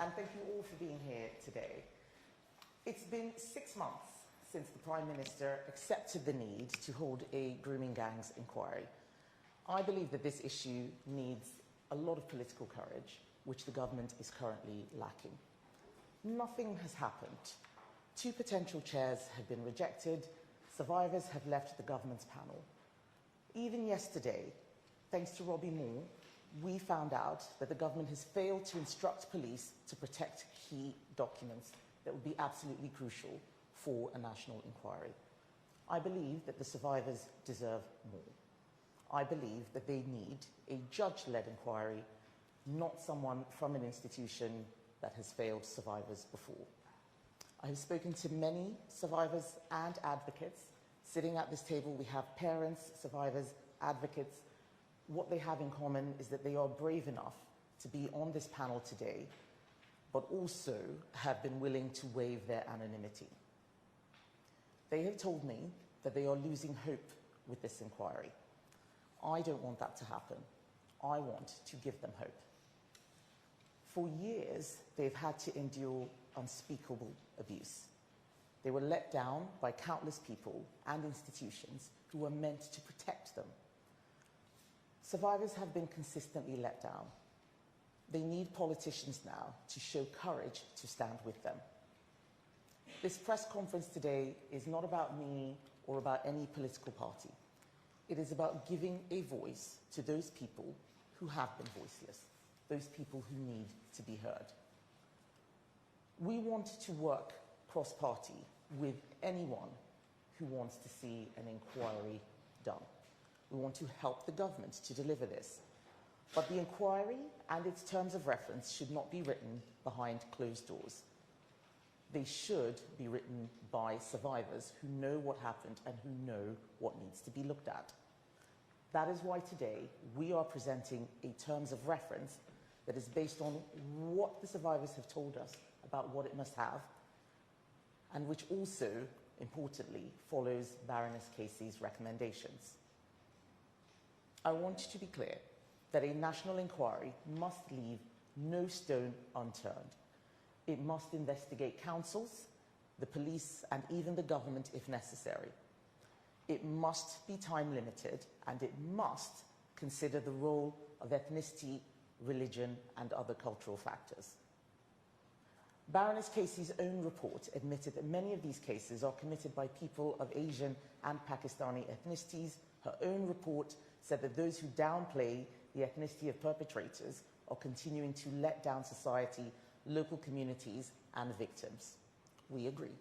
and thank you all for being here today. It's been 6 months since the Prime Minister accepted the need to hold a grooming gangs inquiry. I believe that this issue needs a lot of political courage, which the government is currently lacking. Nothing has happened. 2 potential chairs have been rejected. Survivors have left the government's panel. Even yesterday, thanks to Robbie Moore, we found out that the government has failed to instruct police to protect key documents that would be absolutely crucial for a national inquiry. I believe that the survivors deserve more. I believe that they need a judge-led inquiry, not someone from an institution that has failed survivors before. I have spoken to many survivors and advocates. Sitting at this table, we have parents, survivors, advocates. What they have in common is that they are brave enough to be on this panel today, but also have been willing to waive their anonymity. They have told me that they are losing hope with this inquiry. I don't want that to happen. I want to give them hope. For years, they've had to endure unspeakable abuse. They were let down by countless people and institutions who were meant to protect them. Survivors have been consistently let down. They need politicians now to show courage to stand with them. This press conference today is not about me or about any political party. It is about giving a voice to those people who have been voiceless, those people who need to be heard. We want to work cross-party with anyone who wants to see an inquiry done. We want to help the government to deliver this. But the inquiry and its terms of reference should not be written behind closed doors. They should be written by survivors who know what happened and who know what needs to be looked at. That is why today we are presenting a terms of reference that is based on what the survivors have told us about what it must have, and which also, importantly, follows Baroness Casey's recommendations. I want to be clear that a national inquiry must leave no stone unturned. It must investigate councils, the police, and even the government if necessary. It must be time limited, and it must consider the role of ethnicity, religion, and other cultural factors. Baroness Casey's own report admitted that many of these cases are committed by people of Asian and Pakistani ethnicities. Her own report said that those who downplay the ethnicity of perpetrators are continuing to let down society, local communities, and victims. We agree.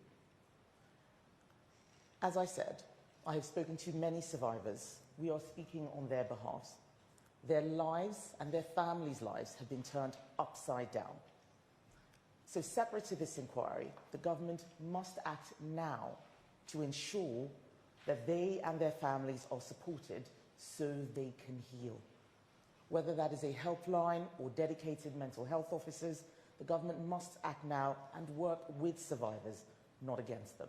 As I said, I have spoken to many survivors. We are speaking on their behalf. Their lives and their families' lives have been turned upside down. So separate to this inquiry, the government must act now to ensure that they and their families are supported so they can heal. Whether that is a helpline or dedicated mental health officers, the government must act now and work with survivors, not against them.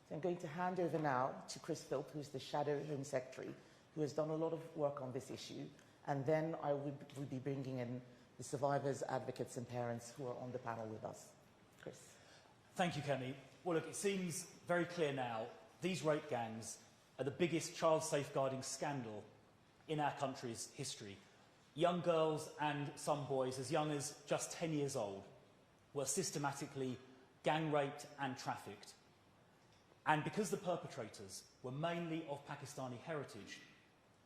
So I'm going to hand over now to Chris Philp, who's the Shadow Home Secretary, who has done a lot of work on this issue, and then I will be bringing in the survivors, advocates, and parents who are on the panel with us. Chris. Thank you, Kemi. Well, look, it seems very clear now these rape gangs are the biggest child safeguarding scandal in our country's history. Young girls and some boys as young as just 10 years old were systematically gang raped and trafficked. And because the perpetrators were mainly of Pakistani heritage,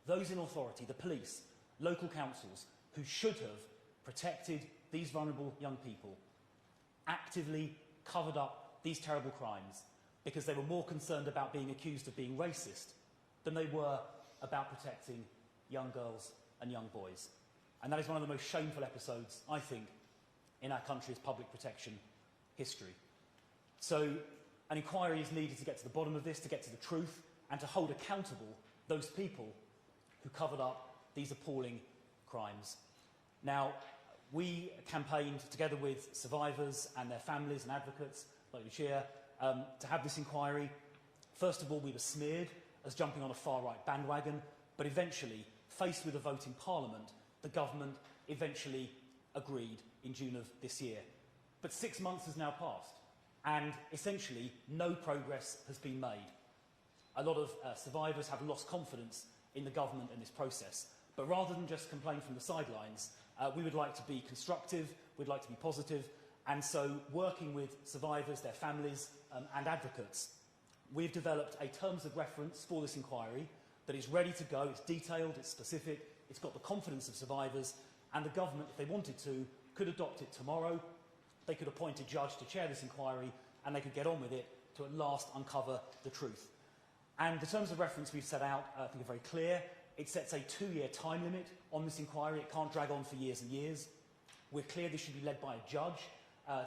those in authority, the police, local councils, who should have protected these vulnerable young people, actively covered up these terrible crimes because they were more concerned about being accused of being racist than they were about protecting young girls and young boys. And that is one of the most shameful episodes, I think, in our country's public protection history. So an inquiry is needed to get to the bottom of this, to get to the truth, and to hold accountable those people who covered up these appalling crimes. Now, we campaigned together with survivors and their families and advocates, like Lucia, to have this inquiry. First of all, we were smeared as jumping on a far-right bandwagon, but eventually, faced with a vote in Parliament, the government eventually agreed in June of this year. But 6 months has now passed, and essentially no progress has been made. A lot of survivors have lost confidence in the government and this process. But rather than just complain from the sidelines, we would like to be constructive, we'd like to be positive, and so working with survivors, their families and advocates, we've developed a terms of reference for this inquiry that is ready to go. It's detailed, it's specific, it's got the confidence of survivors, and the government, if they wanted to, could adopt it tomorrow. They could appoint a judge to chair this inquiry, and they could get on with it to at last uncover the truth. And the terms of reference we've set out, I think, are very clear. It sets a 2-year time limit on this inquiry. It can't drag on for years and years. We're clear this should be led by a judge,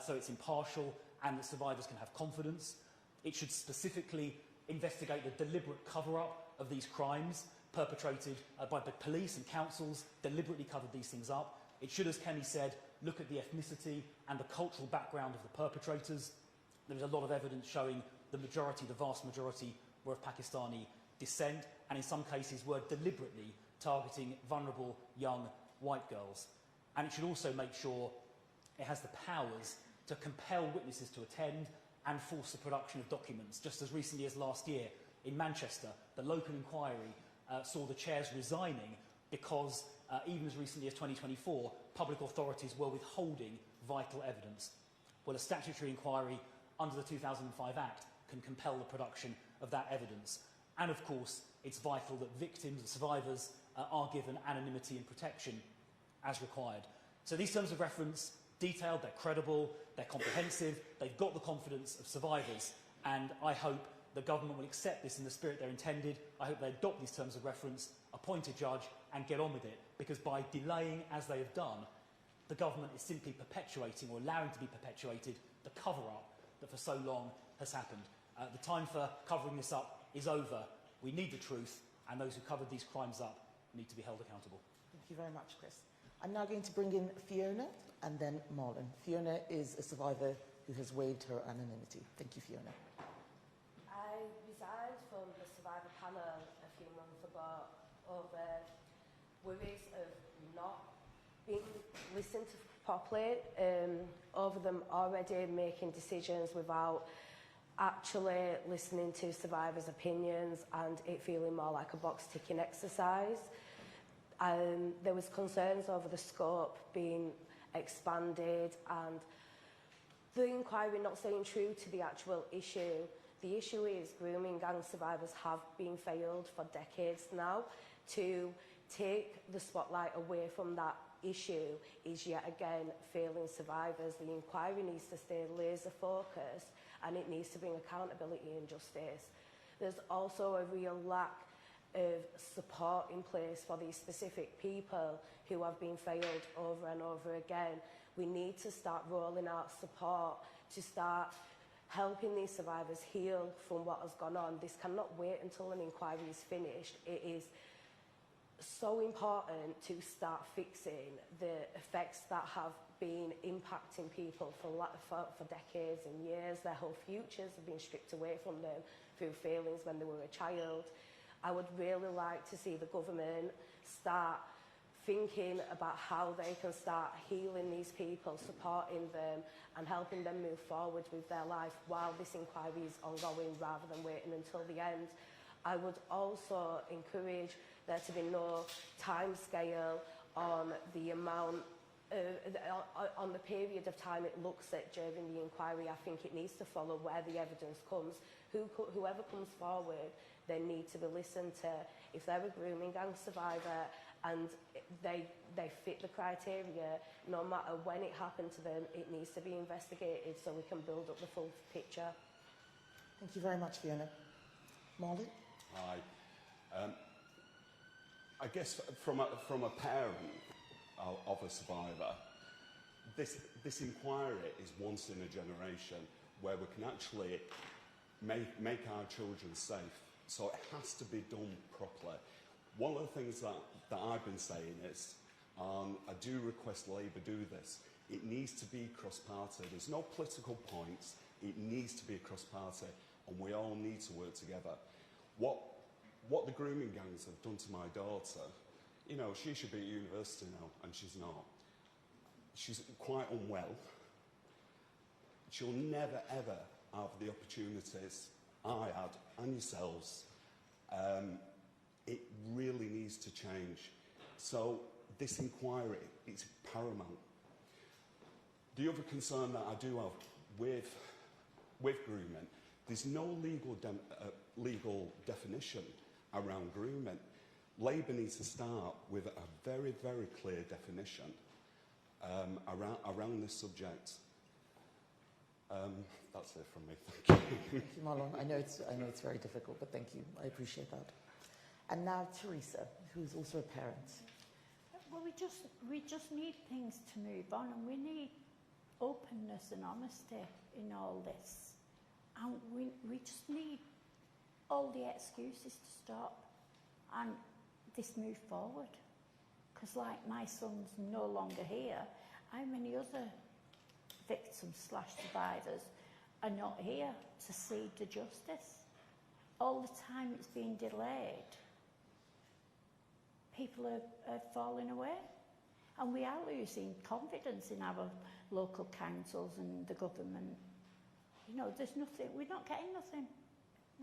so it's impartial and that survivors can have confidence. It should specifically investigate the deliberate cover-up of these crimes perpetrated by police and councils, deliberately covered these things up. It should, as Kemi said, look at the ethnicity and the cultural background of the perpetrators. There is a lot of evidence showing the vast majority, were of Pakistani descent, and in some cases were deliberately targeting vulnerable young white girls. And it should also make sure it has the powers to compel witnesses to attend and force the production of documents. Just as recently as last year in Manchester, the local inquiry saw the chairs resigning because even as recently as 2024, public authorities were withholding vital evidence. Well, a statutory inquiry under the 2005 Act can compel the production of that evidence. And of course, it's vital that victims and survivors are given anonymity and protection as required. So these terms of reference, detailed, they're credible, they're comprehensive, they've got the confidence of survivors, and I hope the government will accept this in the spirit they're intended. I hope they adopt these terms of reference, appoint a judge, and get on with it, because by delaying as they have done, the government is simply perpetuating or allowing to be perpetuated the cover-up that for so long has happened. The time for covering this up is over. We need the truth, and those who covered these crimes up need to be held accountable. Thank you very much, Chris. I'm now going to bring in Fiona and then Marlon. Fiona is a survivor who has waived her anonymity. Thank you, Fiona. I resigned from the survivor panel a few months ago over worries of not being listened to properly, over them already making decisions without actually listening to survivors' opinions and it feeling more like a box-ticking exercise. There was concerns over the scope being expanded and the inquiry not staying true to the actual issue. The issue is grooming gang survivors have been failed for decades now. To take the spotlight away from that issue is yet again failing survivors. The inquiry needs to stay laser focused and it needs to bring accountability and justice. There's also a real lack of support in place for these specific people who have been failed over and over again. We need to start rolling out support to start helping these survivors heal from what has gone on. This cannot wait until an inquiry is finished. It is so important to start fixing the effects that have been impacting people for decades and years. Their whole futures have been stripped away from them through failings when they were a child. I would really like to see the government start thinking about how they can start healing these people, supporting them and helping them move forward with their life while this inquiry is ongoing rather than waiting until the end. I would also encourage there to be no time scale on the amount on the period of time it looks at during the inquiry. I think it needs to follow where the evidence comes. Whoever comes forward, they need to be listened to. If they're a grooming gang survivor and they fit the criteria, no matter when it happened to them, it needs to be investigated so we can build up the full picture. Thank you very much, Fiona. Marlon? Hi. I guess from a parent of a survivor, this inquiry is once in a generation where we can actually make our children safe. So it has to be done properly. One of the things that I've been saying is, I do request Labour do this. It needs to be cross-party. There's no political points. It needs to be cross-party, and we all need to work together. What the grooming gangs have done to my daughter, you know, she should be at university now, and she's not. she's quite unwell. She'll never, ever have the opportunities I had and yourselves. It really needs to change. So this inquiry is paramount. The other concern that I do have with grooming, there's no legal definition around grooming. Labour needs to start with a very, very clear definition around this subject. That's it from me. Thank you. Thank you, Marlon. I know it's very difficult, but thank you. I appreciate that. And now Teresa, who is also a parent. Well, we just need things to move on, and we need openness and honesty in all this. And we just need all the excuses to stop and this move forward. Because like my son's no longer here, how many other victims/survivors are not here to see the justice? All the time it's been delayed, people are falling away. And we are losing confidence in our local councils and the government. You know, there's nothing, we're not getting nothing.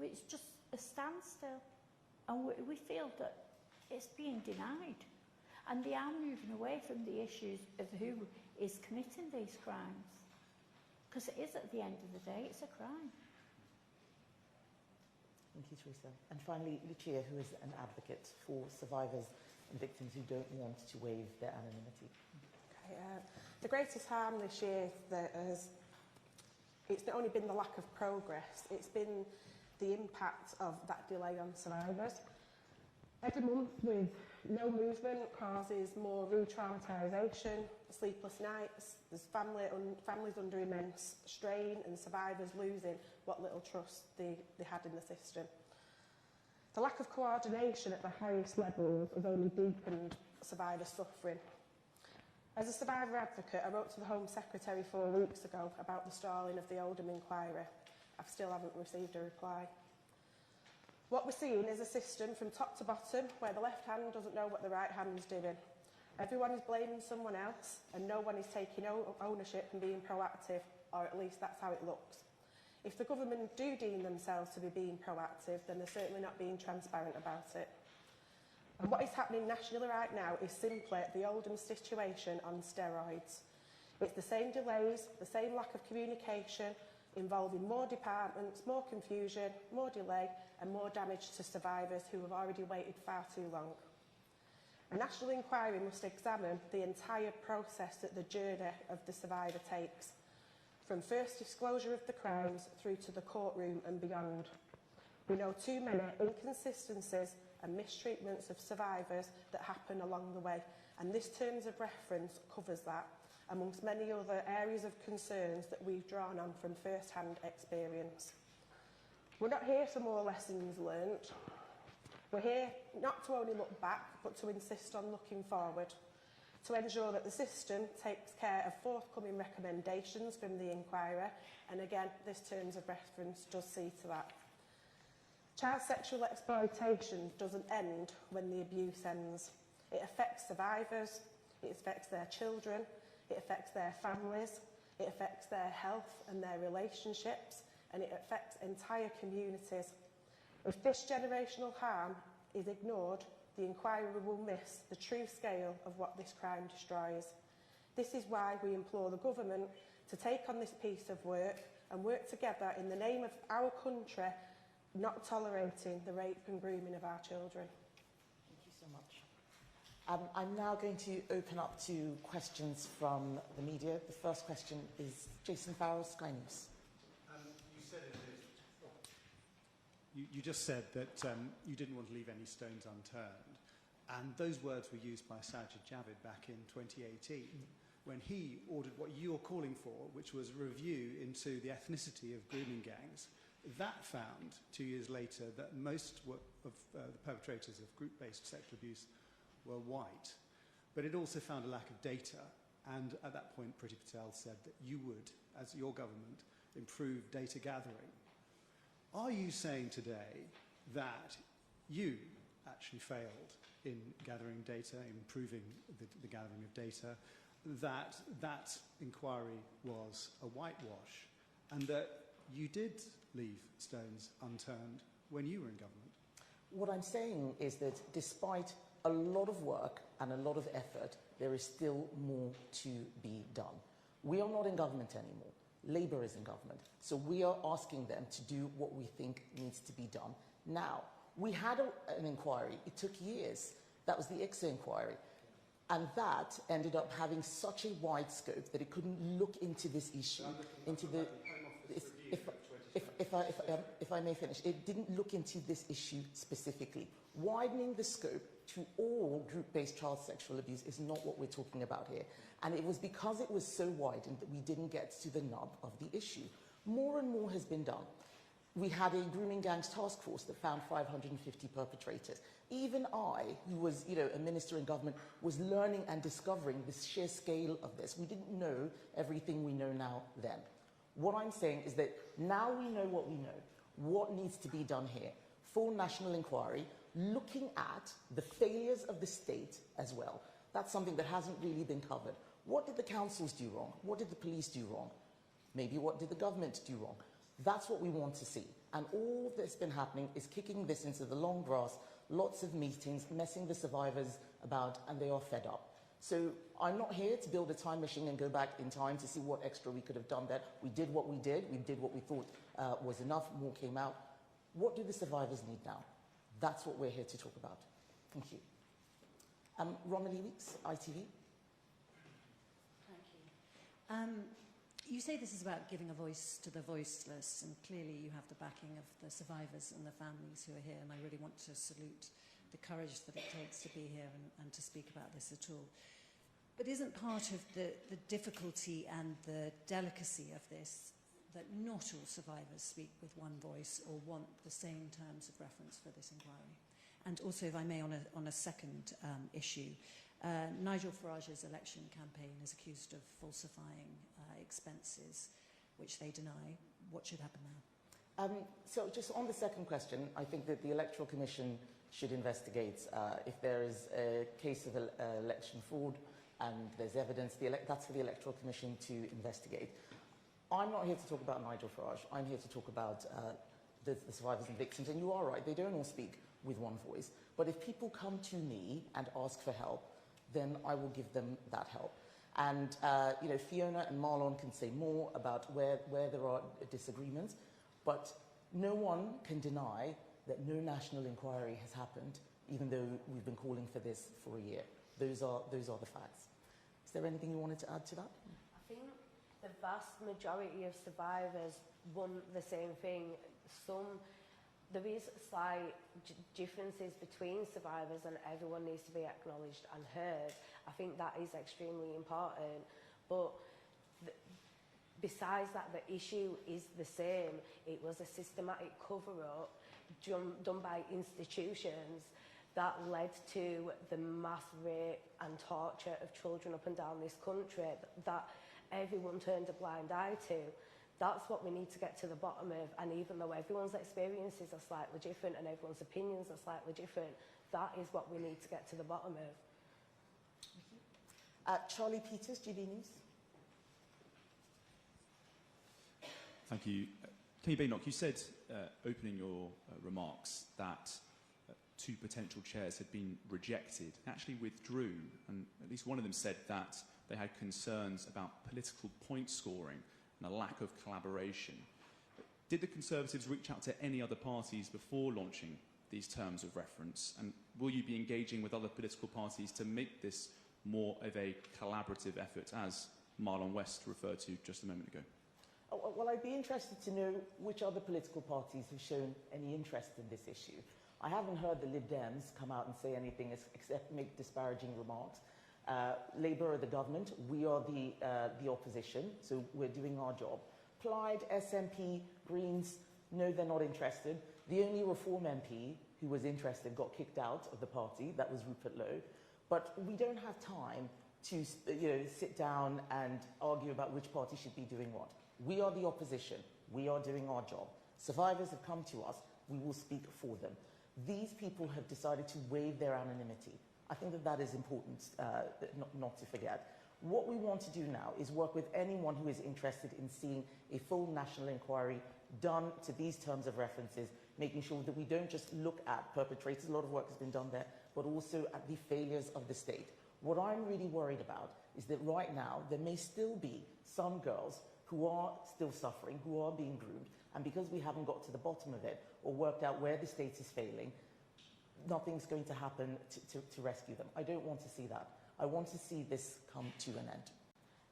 It's just a standstill. And we feel that it's being denied. And they are moving away from the issues of who is committing these crimes. Because it is, at the end of the day, it's a crime. Thank you, Teresa. And finally, Lucia, who is an advocate for survivors and victims who don't want to waive their anonymity. Okay, the greatest harm this year it's not only been the lack of progress, it's been the impact of that delay on survivors. Every month with no movement causes more re-traumatisation, sleepless nights, there's families under immense strain and survivors losing what little trust they had in the system. The lack of coordination at the highest levels has only deepened survivor suffering. As a survivor advocate, I wrote to the Home Secretary 4 weeks ago about the stalling of the Oldham inquiry. I still haven't received a reply. What we're seeing is a system from top to bottom where the left hand doesn't know what the right hand's doing. Everyone is blaming someone else and no one is taking ownership and being proactive, or at least that's how it looks. If the government do deem themselves to be being proactive, then they're certainly not being transparent about it. And what is happening nationally right now is simply the Oldham situation on steroids. It's the same delays, the same lack of communication, involving more departments, more confusion, more delay and more damage to survivors who have already waited far too long. A national inquiry must examine the entire process that the journey of the survivor takes, from first disclosure of the crimes through to the courtroom and beyond. We know too many inconsistencies and mistreatments of survivors that happen along the way, and this terms of reference covers that, amongst many other areas of concerns that we've drawn on from first-hand experience. We're not here for more lessons learnt. We're here not to only look back, but to insist on looking forward, to ensure that the system takes care of forthcoming recommendations from the inquiry, and again, this terms of reference does see to that. Child sexual exploitation doesn't end when the abuse ends. It affects survivors, it affects their children, it affects their families, it affects their health and their relationships, and it affects entire communities. If this generational harm is ignored, the inquiry will miss the true scale of what this crime destroys. This is why we implore the government to take on this piece of work and work together in the name of our country, not tolerating the rape and grooming of our children. Thank you so much. I'm now going to open up to questions from the media. The first question is Jason Farrell, Sky News. You just said that you didn't want to leave any stones unturned, and those words were used by Sajid Javid back in 2018 when he ordered what you're calling for, which was a review into the ethnicity of grooming gangs. That found, 2 years later, that most of the perpetrators of group-based sexual abuse were white, but it also found a lack of data, and at that point Priti Patel said that you would, as your government, improve data gathering. Are you saying today that you actually failed in gathering data, improving the gathering of data, that that inquiry was a whitewash and that you did leave stones unturned when you were in government. What I'm saying is that despite a lot of work and a lot of effort, there is still more to be done. We are not in government anymore. Labour is in government. So we are asking them to do what we think needs to be done now. We had an inquiry. It took years. That was the ICSA inquiry. And that ended up having such a wide scope that it couldn't look into this issue, into the... If I may finish, it didn't look into this issue specifically. Widening the scope to all group-based child sexual abuse is not what we're talking about here. And it was because it was so widened that we didn't get to the nub of the issue. More and more has been done. We had a grooming gangs task force that found 550 perpetrators. Even I, who was, a minister in government, was learning and discovering the sheer scale of this. We didn't know everything we know now then. What I'm saying is that now we know what we know. What needs to be done here? Full national inquiry, looking at the failures of the state as well. That's something that hasn't really been covered. What did the councils do wrong? What did the police do wrong? Maybe what did the government do wrong? That's what we want to see. And all that's been happening is kicking this into the long grass, lots of meetings, messing the survivors about, and they are fed up. So I'm not here to build a time machine and go back in time to see what extra we could have done there. We did what we did what we thought was enough, more came out. What do the survivors need now? That's what we're here to talk about. Thank you. Romilly Weeks, ITV. Thank you. You say this is about giving a voice to the voiceless, and clearly you have the backing of the survivors and the families who are here, and I really want to salute the courage that it takes to be here and to speak about this at all. But isn't part of the difficulty and the delicacy of this that not all survivors speak with one voice or want the same terms of reference for this inquiry? And also, if I may, on a second issue, Nigel Farage's election campaign is accused of falsifying expenses, which they deny. What should happen now? So just on the second question, I think that the Electoral Commission should investigate if there is a case of election fraud and there's evidence. That's for the Electoral Commission to investigate. I'm not here to talk about Nigel Farage. I'm here to talk about the survivors and victims. And you are right, they don't all speak with one voice. But if people come to me and ask for help, then I will give them that help. And Fiona and Marlon can say more about where there are disagreements, but no one can deny that no national inquiry has happened, even though we've been calling for this for a year. Those are the facts. Is there anything you wanted to add to that? I think the vast majority of survivors want the same thing. There is slight differences between survivors, and everyone needs to be acknowledged and heard. I think that is extremely important. But besides that, the issue is the same. It was a systematic cover-up done by institutions that led to the mass rape and torture of children up and down this country that everyone turned a blind eye to. That's what we need to get to the bottom of, and even though everyone's experiences are slightly different and everyone's opinions are slightly different, that is what we need to get to the bottom of. Charlie Peters, GB News. Thank you. Kemi Badenoch, you said, opening your remarks, that two potential chairs had been rejected, actually withdrew, and at least one of them said that they had concerns about political point scoring and a lack of collaboration. Did the Conservatives reach out to any other parties before launching these terms of reference, and will you be engaging with other political parties to make this more of a collaborative effort, as Marlon West referred to just a moment ago? Well, I'd be interested to know which other political parties have shown any interest in this issue. I haven't heard the Lib Dems come out and say anything except make disparaging remarks. Labour are the government, we are the opposition, so we're doing our job. Plaid, SNP, Greens, no, they're not interested. The only Reform MP who was interested got kicked out of the party, that was Rupert Lowe. But we don't have time to sit down and argue about which party should be doing what. We are the opposition, we are doing our job. Survivors have come to us, we will speak for them. These people have decided to waive their anonymity. I think that is important not to forget. What we want to do now is work with anyone who is interested in seeing a full national inquiry done to these terms of references, making sure that we don't just look at perpetrators, a lot of work has been done there, but also at the failures of the state. What I'm really worried about is that right now there may still be some girls who are still suffering, who are being groomed, and because we haven't got to the bottom of it or worked out where the state is failing, nothing's going to happen to rescue them. I don't want to see that. I want to see this come to an end.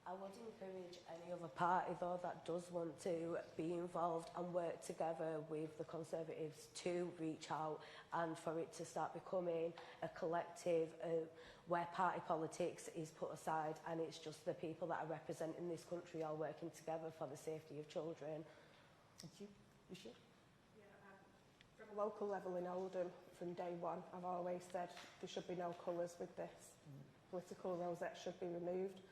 I would encourage any other party, though, that does want to be involved and work together with the Conservatives to reach out and for it to start becoming a collective where party politics is put aside and it's just the people that are representing this country all working together for the safety of children. Thank you. Lucia? From a local level in Oldham, from day one, I've always said there should be no colours with this. Political rosette should be removed.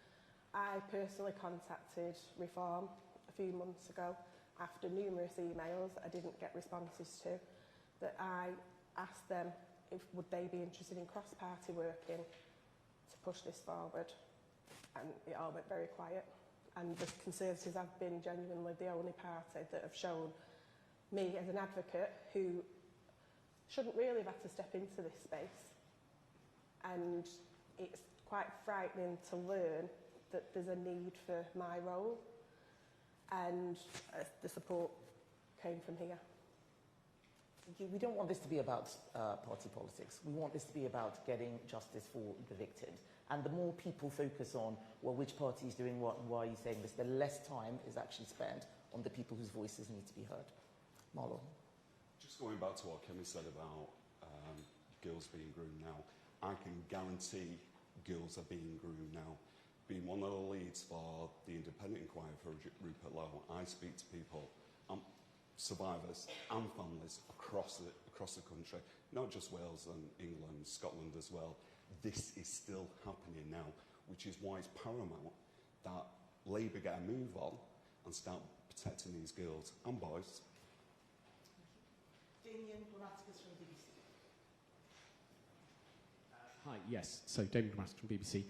I personally contacted Reform a few months ago after numerous emails that I didn't get responses to, that I asked them if would they be interested in cross-party working to push this forward, and it all went very quiet. And the Conservatives have been genuinely the only party that have shown me as an advocate who shouldn't really have had to step into this space. And it's quite frightening to learn that there's a need for my role, and the support came from here. We don't want this to be about party politics. We want this to be about getting justice for the victims. And the more people focus on, well, which party is doing what and why are you saying this, the less time is actually spent on the people whose voices need to be heard. Marlon? Just going back to what Kemi said about girls being groomed now, I can guarantee girls are being groomed now. Being one of the leads for the independent inquiry for Rupert Lowe, I speak to people, survivors and families across the country, not just Wales and England, Scotland as well. This is still happening now, which is why it's paramount that Labour get a move on and start protecting these girls and boys. Damien Grammaticus from BBC. Hi, yes. So Damien Grammaticus from BBC.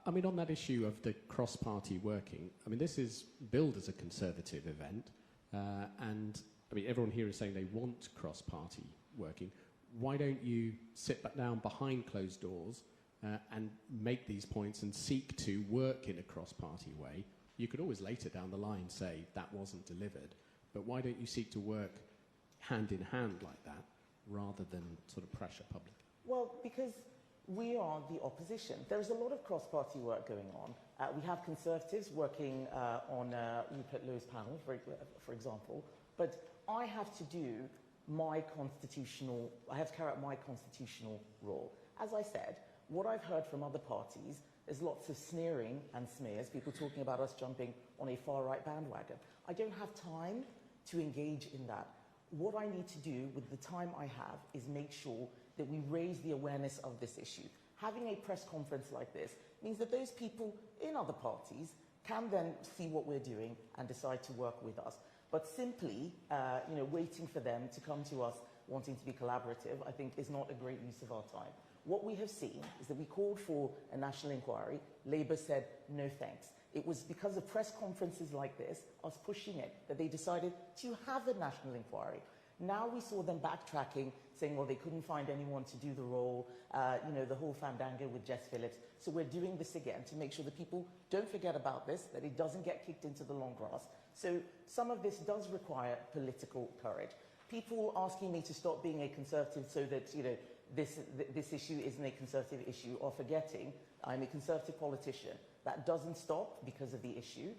I mean, on that issue of the cross-party working, I mean, this is billed as a Conservative event, and I mean, everyone here is saying they want cross-party working. Why don't you sit back down behind closed doors and make these points and seek to work in a cross-party way? You could always later down the line say that wasn't delivered, but why don't you seek to work hand in hand like that rather than sort of pressure public? Well, because we are the opposition. There's a lot of cross-party work going on. We have Conservatives working on Rupert Lowe's panel, for example, but I have to do I have to carry out my constitutional role. As I said, what I've heard from other parties is lots of sneering and smears, people talking about us jumping on a far-right bandwagon. I don't have time to engage in that. What I need to do with the time I have is make sure that we raise the awareness of this issue. Having a press conference like this means that those people in other parties can then see what we're doing and decide to work with us. But simply, waiting for them to come to us wanting to be collaborative, I think is not a great use of our time. What we have seen is that we called for a national inquiry. Labour said, no thanks. It was because of press conferences like this, us pushing it, that they decided to have a national inquiry. Now we saw them backtracking, saying, well, they couldn't find anyone to do the role, the whole fandango with Jess Phillips. So we're doing this again to make sure that people don't forget about this, that it doesn't get kicked into the long grass. So some of this does require political courage. People asking me to stop being a Conservative so that, this issue isn't a Conservative issue, or forgetting I'm a Conservative politician. That doesn't stop because of the issue.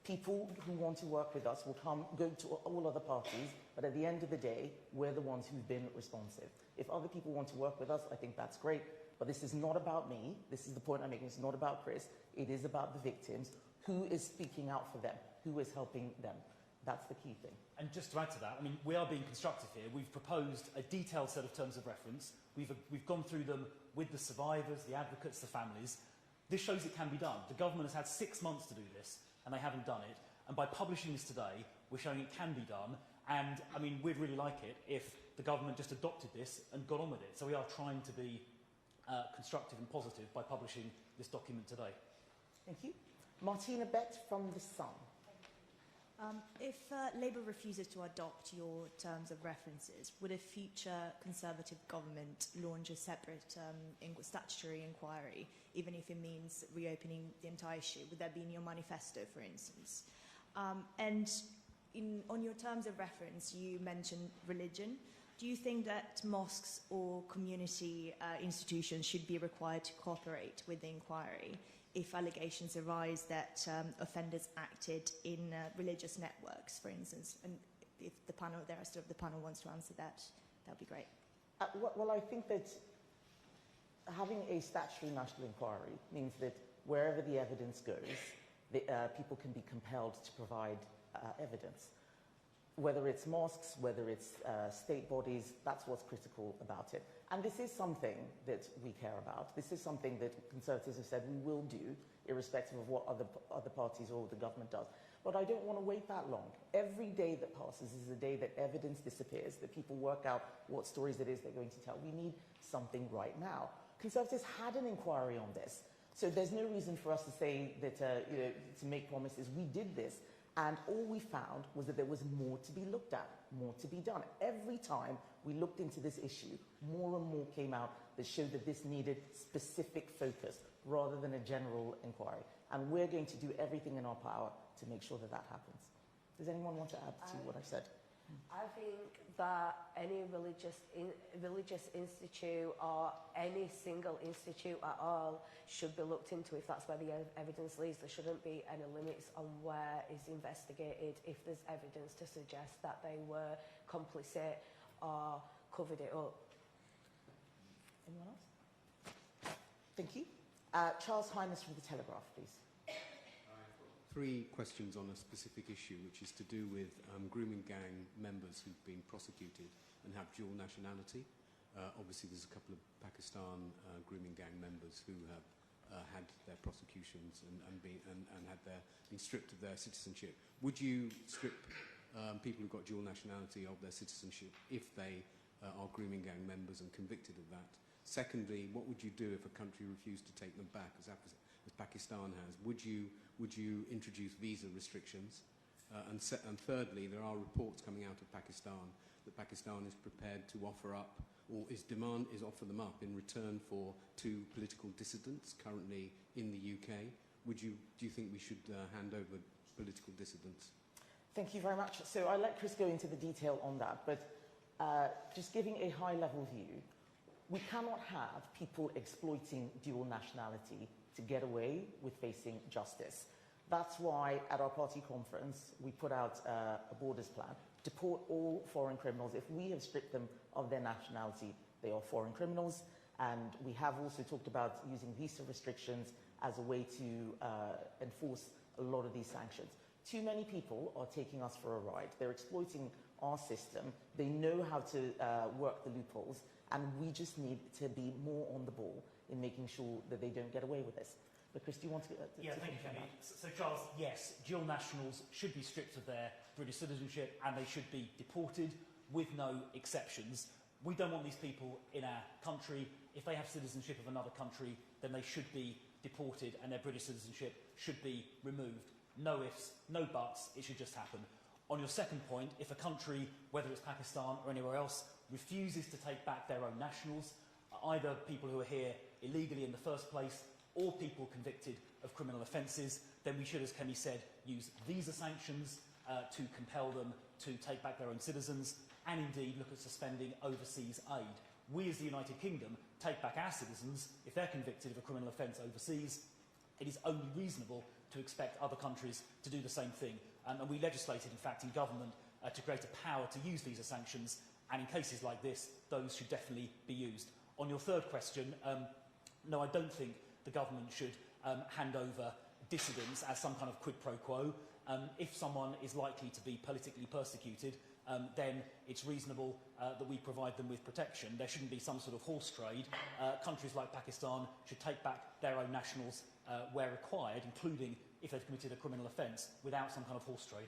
People who want to work with us will go to all other parties, but at the end of the day, we're the ones who've been responsive. If other people want to work with us, I think that's great, but this is not about me. This is the point I'm making. It's not about Chris. It is about the victims. Who is speaking out for them? Who is helping them? That's the key thing. And just to add to that, I mean, we are being constructive here. We've proposed a detailed set of terms of reference. We've gone through them with the survivors, the advocates, the families. This shows it can be done. The government has had 6 months to do this, and they haven't done it. And by publishing this today, we're showing it can be done. And, I mean, we'd really like it if the government just adopted this and got on with it. So we are trying to be constructive and positive by publishing this document today. Thank you. Martina Bett from The Sun. If Labour refuses to adopt your terms of references, would a future Conservative government launch a separate statutory inquiry, even if it means reopening the entire issue? Would that be in your manifesto, for instance? And on your terms of reference, you mentioned religion. Do you think that mosques or community institutions should be required to cooperate with the inquiry if allegations arise that offenders acted in religious networks, for instance? And if the panel, the rest of the panel wants to answer that, that would be great. Well, I think that having a statutory national inquiry means that wherever the evidence goes, people can be compelled to provide evidence. Whether it's mosques, whether it's state bodies, that's what's critical about it. And this is something that we care about. This is something that Conservatives have said we will do, irrespective of what other parties or the government does. But I don't want to wait that long. Every day that passes is a day that evidence disappears, that people work out what stories it is they're going to tell. We need something right now. Conservatives had an inquiry on this. So there's no reason for us to say that, to make promises. We did this. And all we found was that there was more to be looked at, more to be done. Every time we looked into this issue, more and more came out that showed that this needed specific focus rather than a general inquiry. And we're going to do everything in our power to make sure that that happens. Does anyone want to add to what I've said? I think that any religious institute or any single institute at all should be looked into if that's where the evidence leads. There shouldn't be any limits on where is investigated if there's evidence to suggest that they were complicit or covered it up. Anyone else? Thank you. Charles Hymas from The Telegraph, please. Three questions on a specific issue, which is to do with grooming gang members who've been prosecuted and have dual nationality. Obviously, there's a couple of Pakistan grooming gang members who have had their prosecutions and been stripped of their citizenship. Would you strip people who've got dual nationality of their citizenship if they are grooming gang members and convicted of that? Secondly, what would you do if a country refused to take them back, as Pakistan has? Would you introduce visa restrictions? And thirdly, there are reports coming out of Pakistan that Pakistan is prepared to offer up, or offer them up in return for 2 political dissidents currently in the UK. Do you think we should hand over political dissidents? Thank you very much. So I'll let Chris go into the detail on that, but just giving a high-level view, we cannot have people exploiting dual nationality to get away with facing justice. That's why at our party conference we put out a borders plan. Deport all foreign criminals. If we have stripped them of their nationality, they are foreign criminals. And we have also talked about using visa restrictions as a way to enforce a lot of these sanctions. Too many people are taking us for a ride. They're exploiting our system. They know how to work the loopholes, and we just need to be more on the ball in making sure that they don't get away with this. But Chris, do you want to... Yeah, thank you, Kemi. So Charles, yes, dual nationals should be stripped of their British citizenship and they should be deported with no exceptions. We don't want these people in our country. If they have citizenship of another country, then they should be deported and their British citizenship should be removed. No ifs, no buts, it should just happen. On your second point, if a country, whether it's Pakistan or anywhere else, refuses to take back their own nationals, either people who are here illegally in the first place or people convicted of criminal offences, then we should, as Kemi said, use visa sanctions to compel them to take back their own citizens and indeed look at suspending overseas aid. We as the United Kingdom take back our citizens if they're convicted of a criminal offence overseas. It is only reasonable to expect other countries to do the same thing. And we legislated, in fact, in government to create a power to use visa sanctions, and in cases like this, those should definitely be used. On your third question, no, I don't think the government should hand over dissidents as some kind of quid pro quo. If someone is likely to be politically persecuted, then it's reasonable that we provide them with protection. There shouldn't be some sort of horse trade. Countries like Pakistan should take back their own nationals where required, including if they've committed a criminal offence, without some kind of horse trade.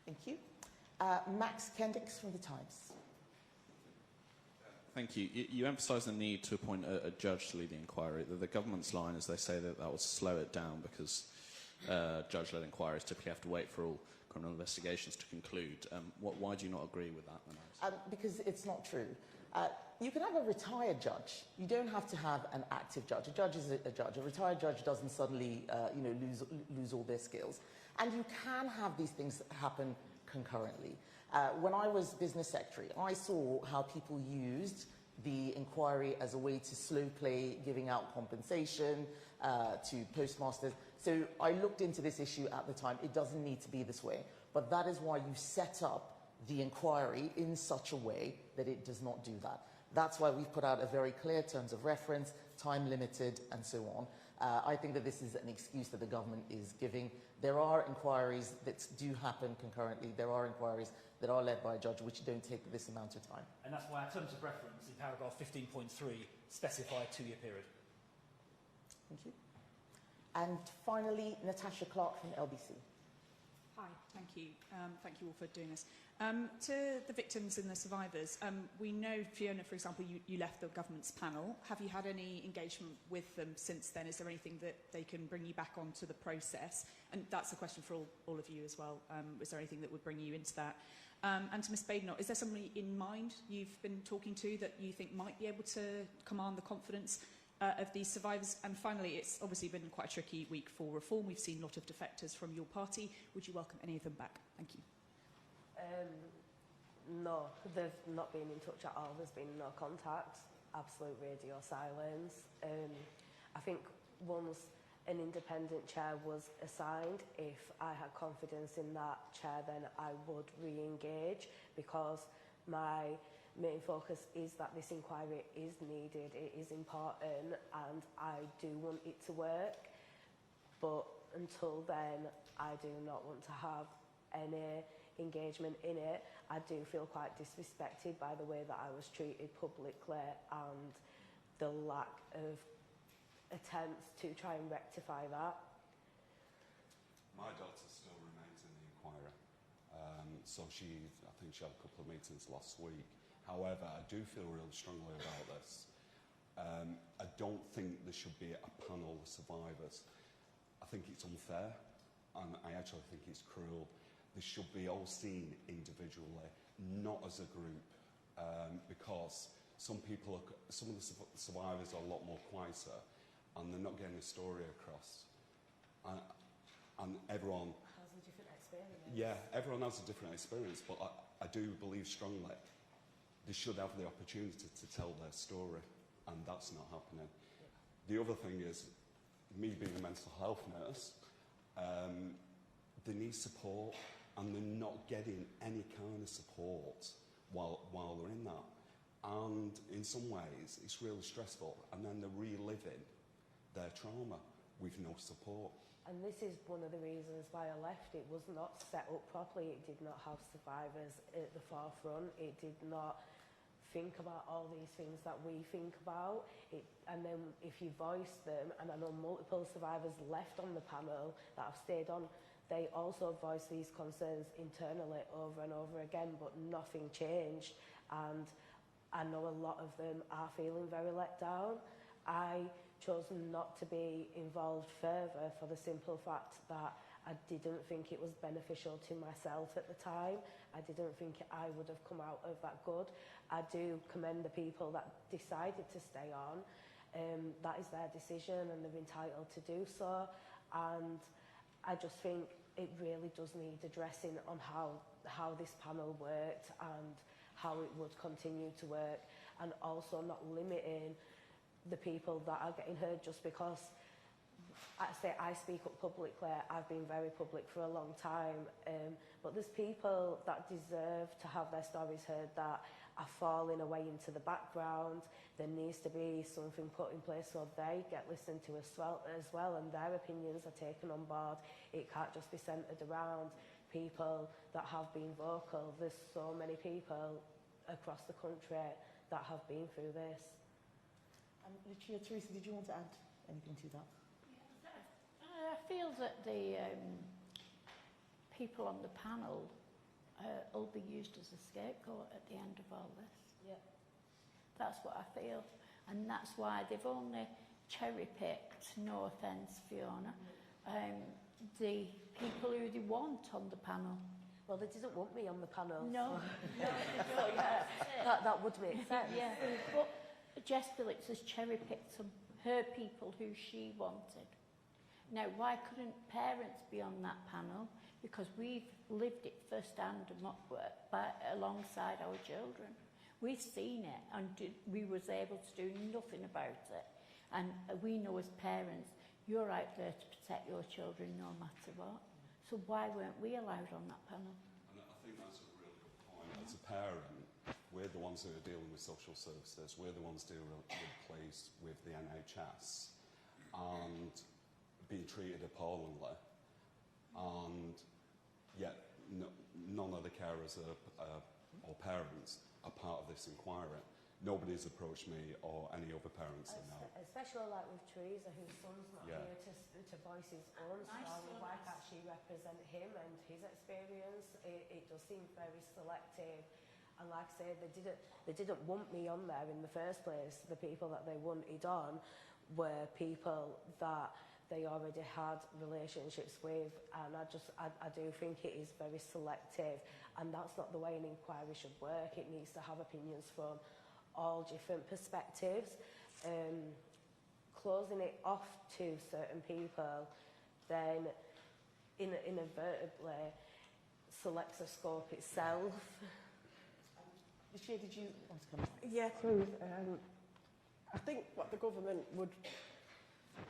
Thank you. Max Kendricks from The Times. Thank you. You emphasise the need to appoint a judge to lead the inquiry. The government's line is they say that will slow it down because judge-led inquiries typically have to wait for all criminal investigations to conclude. Why do you not agree with that analysis? Because it's not true. You can have a retired judge. You don't have to have an active judge. A judge is a judge. A retired judge doesn't suddenly lose all their skills. And you can have these things happen concurrently. When I was business secretary, I saw how people used the inquiry as a way to slow play giving out compensation to postmasters. So I looked into this issue at the time. It doesn't need to be this way. But that is why you set up the inquiry in such a way that it does not do that. That's why we've put out a very clear terms of reference, time limited, and so on. I think that this is an excuse that the government is giving. There are inquiries that do happen concurrently. There are inquiries that are led by a judge which don't take this amount of time. And that's why our terms of reference in paragraph 15.3 specify a 2-year period. Thank you. And finally, Natasha Clark from LBC. Hi, thank you. Thank you all for doing this. To the victims and the survivors, we know, Fiona, for example, you left the government's panel. Have you had any engagement with them since then? Is there anything that they can bring you back onto the process? And that's a question for all of you as well. Is there anything that would bring you into that? And to Ms Badenoch, is there somebody in mind you've been talking to that you think might be able to command the confidence of these survivors? And finally, it's obviously been quite a tricky week for reform. We've seen a lot of defectors from your party. Would you welcome any of them back? Thank you. No, they've not been in touch at all. There's been no contact, absolute radio silence. I think once an independent chair was assigned, if I had confidence in that chair, then I would re-engage, because my main focus is that this inquiry is needed, it is important, and I do want it to work. But until then, I do not want to have any engagement in it. I do feel quite disrespected by the way that I was treated publicly and the lack of attempts to try and rectify that. My daughter still remains in the inquiry. So I think she had a couple of meetings last week. However, I do feel really strongly about this. I don't think there should be a panel of survivors. I think it's unfair, and I actually think it's cruel. They should be all seen individually, not as a group, because some of the survivors are a lot more quieter, and they're not getting the story across. And everyone has a different experience. Yeah, everyone has a different experience, but I do believe strongly they should have the opportunity to tell their story, and that's not happening. Yeah. The other thing is, me being a mental health nurse, they need support, and they're not getting any kind of support while they're in that. And in some ways, it's really stressful, and then they're reliving their trauma with no support. And this is one of the reasons why I left. It was not set up properly. It did not have survivors at the forefront. It did not think about all these things that we think about. And then if you voice them, and I know multiple survivors left on the panel that have stayed on, they also voiced these concerns internally over and over again, but nothing changed. And I know a lot of them are feeling very let down. I chose not to be involved further for the simple fact that I didn't think it was beneficial to myself at the time. I didn't think I would have come out of that good. I do commend the people that decided to stay on. That is their decision, and they're entitled to do so. And I just think it really does need addressing on how this panel worked and how it would continue to work, and also not limiting the people that are getting heard just because I speak up publicly. I've been very public for a long time, but there's people that deserve to have their stories heard that are falling away into the background. There needs to be something put in place so they get listened to as well, and their opinions are taken on board. It can't just be centred around people that have been vocal. There's so many people across the country that have been through this. Lucia, Teresa, did you want to add anything to that? I feel that the people on the panel will be used as a scapegoat at the end of all this. Yeah. That's what I feel. And that's why they've only cherry-picked, no offence, Fiona, the people who they want on the panel. Well, they didn't want me on the panel. No, So, so yeah, that would make sense. yeah, but Jess Phillips has cherry-picked her people who she wanted. Now, why couldn't parents be on that panel? Because we've lived it firsthand alongside our children. We've seen it and we was able to do nothing about it. And we know as parents, you're out there to protect your children no matter what. So why weren't we allowed on that panel? And I think that's a really good point. As a parent, we're the ones who are dealing with social services. We're the ones dealing with police, with the NHS, and being treated appallingly. And yet, none of the carers or parents are part of this inquiry. Nobody's approached me or any other parents that know. Especially like with Teresa, whose son's not here to voice his own story. Why can't she represent him and his experience? It does seem very selective. And like I say, they didn't want me on there in the first place. The people that they wanted on were people that they already had relationships with, and I do think it is very selective, and that's not the way an inquiry should work. It needs to have opinions from all different perspectives. Closing it off to certain people then inadvertently selects a scope itself. Michelle, did you want to come? Yeah, please. I think what the government would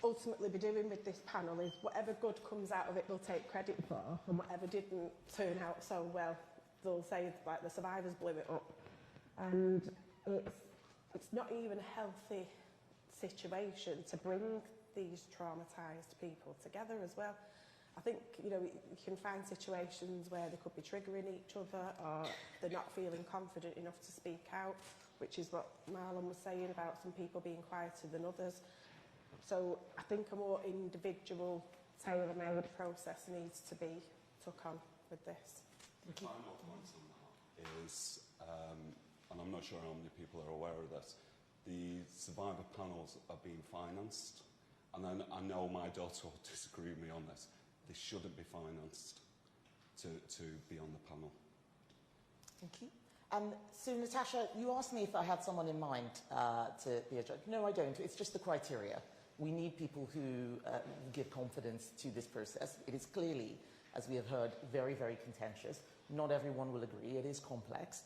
ultimately be doing with this panel is whatever good comes out of it they'll take credit for, and whatever didn't turn out so well they'll say like the survivors blew it up. And it's not even a healthy situation to bring these traumatised people together as well. I think, you know, you can find situations where they could be triggering each other, or they're not feeling confident enough to speak out, which is what Marlon was saying about some people being quieter than others. So I think a more individual, tailor-made process needs to be took on with this. The final point on that is, and I'm not sure how many people are aware of this, the survivor panels are being financed, and then I know my daughter will disagree with me on this. They shouldn't be financed to be on the panel. Thank you. So, Natasha, you asked me if I had someone in mind to be a judge. No, I don't. It's just the criteria. We need people who give confidence to this process. It is clearly, as we have heard, very, very contentious. Not everyone will agree. It is complex.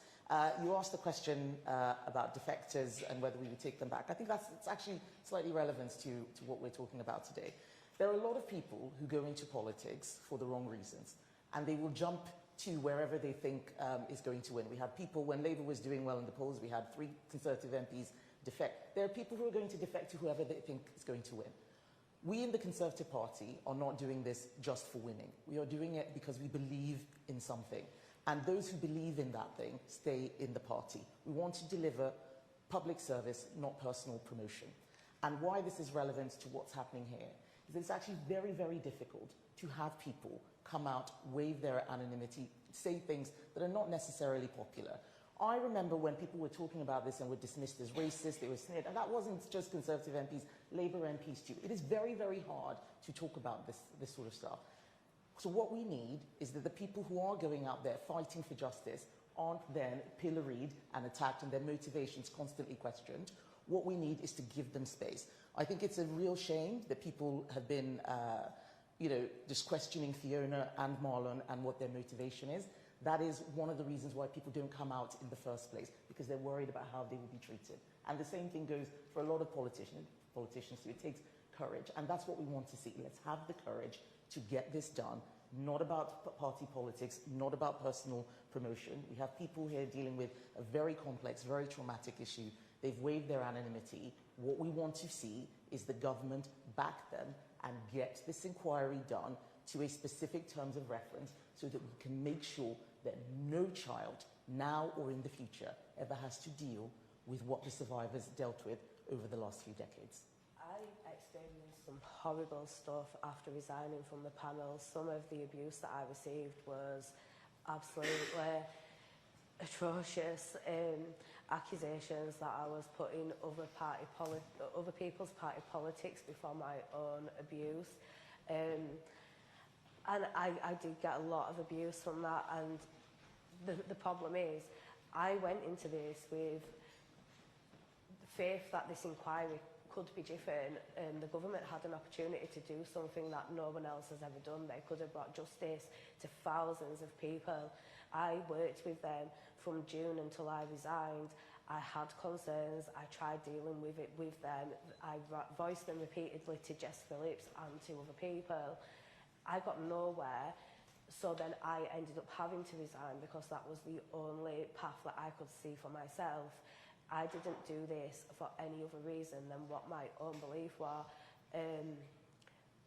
You asked the question about defectors and whether we would take them back. I think it's actually slightly relevant to what we're talking about today. There are a lot of people who go into politics for the wrong reasons, and they will jump to wherever they think is going to win. We had people, when Labour was doing well in the polls, we had 3 Conservative MPs defect. There are people who are going to defect to whoever they think is going to win. We in the Conservative Party are not doing this just for winning. We are doing it because we believe in something. And those who believe in that thing stay in the party. We want to deliver public service, not personal promotion. And why this is relevant to what's happening here is it's actually very, very difficult to have people come out, waive their anonymity, say things that are not necessarily popular. I remember when people were talking about this and were dismissed as racist, they were sneered, and that wasn't just Conservative MPs, Labour MPs too. It is very, very hard to talk about this sort of stuff. So what we need is that the people who are going out there fighting for justice aren't then pilloried and attacked and their motivations constantly questioned. What we need is to give them space. I think it's a real shame that people have been, just questioning Fiona and Marlon and what their motivation is. That is one of the reasons why people don't come out in the first place, because they're worried about how they will be treated. And the same thing goes for a lot of politicians too. It takes courage, and that's what we want to see. Let's have the courage to get this done, not about party politics, not about personal promotion. We have people here dealing with a very complex, very traumatic issue. They've waived their anonymity. What we want to see is the government back them and get this inquiry done to a specific terms of reference so that we can make sure that no child, now or in the future, ever has to deal with what the survivors dealt with over the last few decades. I experienced some horrible stuff after resigning from the panel. Some of the abuse that I received was absolutely atrocious accusations that I was putting other people's party politics before my own abuse. And I did get a lot of abuse from that, and the problem is I went into this with faith that this inquiry could be different, and the government had an opportunity to do something that no one else has ever done. They could have brought justice to thousands of people. I worked with them from June until I resigned. I had concerns. I tried dealing with it with them. I voiced them repeatedly to Jess Phillips and to other people. I got nowhere, so then I ended up having to resign because that was the only path that I could see for myself. I didn't do this for any other reason than what my own belief were. And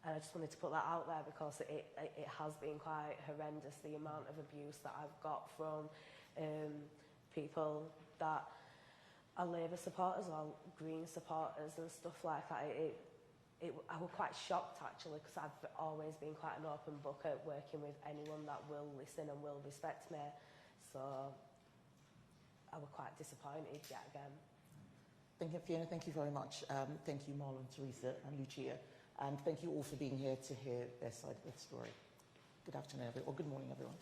I just wanted to put that out there because it has been quite horrendous, the amount of abuse that I've got from people that are Labour supporters or Green supporters and stuff like that. I was quite shocked actually, because I've always been quite an open book at working with anyone that will listen and will respect me. So I was quite disappointed yet again. Thank you, Fiona. Thank you very much. Thank you, Marlon, Teresa and Lucia. And thank you all for being here to hear their side of the story. Good afternoon, everyone, or good morning, everyone.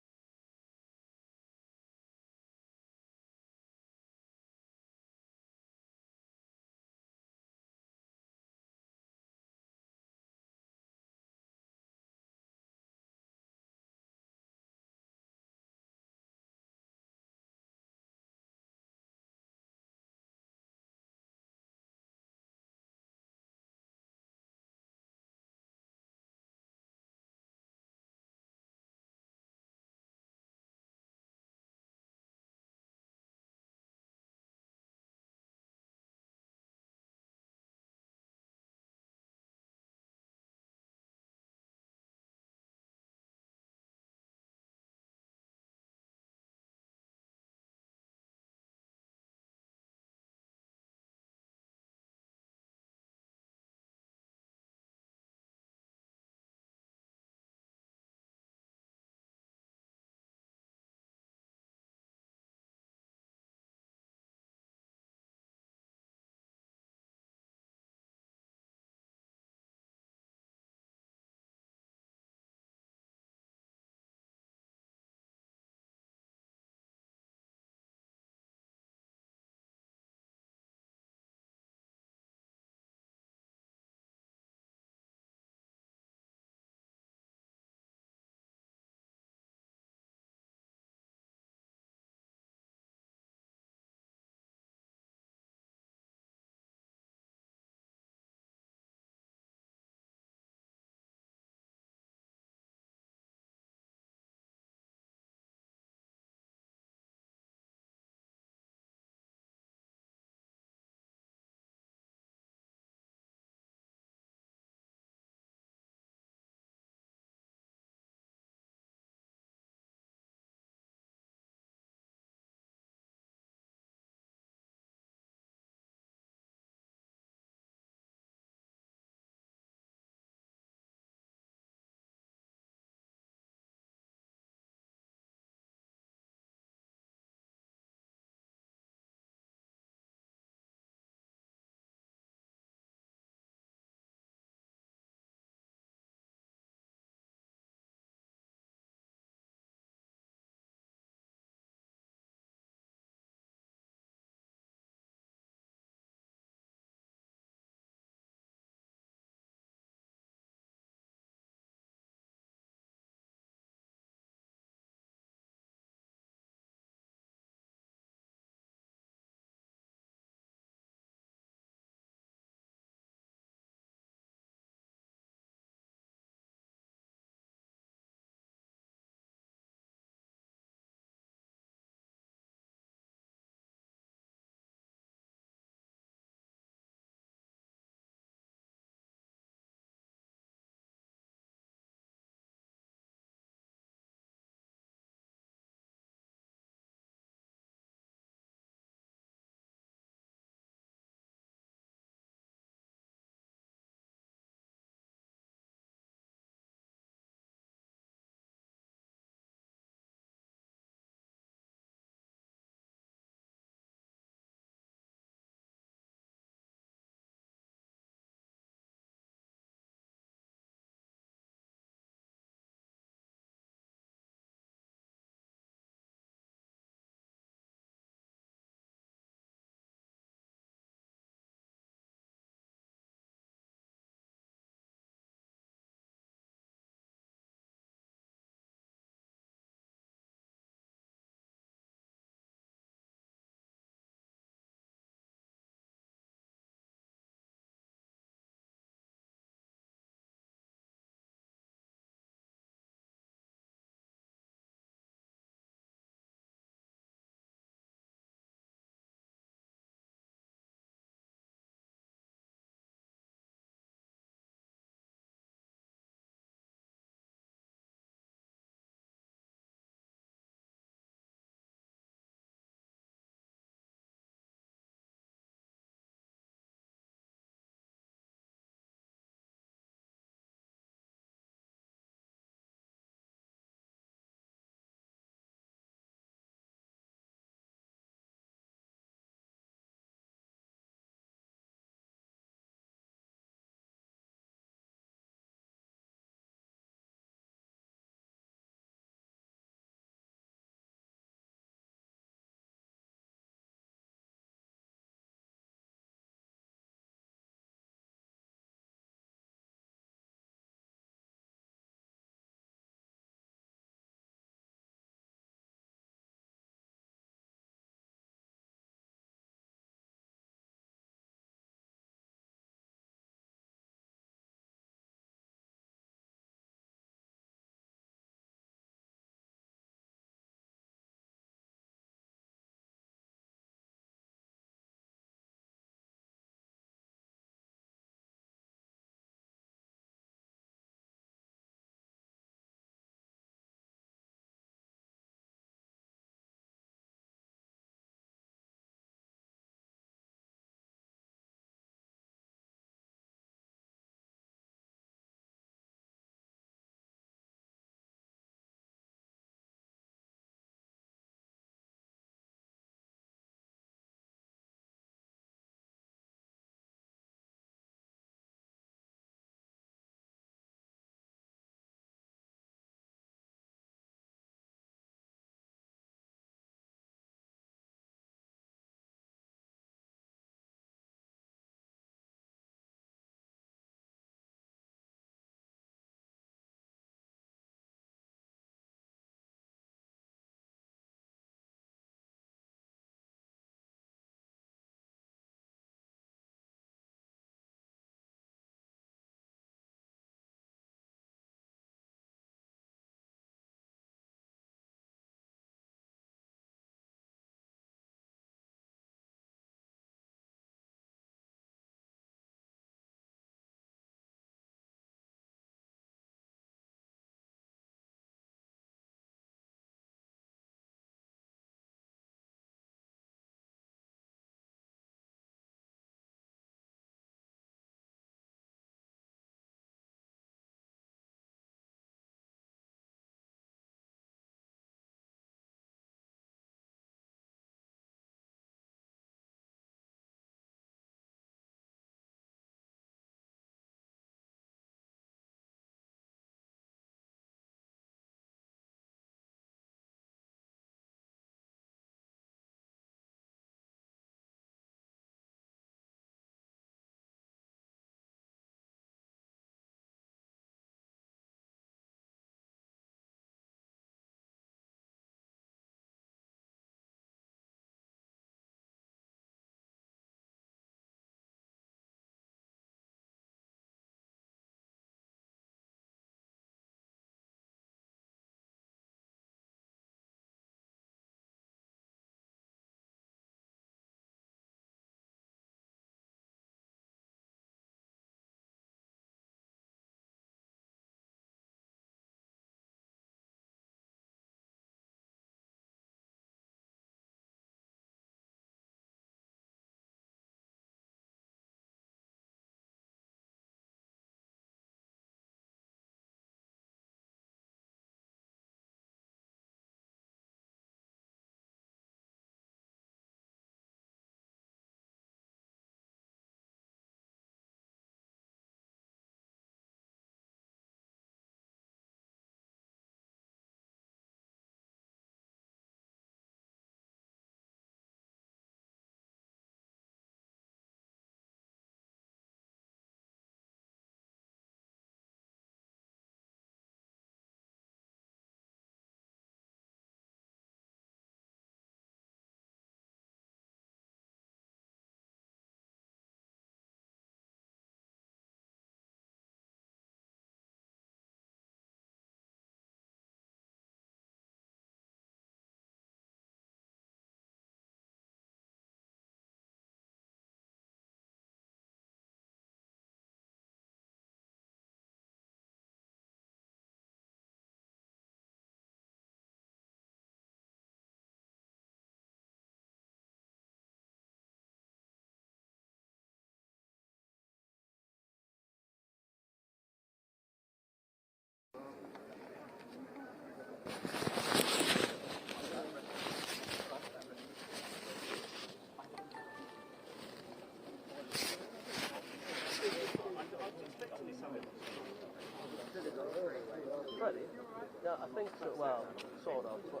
Yeah, I think so. Well, sort of. But,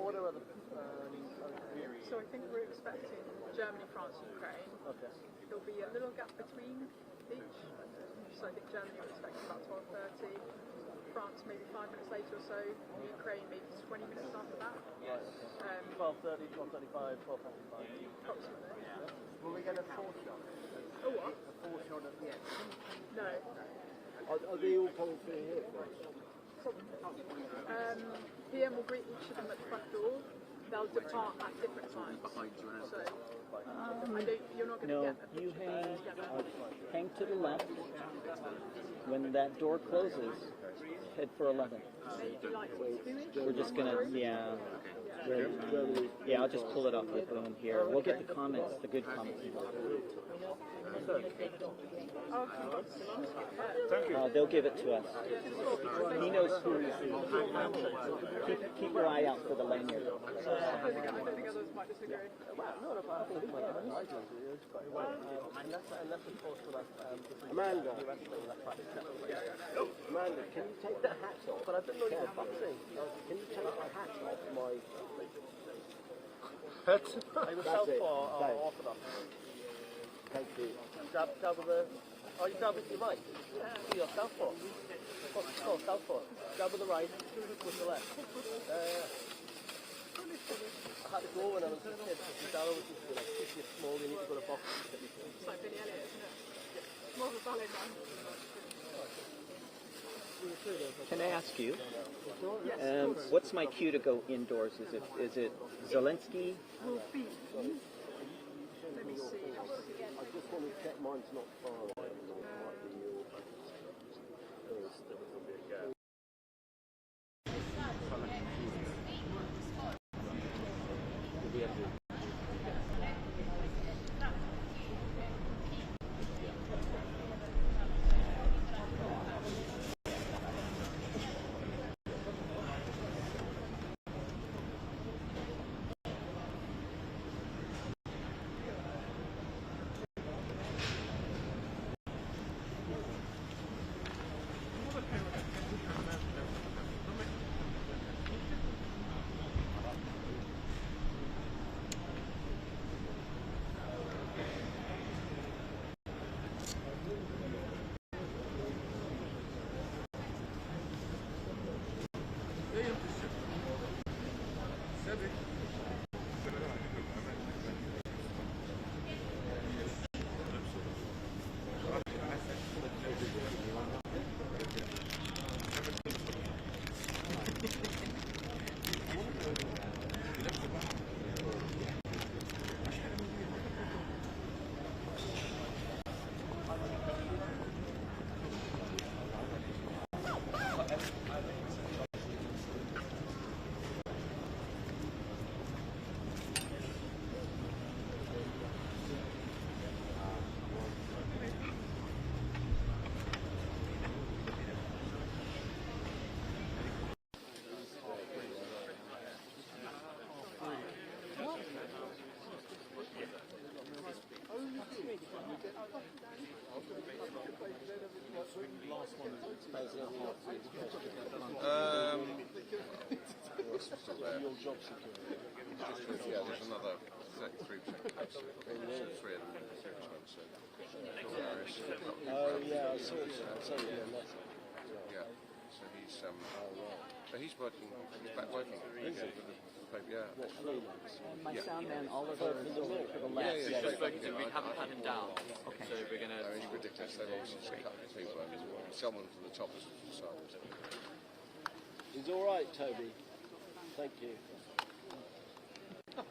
what are other? So I think we're expecting Germany, France, Ukraine. Okay. There'll be a little gap between each. So I think Germany we're expecting about 12:30. France maybe 5 minutes later or so. Ukraine maybe 20 minutes after that. Right. Okay. 12:30, 12:35, 12:45. Approximately. Yeah. Will we get a foreshot? A what? A foreshot at the end? No. Are they all coming through here first? PM will greet each of them at the front door. They'll depart at different times. So you're not going to get a you hang to the left. When that door closes, head for 11. We're just going to, yeah, I'll just pull it off the boom here. We'll get the comments, the good comments. They'll give it to us. He knows who. Keep your eye out for the lanyard. I don't think others might disagree. Unless of course we'll have Amanda, can you take the hat off? But I didn't know you were boxing. Can you take the hat off my... Are you southpaw or orthodox? Thank you. Jab with the... Oh, you jab with your right? Yeah. You're southpaw. Oh, southpaw. Jab with the right, with the left. I had to go when I was a kid. Dara was just like, if you're small, you need to go to boxing. It's like Billy Elliot, isn't it? More of a ballet man. Can I ask you? Yes, what's my cue to go indoors? Is it Zelensky? Will be. Let me see. I just want to check mine's not far away. Yeah, there's another 33%. Three of them. Oh yeah, I saw that. Yeah, so he's working. He's back working. Yeah. My sound man Oliver is over to the left. Yeah, we haven't had him down. Okay. So we're going to... He's ridiculous. They've obviously set up the people. Someone from the top is decided. He's all right, Toby. Thank you. Yeah,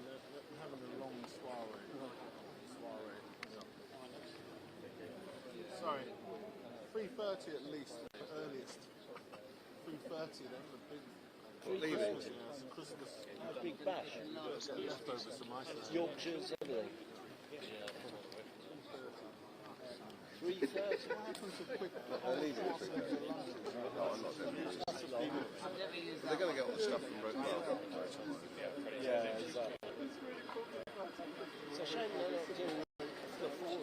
they're having a long soiree. Sorry, 3:30 at least, the earliest. 3:30, they're having a big Christmas now. It's Christmas. Big bash. Leftovers from my side. Yorkshire's everything. 3:30. What happened to quick? They're leaving at 3:30. No, I'm not doing it. They're going to get all the stuff from Road. Yeah, exactly. It's a shame they're not doing the fall.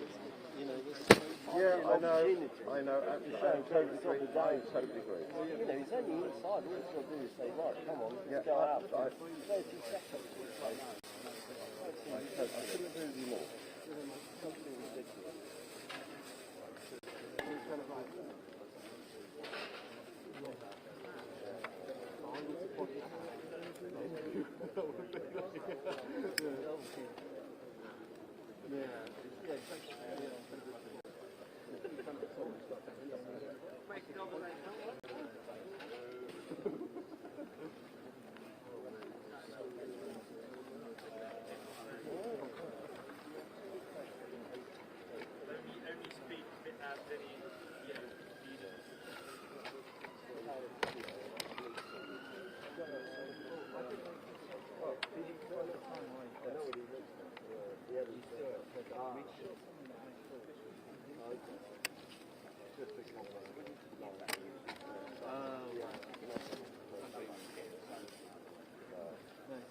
You know, this. Yeah, I know, I totally agree. I totally agree. You know, he's only inside. All he's got to do is say, right, come on, let's go out. 30 seconds. I couldn't agree with you more. Something ridiculous.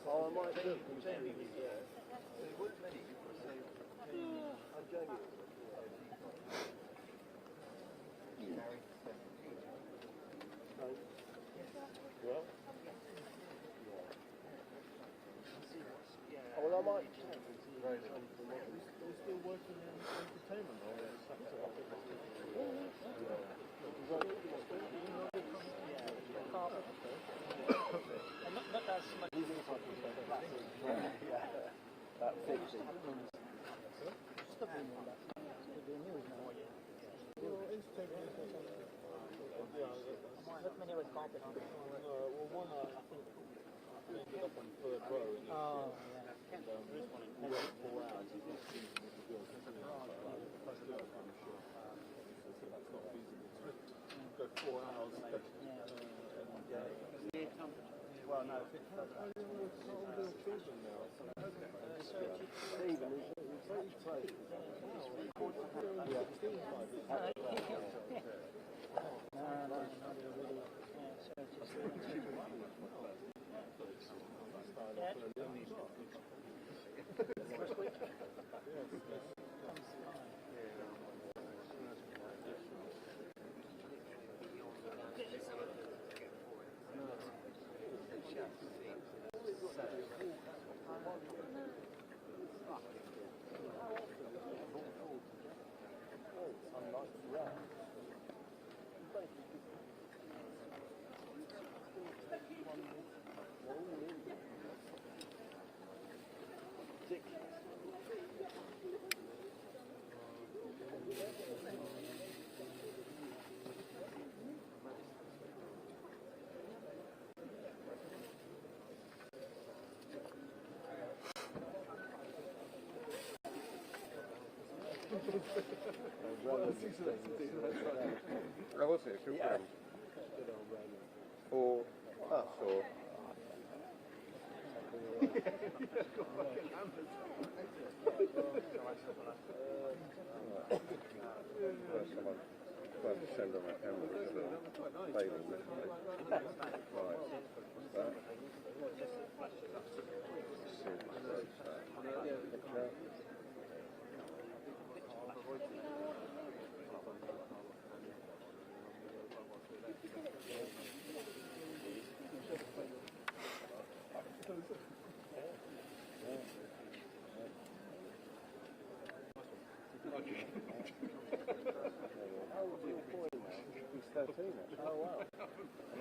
Oh, I might do. Jamie was there. There weren't many. So, I'm Jamie. Well? Oh, well, I might. Very good. Are still working in entertainment or not that much. That fixed it. Well, one I think ended up on third row. Oh, yeah. This one in 4 hours. Go 4 hours. Well, no, it's children now. Stephen, it's very close. How was it? Good friend? Or us, or? First to send on my camera is failing miserably. Right, what's that? How old is your boy now? He's 13 now. Oh, wow. I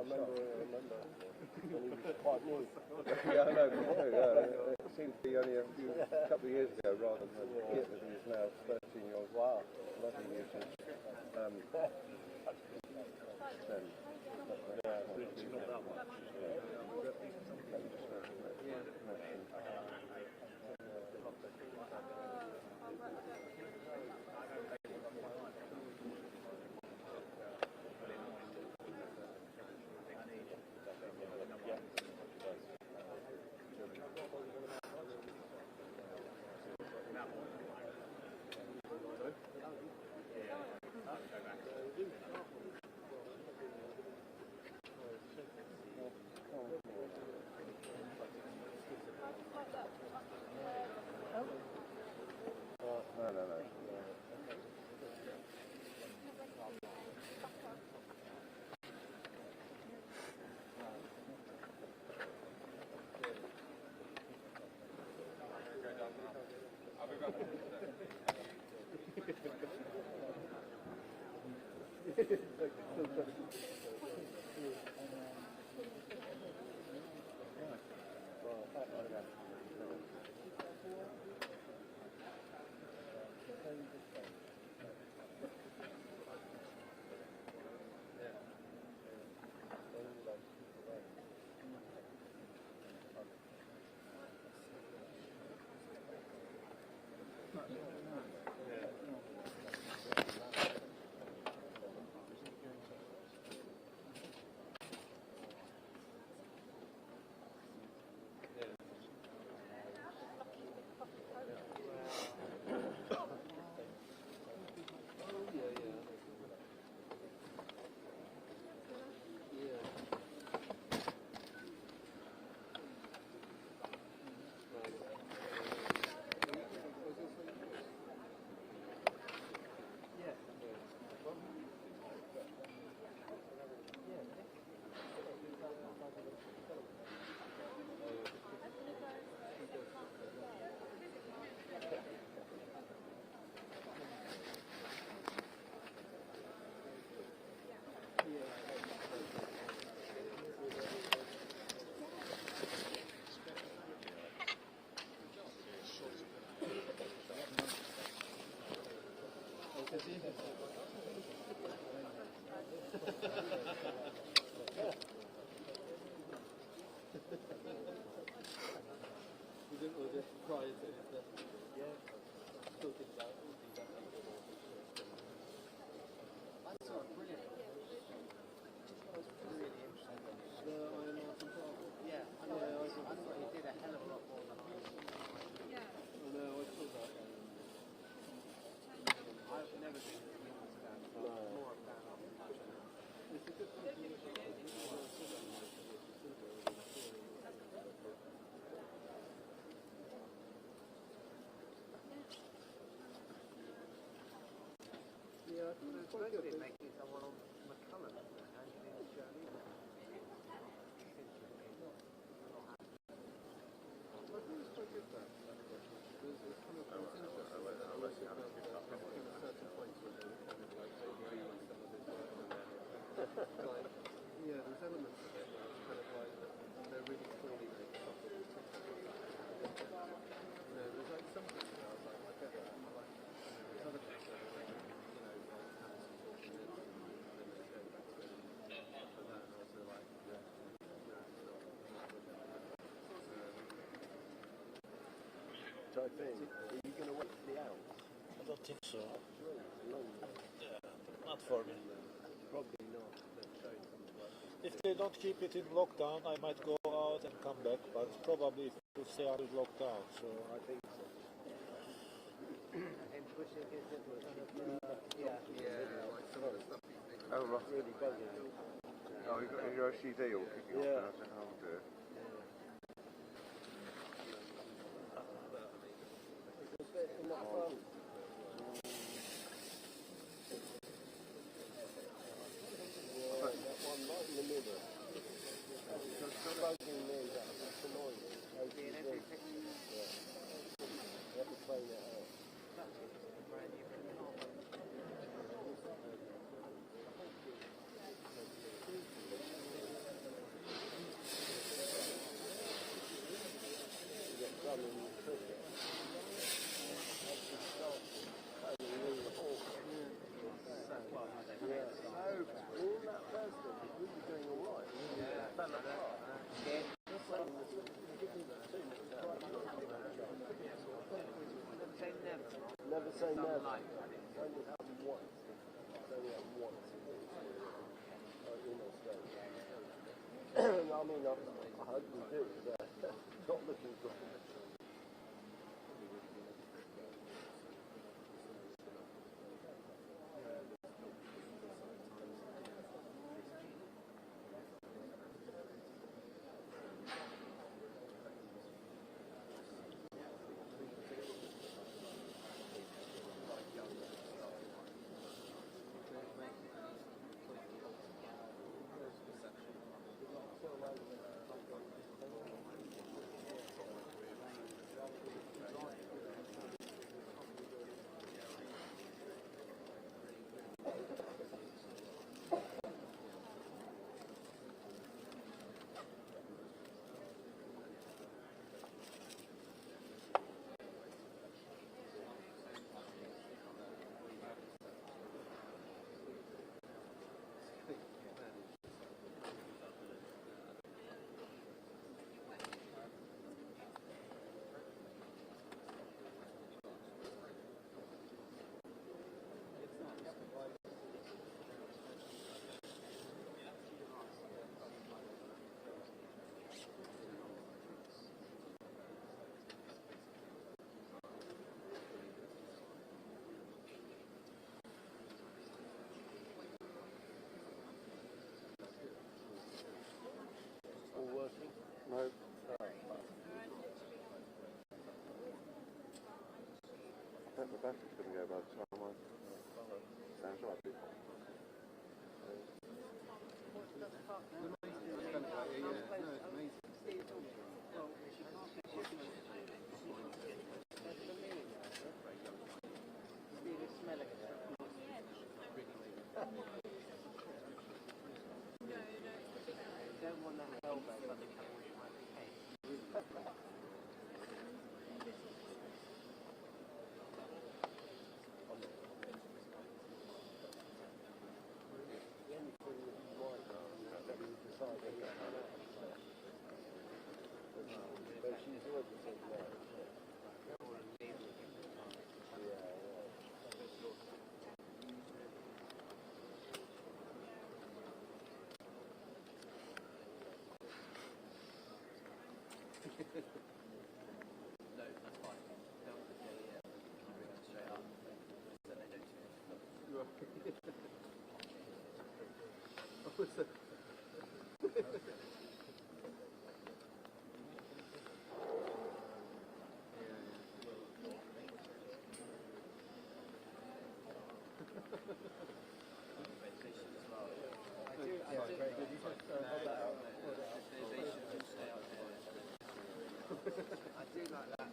remember when he was quite new. Yeah, I know, it seems to be only a couple of years ago rather than the kid that he is now, 13-year-old. Wow. Lovely music. I think. Are you going to wait for the Alps? I don't think so. Yeah, not for me. Probably not. If they don't keep it in lockdown, I might go out and come back, but probably it will stay out of lockdown, so I think so. Oh, right. Really buzzing. Oh, you've got your OCD all kicking off. I said, oh dear. Never say never. It only happened once. It's only happened once. I mean, I hope we do. It's not looking good. think the battery's going to go by the time I... Sounds right. No, that's fine. Straight up. Then they don't do it. I do like that.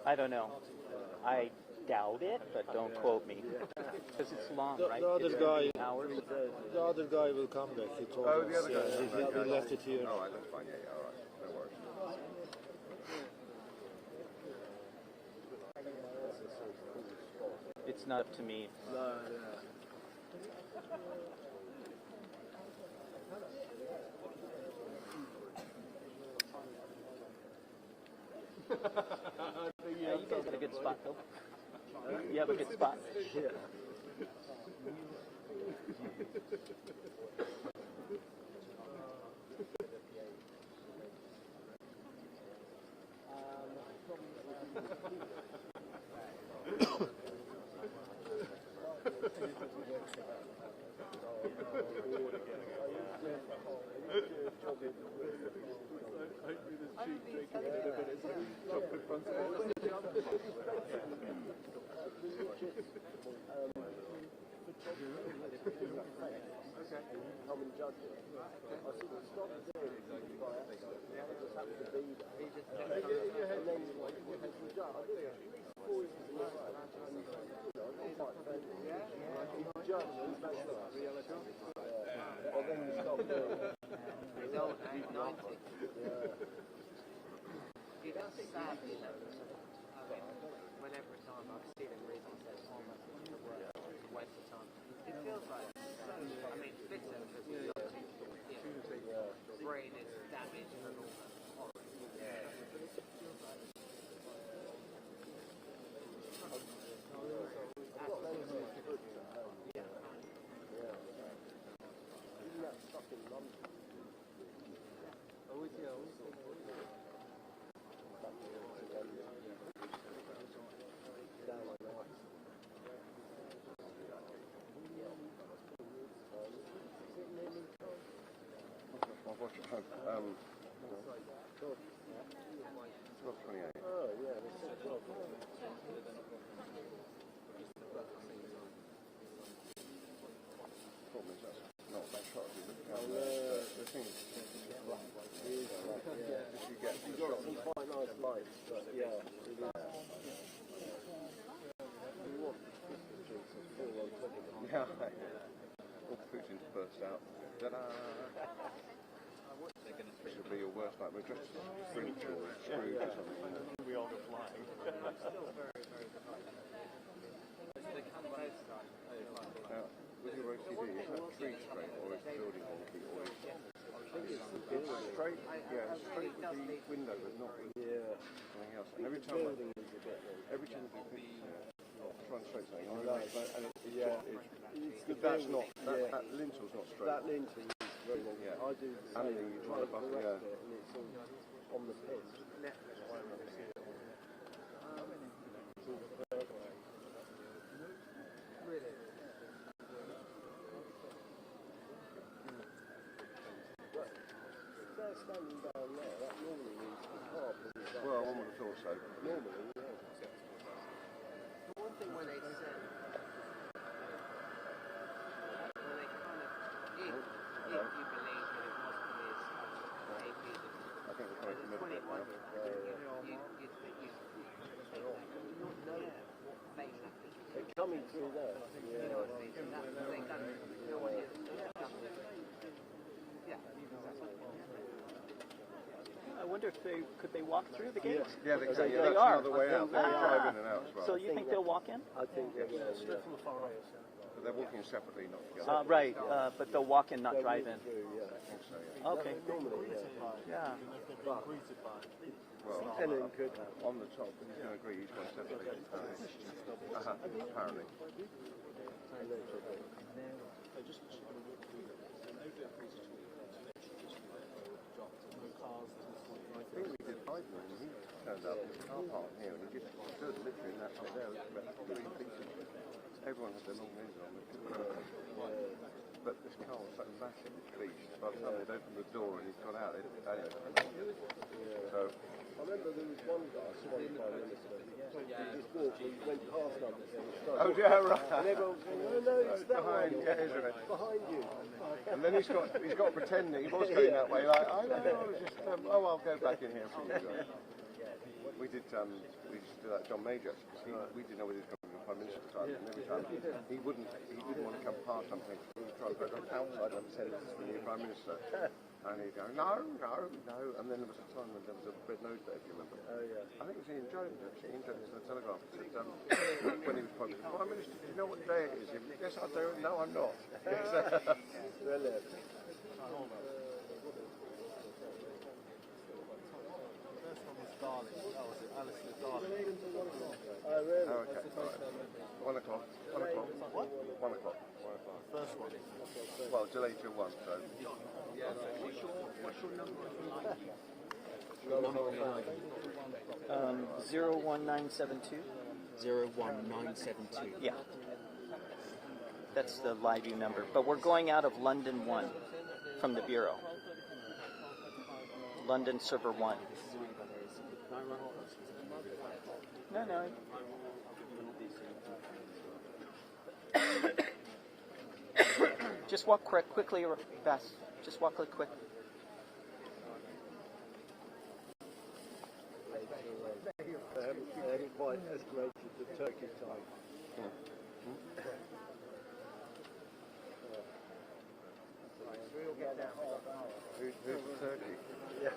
I don't know. I doubt it, but don't quote me. Because it's long, right? The other It's guy, hours. the other guy will come back. He told Oh, us. the other guy. He left it here. All right, that's fine. Yeah, all right. No worries. It's not up to me. No, Yeah, you guys got a good spot, though. You have a good spot. Yeah. Come and judge it. I said, it's not doing it by accident. It just happened to be there. And then you have to judge. I did it 4 years ago. I'm quite friendly. You judge and that's nice. But then you stop doing it. He's old now, 90. Yeah. It does sad, you know. I mean, whenever time I've seen him read, he says, oh, that's a waste of time. It feels like, I mean, bitter because the brain is damaged and all that horror. Yeah. Isn't that stuff in London? Oh, is it? What's 28? Oh, yeah, they said 12. Problem is, that's not that shot. If you look down there, the thing is, black. Yeah. If you get the shot, some quite nice lights, but yeah. Yeah. All Putin's burst out. Ta-da! This would be your worst nightmare. Just French or Scrooge or something. We all go flying. Now, with your OCD, is that tree straight or is the building wonky? Or it's straight, yeah, it's straight with the window, but not with anything else. And every time I do things, try and straight something, and that's not, that lintle's not straight. That lintel is very wrong. Yeah. I do the same. And then you try to correct it, and it's on the pitch. Really? They're standing down there, that normally means the car pulls down. Well, one would have thought so. Normally, yeah. The one thing when it's if you believe that it wasn't his AP, I think we're coming from the 21, they're coming through there. I wonder if could they walk through the gates? Yeah, they can. They That's are. another way out. They drive in and out as well. So you think they'll walk in? I think straight from the far right. But they're walking separately, not together. Right, but they'll walk in, not drive in. Yeah, I think so, yeah. Okay. Yeah. Well, on the top, he's going to agree he's going separately. Apparently. I think we did Biden and he turned up in the car park here and he just stood literally in that top there. Everyone had their long names on. But this car was so massive, beast. By the time they'd opened the door and he'd got out, they'd So I remember there was one guy, Prime Minister, he just walked, he went past us and started right. And everyone was saying, no, it's that behind, behind you. And then he's got to pretend that he was going that way, like, I don't know, just, I'll go back in here for you guys. We used to do that John Major, we didn't know whether he was going to be Prime Minister at the time, and every time he didn't want to come past something, he would try to put it outside and said, this is the new Prime Minister. And he'd go, no. And then there was a time when there was a red nose there, if you remember. Oh, yeah. I think it was Ian Jones, actually. Ian Jones in the Telegraph said, when he was Prime Minister, do you know what day it is? Yes, I do. No, I'm not. Brilliant. First one was Darling. That was it. Alistair Darling. Oh, really? Oh, okay. Right. 1 o'clock. 1 o'clock. What? 1 o'clock. First one. Well, delayed till 1, so. What's your number? 01972. 01972. Yeah. That's the live view number. But we're going out of London 1 from the Bureau. London server 1. No. Just walk quickly or fast. Just walk quick. They haven't quite escalated the Turkey time. We'll get down. Who's the Turkey? Yeah.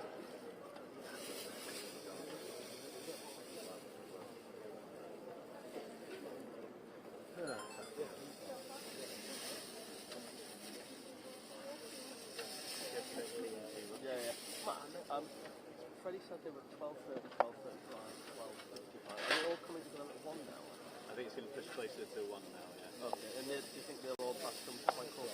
Freddie said they were 12:30, 12:35, 12:55. Are they all coming together at 1 now? I think it's going to push closer to 1 now, yeah. Okay, and do you think they'll all pass from quite close?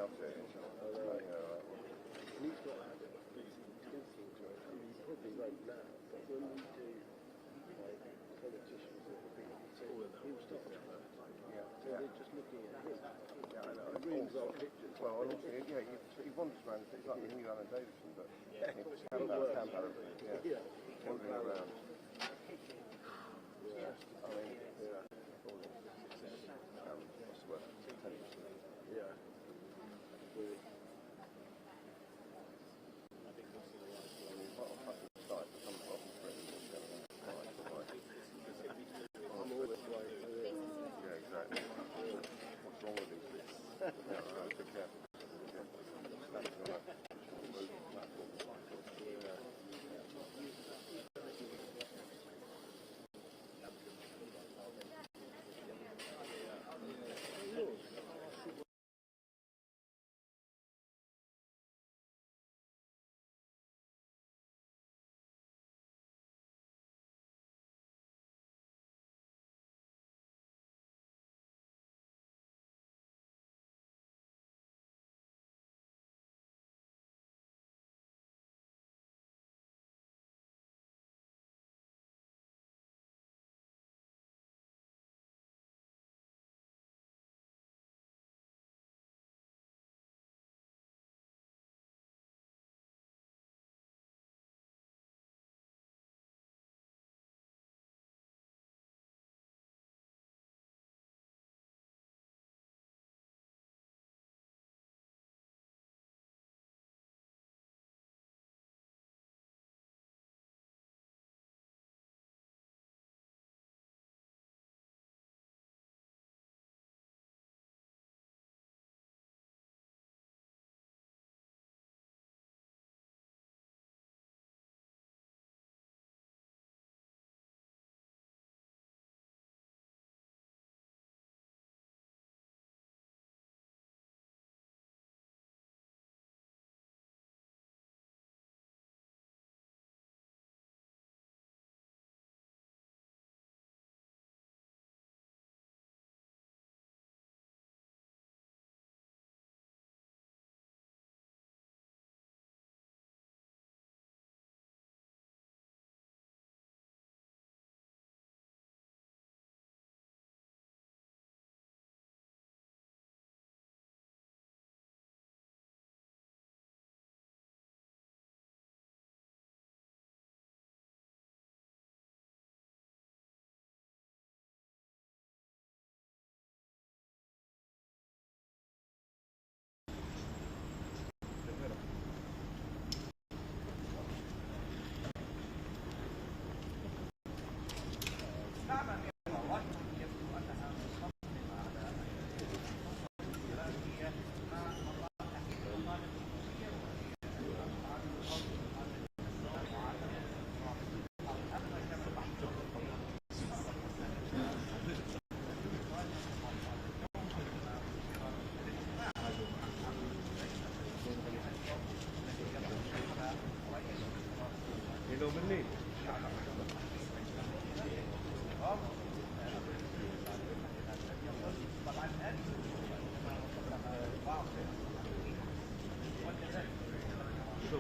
loves it. It's, he's got had it. He's listening to it. And he probably won't now. But when we do like politicians that have been he'll start to learn. Yeah. So they're just looking at him. Yeah, I know. It brings up pictures. Well, and also, yeah, he wanders around. It's like the new Alan Davidson, but yeah, wandering around. Yeah. I mean, yeah. What's the word? Yeah. Really. I think that's the right. I mean, what a fucking start to come off the screen. I'm all this way. Yeah, exactly. What's wrong with these bits? Yeah, right, be careful.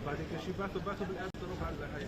بعد كشيبات وباتوا بالأرض ربع هاي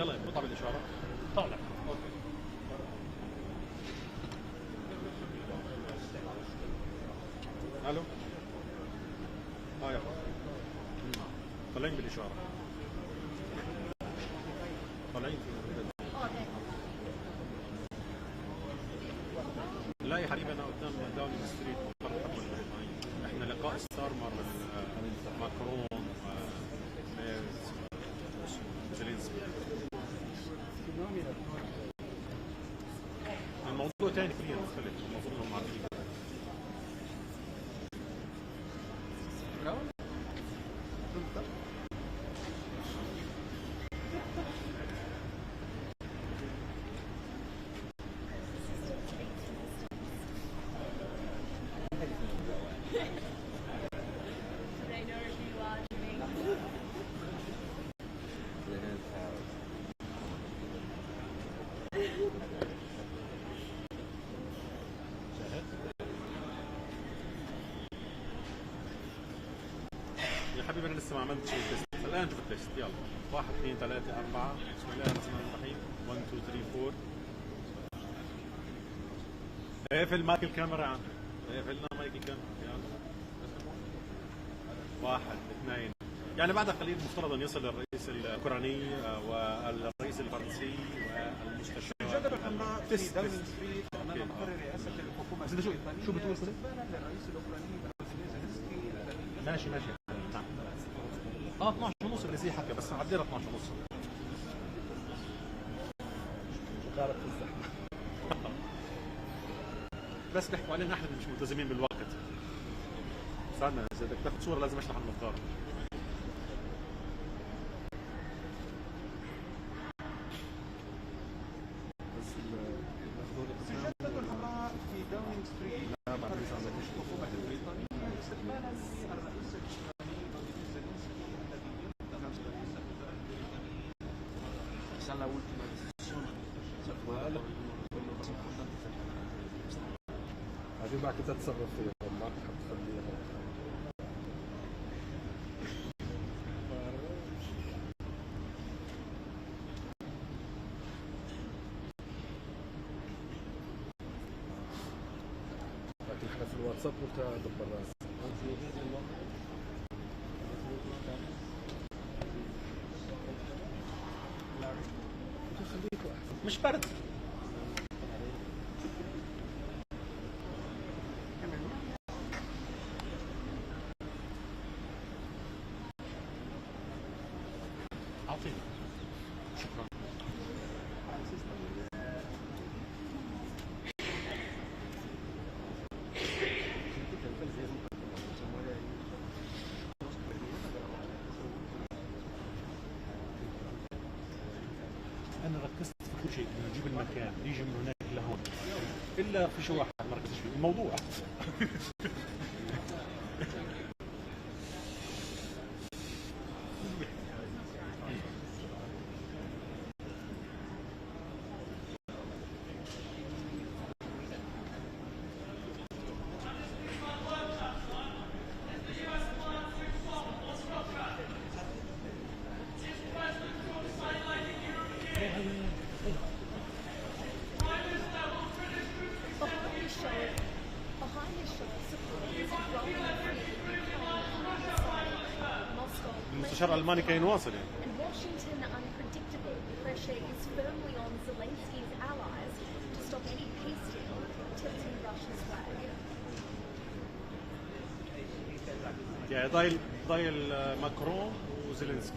يلا اقطع بالاشاره طالع اوكي الو يا طالعين بالاشاره طالعين لا يا حبيبي انا قدام داونينج ستريت احنا لقاء ستارمر ماكرون زيلينسكي الموضوع ثاني كليا مختلف المفروض انهم عارفين حبيبي انا لسه ما عملتش التست الان شوف التست يلا 1 2 3 4 بسم الله الرحمن الرحيم 1 2 3 4 اقفل مايك الكاميرا يا عم اقفلنا مايك الكاميرا يلا 1 2 يعني بعد قليل مفترض ان يصل الرئيس الاوكراني والرئيس الفرنسي والمستشار جدب الحمراء في داونينج ستريت امام مقر رئاسه الحكومه. شو بتقول؟ الرئيس الاوكراني زيلينسكي ماشي 12:30 اللي زي حكى بس عدينا 12:30. غلط في الزحمه. بس بيحكوا علينا احنا مش ملتزمين بالوقت. استنى اذا بدك تاخذ صوره لازم اشرح النظاره. بس السجادة الحمراء في داونينج ستريت. لا بعد ما الحكومة البريطانية استقبال الرئيس الأوكراني زيلينسكي الذي يرفض رئيس الوزراء البريطاني. Sarà l'ultima decisione. عشان بعد كده تتصرف فيهم ما تحب تخليهم. لكن احنا في الواتساب دبر راسي. مش برد. أعطيني. شكرا. أنا ركزت في كل شيء، نجيب المكان، يجي من هناك لهون، إلا في شيء واحد ما ركزتش فيه، الموضوع. المستشار الألماني كان يواصل يعني. Washington unpredictable pressure is firmly on Zelensky's allies to stop any peace deal tilting Russia's way. يعني ضايل ماكرون وزيلينسكي.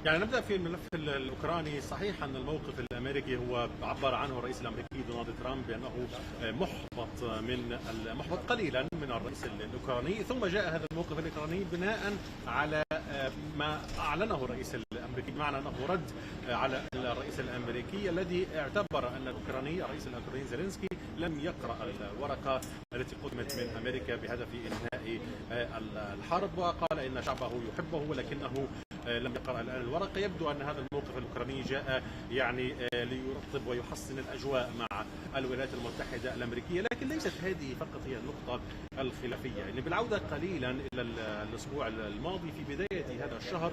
يعني نبدأ في الملف الأوكراني. صحيح أن الموقف الأمريكي هو عبر عنه الرئيس الأمريكي دونالد ترامب بأنه محبط قليلا من الرئيس الأوكراني، ثم جاء هذا الموقف الأوكراني بناء على ما أعلنه الرئيس الأمريكي، بمعنى أنه رد على الرئيس الأمريكي الذي اعتبر أن الرئيس الأوكراني زيلينسكي لم يقرأ الورقة التي قدمت من أمريكا بهدف إنهاء الحرب، وقال إن شعبه يحبه ولكنه لم يقرأ الآن الورقة. يبدو أن هذا الموقف الأوكراني جاء يعني ليرطب ويحسن الأجواء مع الولايات المتحدة الأمريكية، لكن ليست هذه فقط هي النقطة الخلافية. يعني بالعودة قليلا إلى الأسبوع الماضي في بداية هذا الشهر،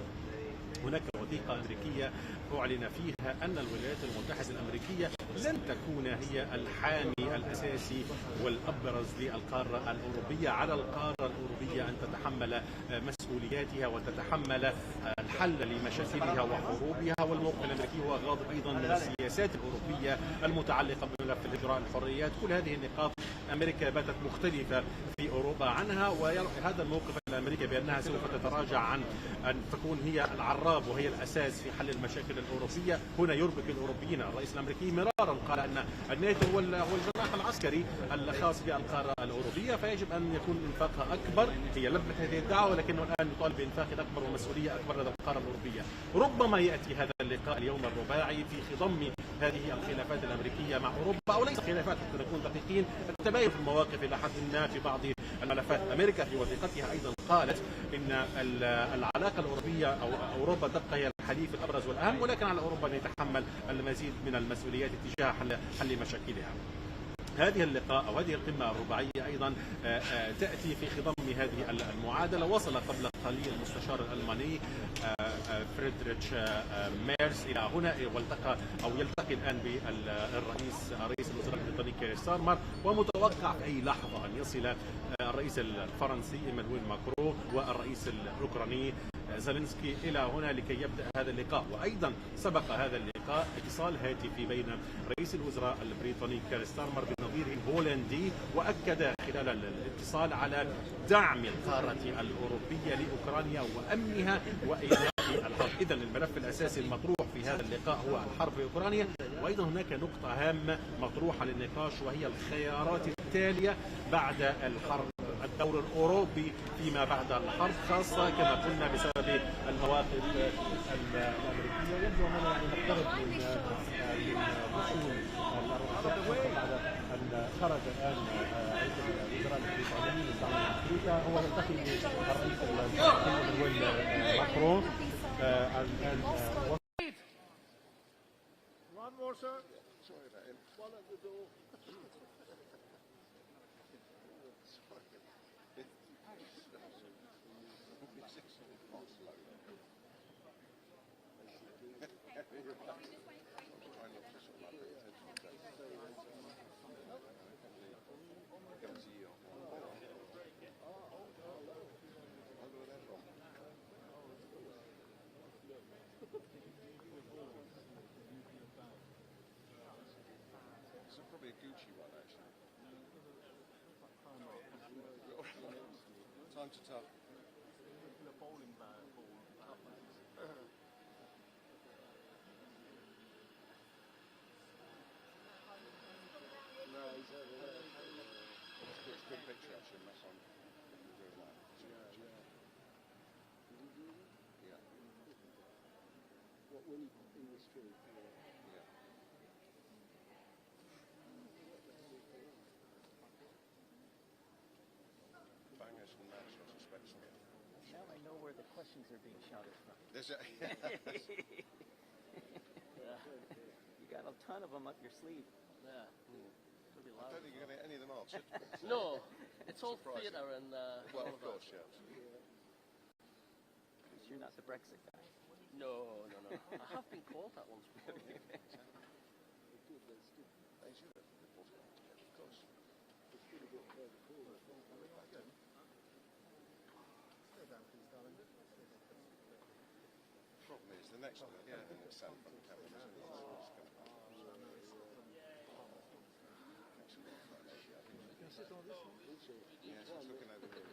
هناك وثيقة أمريكية أعلن فيها أن الولايات المتحدة الأمريكية لن تكون هي الحامي الأساسي والأبرز للقارة الأوروبية. على القارة الأوروبية أن تتحمل مسؤولياتها وتتحمل الحل لمشاكلها وحروبها. والموقف الأمريكي هو غاضب أيضا من السياسات الأوروبية المتعلقة بملف الهجرة، الحريات، كل هذه النقاط أمريكا باتت مختلفة في أوروبا عنها، وهذا الموقف الأمريكي بأنها سوف تتراجع عن أن تكون هي العراب وهي الأساس في حل المشاكل الأوروبية هنا يربك الأوروبيين. الرئيس الأمريكي مرارا قال أن الناتو هو الجناح العسكري الخاص بالقارة الأوروبية، فيجب أن يكون إنفاقها أكبر. هي لبت هذه الدعوة، ولكنه الآن يطالب بإنفاق أكبر ومسؤولية أكبر لدى القارة الأوروبية. ربما يأتي هذا اللقاء اليوم الرباعي في خضم هذه الخلافات الأمريكية مع أوروبا، أو ليس خلافات حتى نكون دقيقين، التباين في المواقف إلى حد ما في بعض الملفات. أمريكا في وثيقتها أيضا قالت إن العلاقة الأوروبية أو أوروبا تبقى هي الحليف الأبرز والأهم، ولكن على أوروبا أن يتحمل المزيد من المسؤوليات تجاه حل مشاكلها. هذه اللقاء أو هذه القمة الرباعية أيضا تأتي في خضم هذه المعادلة. وصل قبل قليل المستشار الألماني فريدريتش ميرس إلى هنا، يلتقي الآن رئيس الوزراء البريطاني كير ستارمر، ومتوقع في أي لحظة أن يصل الرئيس الفرنسي إيمانويل ماكرون والرئيس الأوكراني زيلينسكي إلى هنا لكي يبدأ هذا اللقاء. وأيضا سبق هذا اللقاء اتصال هاتفي بين رئيس الوزراء البريطاني كير ستارمر بنظيره الهولندي، وأكد خلال الاتصال على دعم القارة الأوروبية لأوكرانيا وأمنها وإنهاء الحرب. إذن الملف الأساسي المطروح في هذا اللقاء هو الحرب في أوكرانيا، وأيضا هناك نقطة هامة مطروحة للنقاش وهي الخيارات التالية بعد الحرب، الدور الأوروبي فيما بعد الحرب، خاصة كما قلنا بسبب المواقف الأمريكية. يبدو أننا نقترب من وصول الرئيس بعد أن خرج الآن رئيس الوزراء البريطاني من أمريكا، هو يلتقي بالرئيس الفرنسي ماكرون الآن. One more, sir. Sorry about him. One at the door. Probably a Gucci one, actually. Time to tell. The bowling ball. No, he's over there. It's a good picture, actually. That's on. Yeah. What, when in the street? Yeah. Bangers and mash, I suspect. Now I know where the questions are being shouted from. There's a You got a ton of them up your sleeve. Yeah. I don't think you're going to get any of them answered. No, it's all theatre and well, of course, yeah. You're not the Brexit guy. No. I have been called that once before. Problem is, the next one, yeah, the next sound from the camera. Yes, it's looking over here.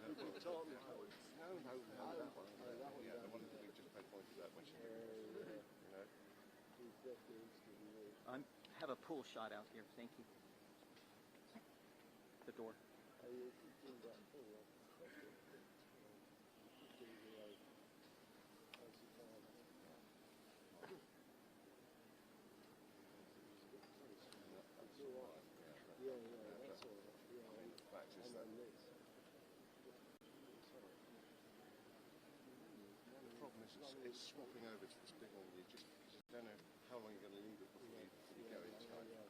No, that one. Yeah, the one that we just pointed at, which I have a pool shot out here. Thank you. The door. Yeah. it's swapping over to this big one. You just don't know how long you're going to leave it before you go in time. I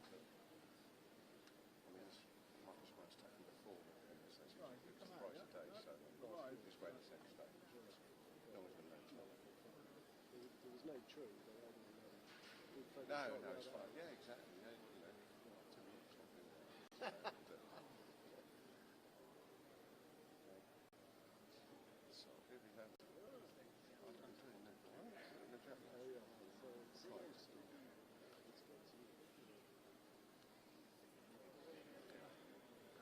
mean, this Marcus Rice taken before, and it says it's twice a day, so just wait this next day. No one's going to know. There was no tree. No, it's fine. Yeah, exactly. Yeah, you know, 2 minutes swapping. So here we have. I'm doing no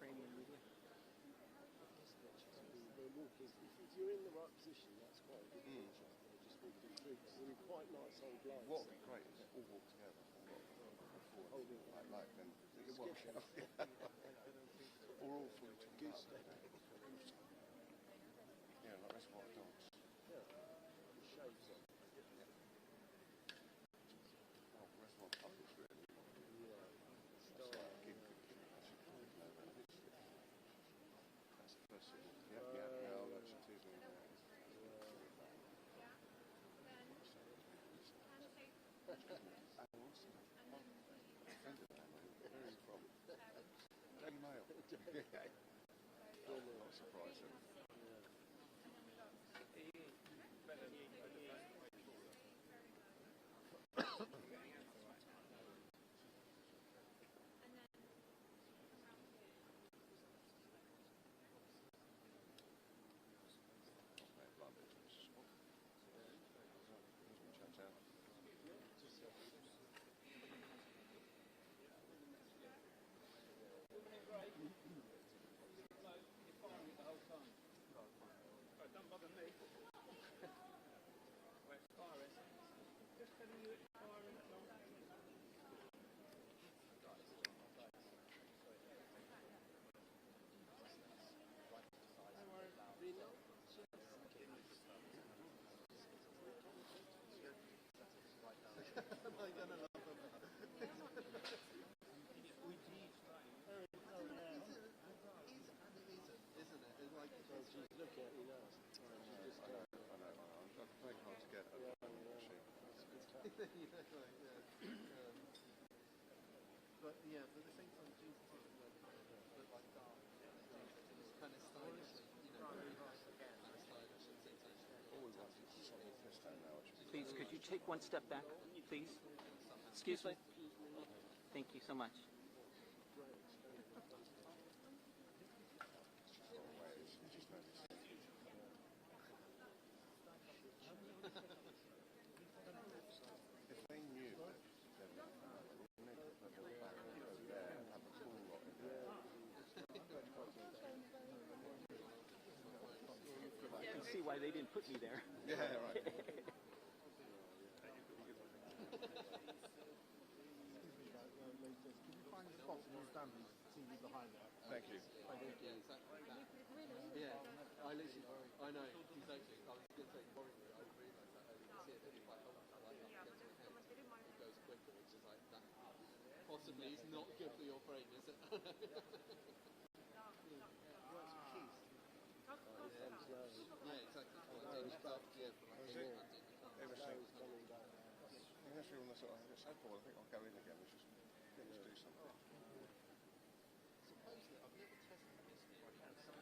Cranium media. If you're in the right position, that's quite a good feature. Just walking through, because they're quite nice old blinds. What would be great is all walk together. Like then you watch it. Or all fully together. Yeah, like Reservoir Dogs. Yeah. The shades on. Oh, Reservoir Puppets really. Yeah. That's like a gig picture. That's the first signal. Yeah, that's a teasing. Not surprising. But yeah, but at the same time, Jesus is like dark, kind of stylish, very nice again, kind of stylish at the same time. All we want is something this time now. Please, could you take one step back, please? Excuse me. Thank you so much. If they knew that they were back there and have a full lot in there. You can see why they didn't put me there. Yeah, right. Can you find a spot for your standing TV behind that? Thank you. Yeah, I literally, I know, exactly. I was going to say, I realised that I didn't see it, and if I hold it like up against my head, it goes quicker, which is like, that possibly is not good for your brain, is it? Yeah, exactly. Everyone sort of said, Paul, I think I'll go in again. Let's do something. Supposedly, I've never tested this before. It might have been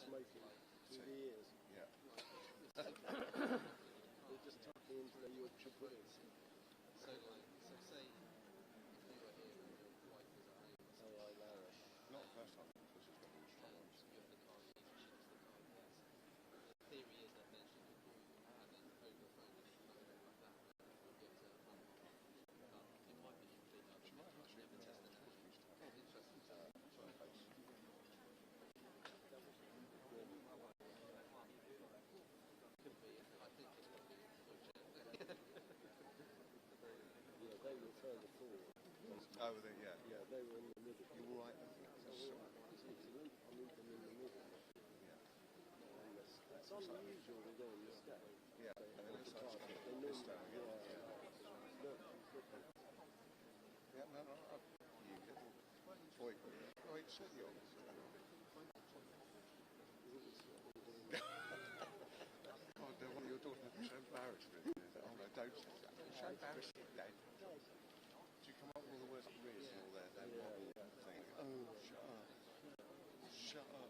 smoking through the ears. Yeah. They just tuck me into the Yorkshire puddings. So, like, so say if you were here and your wife was at home. Oh, I know. Not the first time, this is going to be strong. You have the car keys, she has the car keys. The theory is that then she could call you and then over phone and nothing like that. You'll get to unlock it might be completely up. She might have actually never tested it. Oh, interesting. Yeah, they were further forward. Oh, yeah. Yeah, they were in the middle. You all right? It's unusual with them, this day. Yeah, it looks like it's coming from this down again. Yeah, no, you little boy. Oh, it said yours. Oh, no, one of your daughters is so embarrassed with it. Oh, no, don't say that. It's so embarrassing, Dad. Do you come up with all the words like Riz and all that model thing? Oh, shut up. Shut up.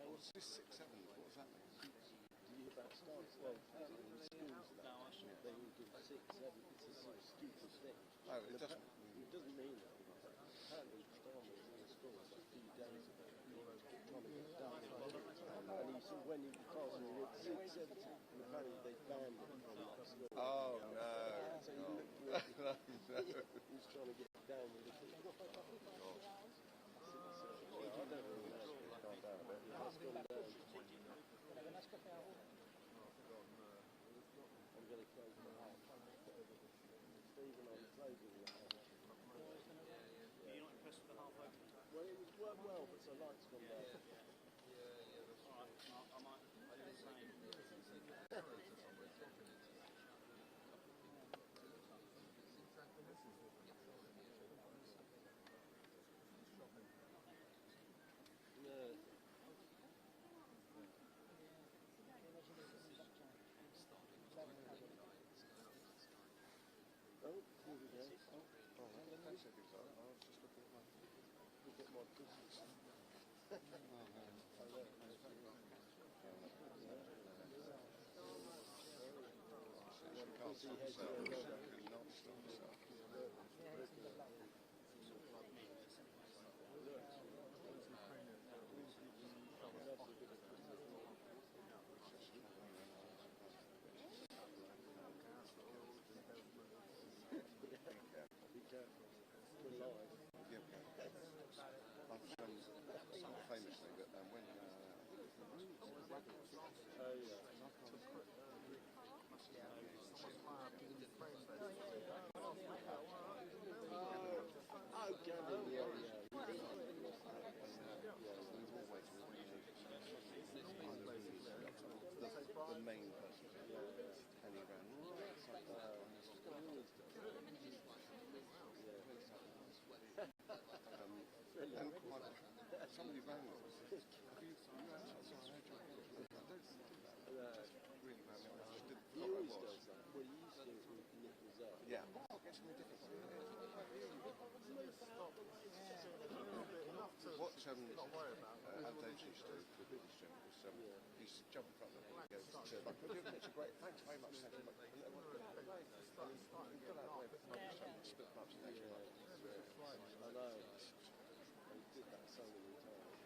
What's this 6, 7? What does that mean? Do you about starts? Well, apparently in schools now, they all do 6, 7. It's a sort of stupid thing. Oh, it doesn't. It doesn't mean that. Apparently, farmers in the schools a few days ago, trying to get done. And he said when he was passing, he hit 6, 7, and apparently they banned him from that school. Oh, no. So he looked really, he was trying to get down with the kids. I don't really know. It has gone down. I'm going to close the house. Stephen, I'm closing the house. Are you not impressed with the half open? Well, it was worked well, but the lights gone down. Alright, I might do the same. Oh, here we go. Oh, thanks, everybody. I was just looking at my... We've got my Christmas. She can't stop herself. She cannot stop herself. Be careful. We're live. Yeah, I've some famous thing that when Oh yeah. Oh, Gavin, yeah. The main person, and he ran right outside and somebody rang me and said, have you outside? I don't do that. Really bad. He always does that. Well, he used to do it with Nick Rizal. Yeah. I'll get something different. What Dave used to do with British Jim was he used to jump in front of me and go, it's a great, thanks very much, thank you. And then we'll get out of the way. And he got out of the way, but split up to next one. I know. He did that so many times.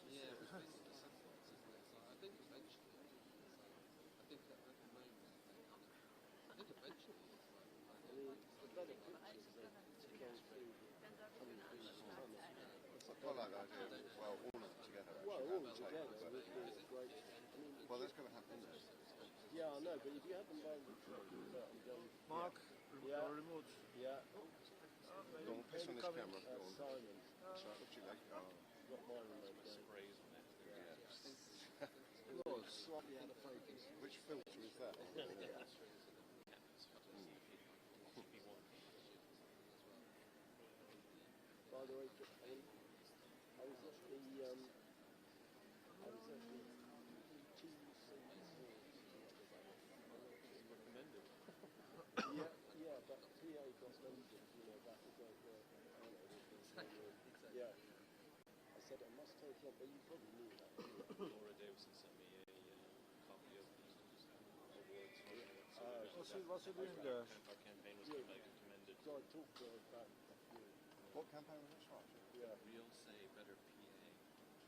Yeah, it was basically something. I think eventually, I think at the moment, I think eventually it's like, the better pictures they go through coming through the tunnel. I like the idea of, well, all of them together. Well, all together would be great. Well, that's going to happen, isn't it? Yeah, I know, but if you have them both, Mark, yeah. remote. Yeah. Go on, piss on this camera. Go on. Simon. Sorry, what's your leg? Oh. Got my remote there. Sprays on it. Yeah. Lord, slightly out of focus. Which filter is that? By the way, I was at the Recommended. yeah, but PA got mentioned, back at yeah. I said I must take up, but you probably knew that. Laura Davison sent me a copy of the awards. What's he doing there? Our campaign was commended. So I talked to her about what campaign was this? Yeah. Real Say Better PA.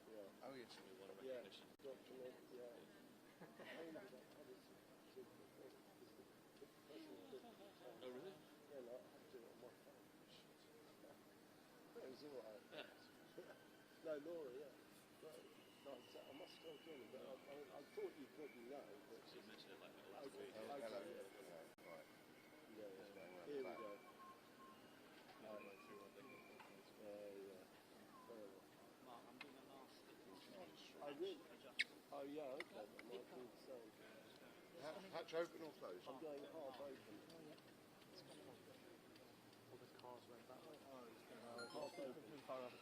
Yeah. Oh, yes. We won a recognition. Document, yeah. Oh, really? Yeah, no, I had to do it on my phone. It was all right. No, Laura, yeah. No, I must tell Johnny, but I thought you'd probably know. But She mentioned it like last week. Hello. Yeah, right. Yeah. Here we go. I really. Oh yeah, okay. That might be the same. Hatch open or closed? I'm going half open. All the cars went that way. Half open. Far up.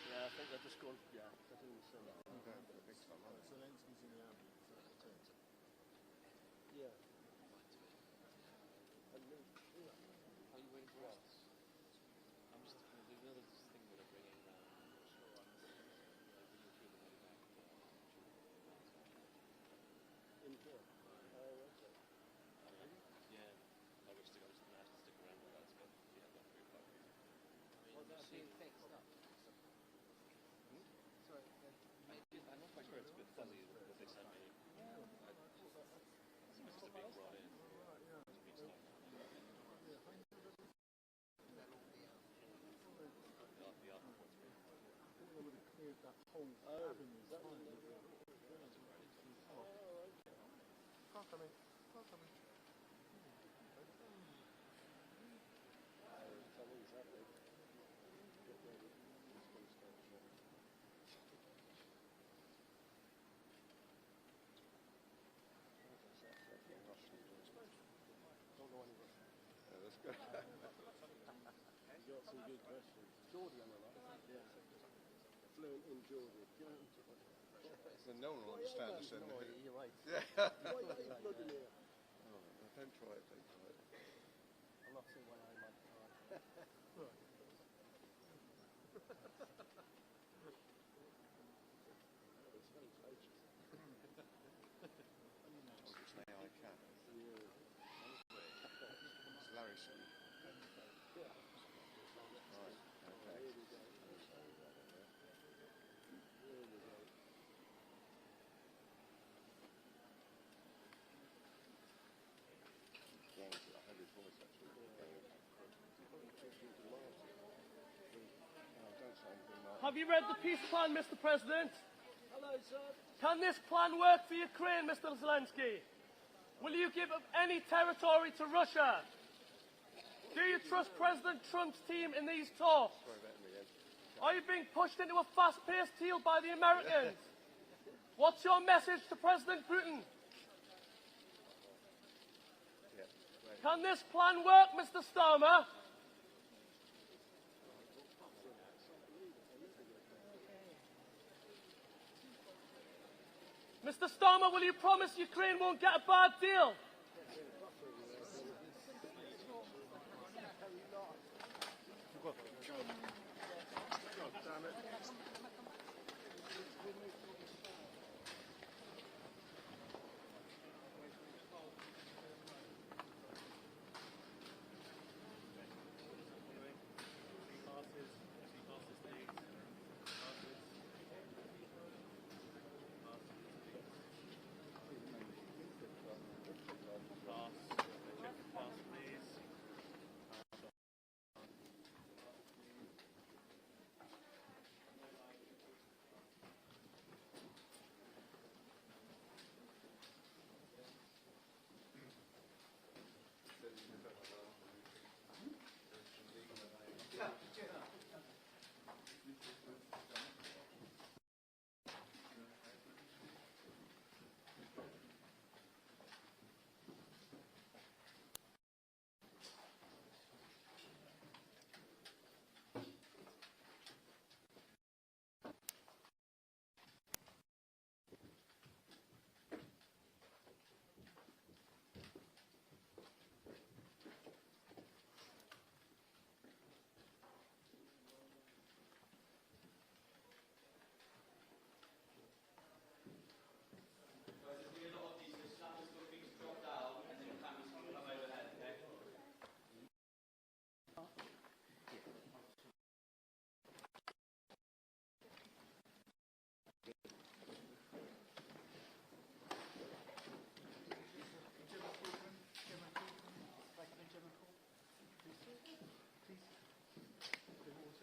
Yeah, I think they're just going. Yeah, they're doing the same. Zelensky's in the ambulance. Yeah. Are you waiting for us? I'm just going to do another thing that I'm bringing round. In here. Oh, okay. Yeah, I was just going to have to stick around with that, but yeah, not very far. Was that being fixed up? Sorry, I'm not quite sure, it's a bit fuzzy what they sent me. I think it's just a big brought in. They would have cleared that whole avenue. Is that what they do? Can't come in. Can't come in. Something's happening. Get ready. It's going to start showing. Don't go anywhere. Yeah, that's good. You got some good questions. Geordie on the line? Yeah. Fluent in Geordie. So no one will understand us in No, you're right. Yeah. Why are you plugging here? Oh, no, don't try it, don't try it. I'm not seeing why I'm like, It's very coaches. It's an AI cat. It's Larryson. Yeah. Right, okay. Here we go. Here we go. Long, I heard his voice actually. Don't say anything, Mark. Have you read the peace plan, Mr. President? Hello, sir. Can this plan work for Ukraine, Mr. Zelensky? Will you give up any territory to Russia? Do you trust President Trump's team in these talks? Sorry about him again. Are you being pushed into a fast-paced deal by the Americans? What's your message to President Putin? Yeah, right. Can this plan work, Mr. Starmer? Mr. Starmer, will you promise Ukraine won't get a bad deal? God damn it.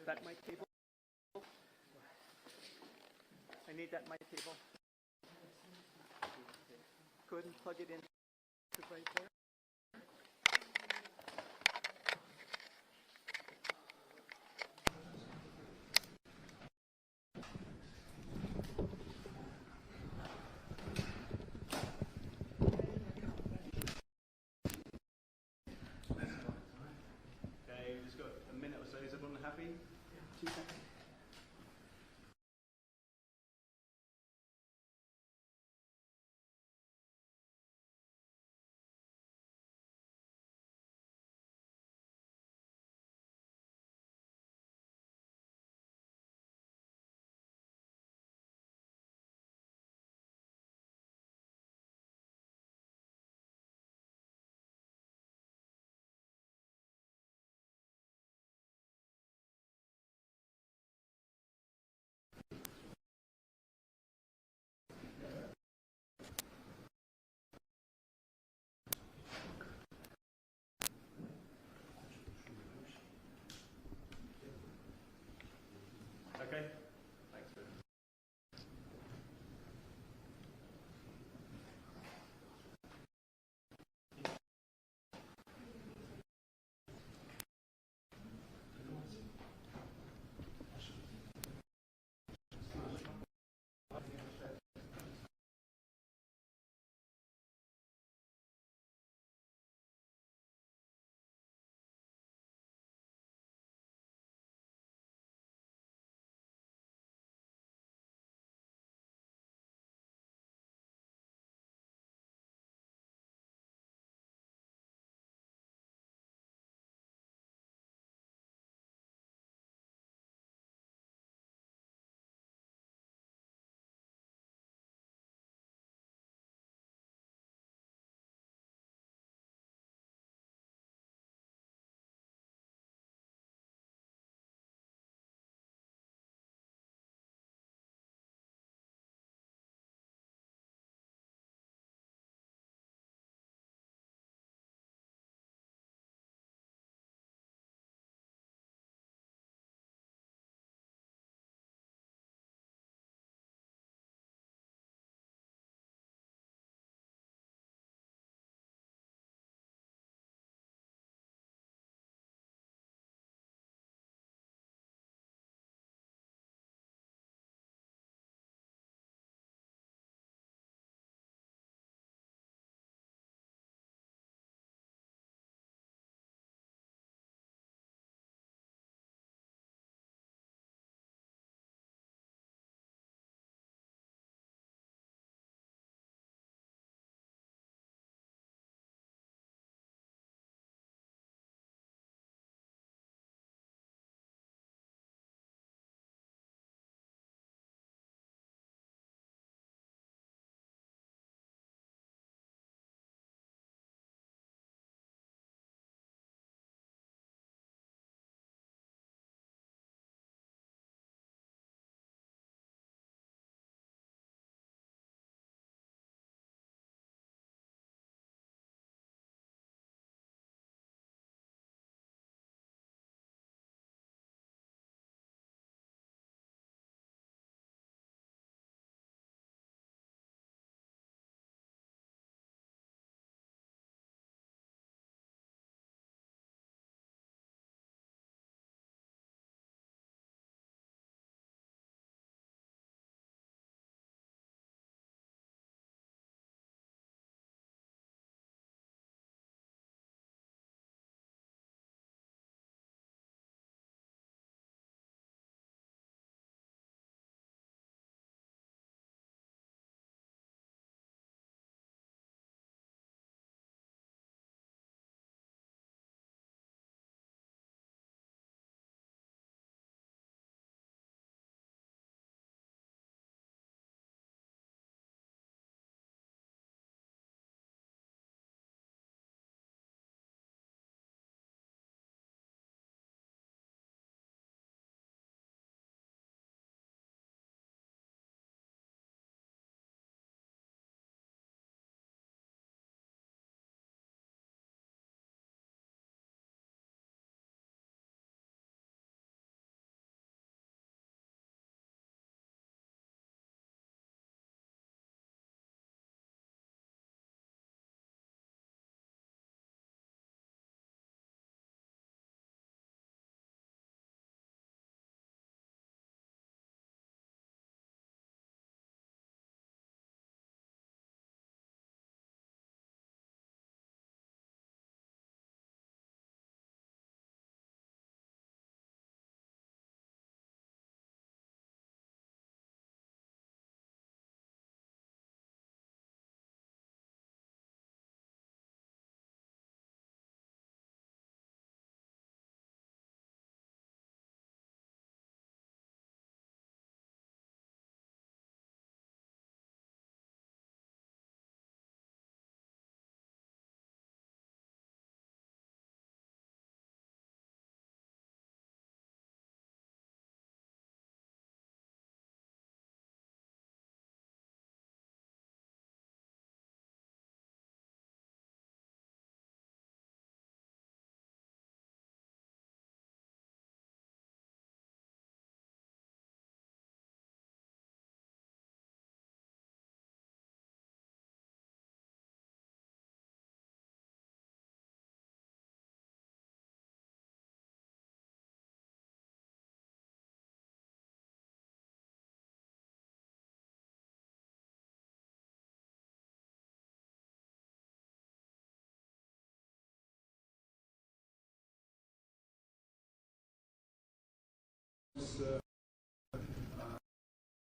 That mic cable. I need that mic cable. Go ahead and plug it in right there.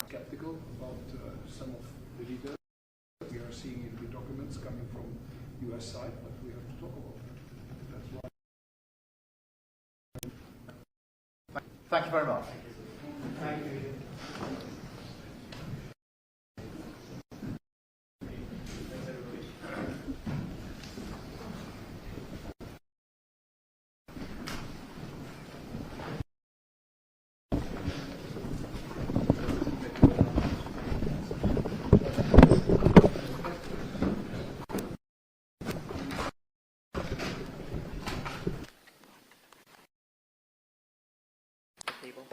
skeptical about some of the details we are seeing in the documents coming from US side, but we have to talk about it. That's why. Thank you very much. Thank you. People.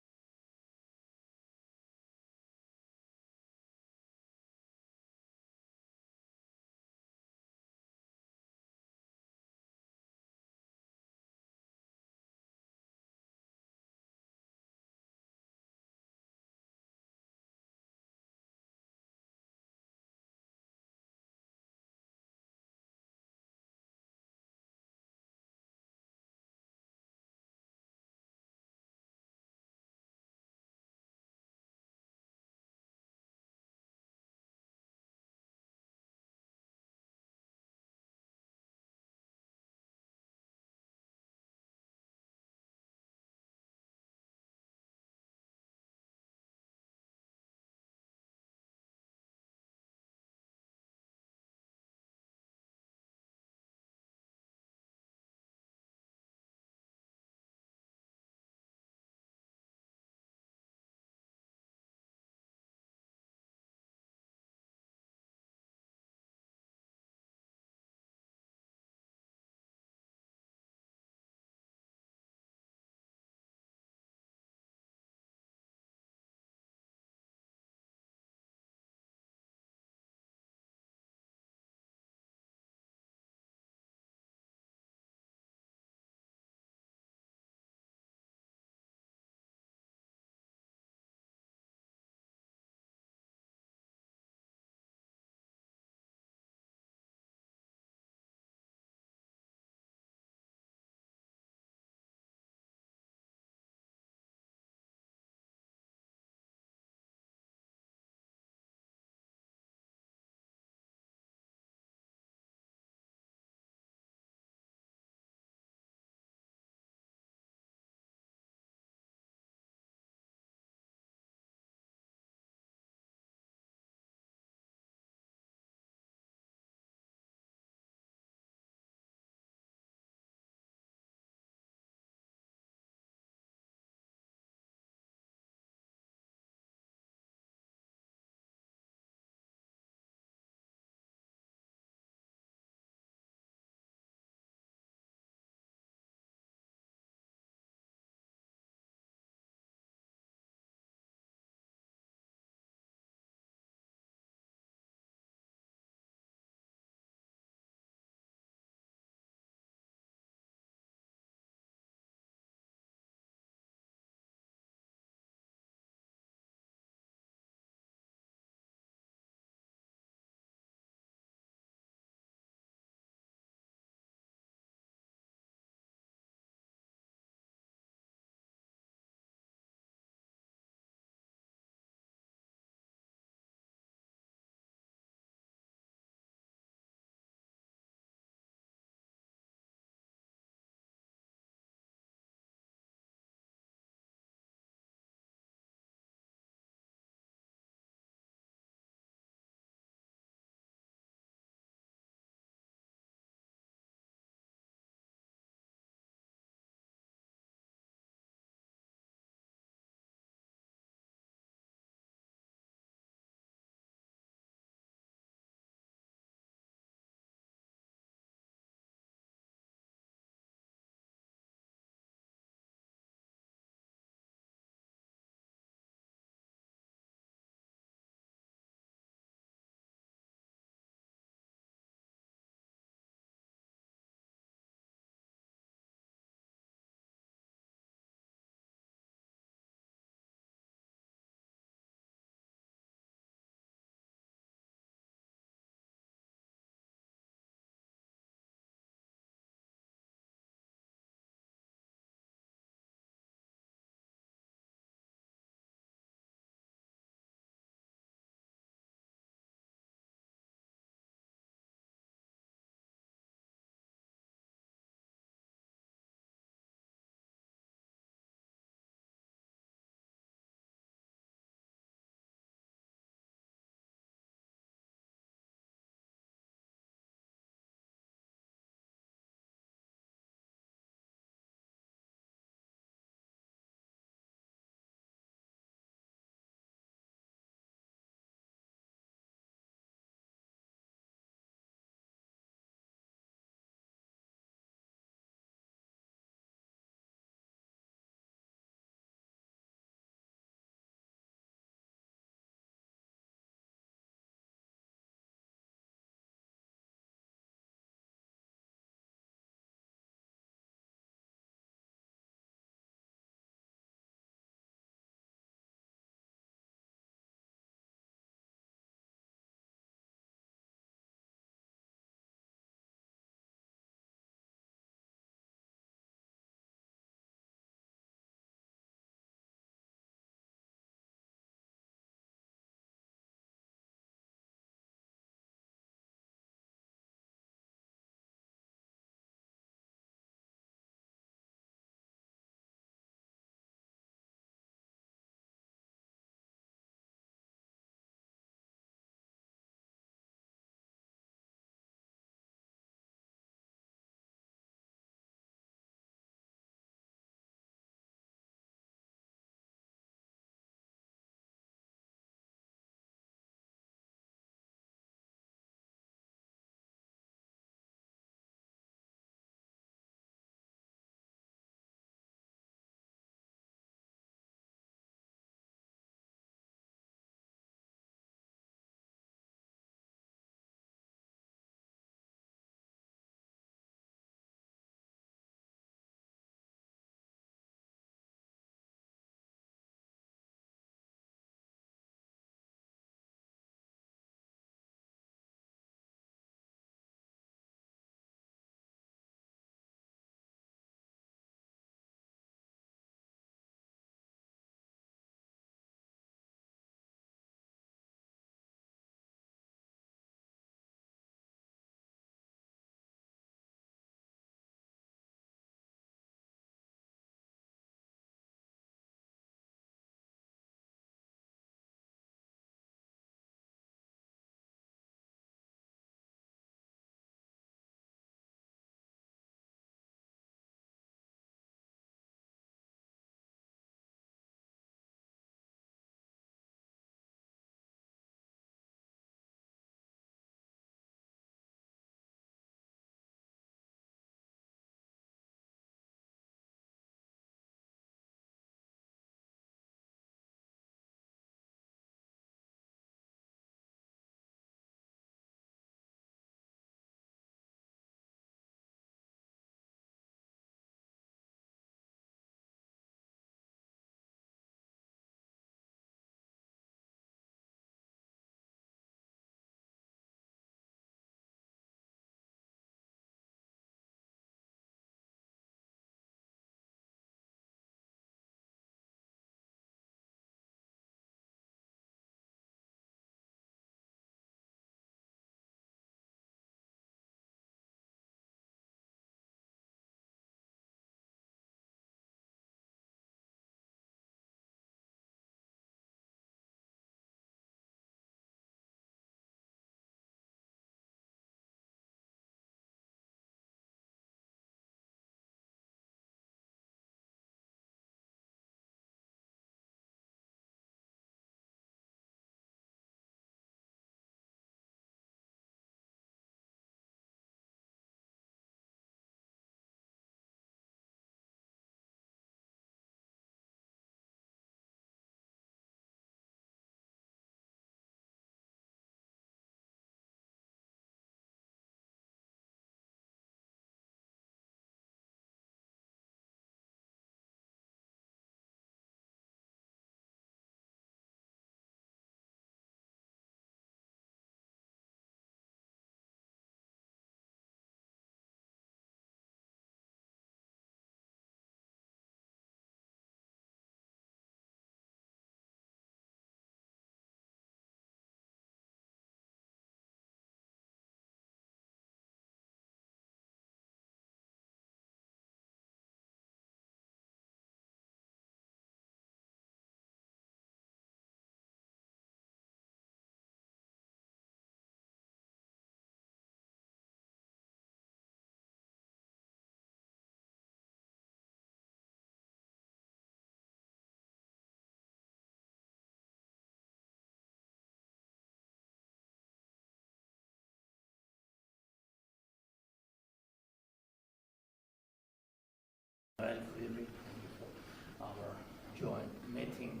coordinating.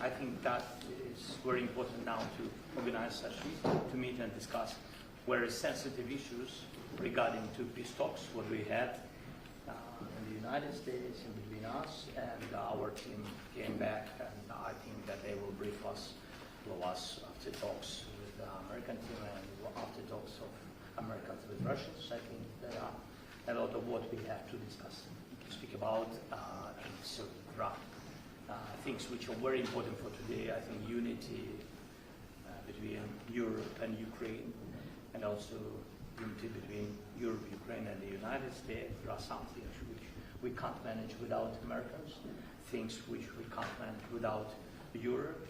I think that is very important now to organize sessions to meet and discuss very sensitive issues regarding to peace talks, what we had in the United States and between us, and our team came back, and I think that they will brief us after talks with the American team and after talks of Americans with Russians. I think there are a lot of what we have to discuss, to speak about things which are very important for today. I think unity between Europe and Ukraine, and also unity between Europe, Ukraine, and the United States. There are some things which we can't manage without Americans, things which we can't manage without Europe,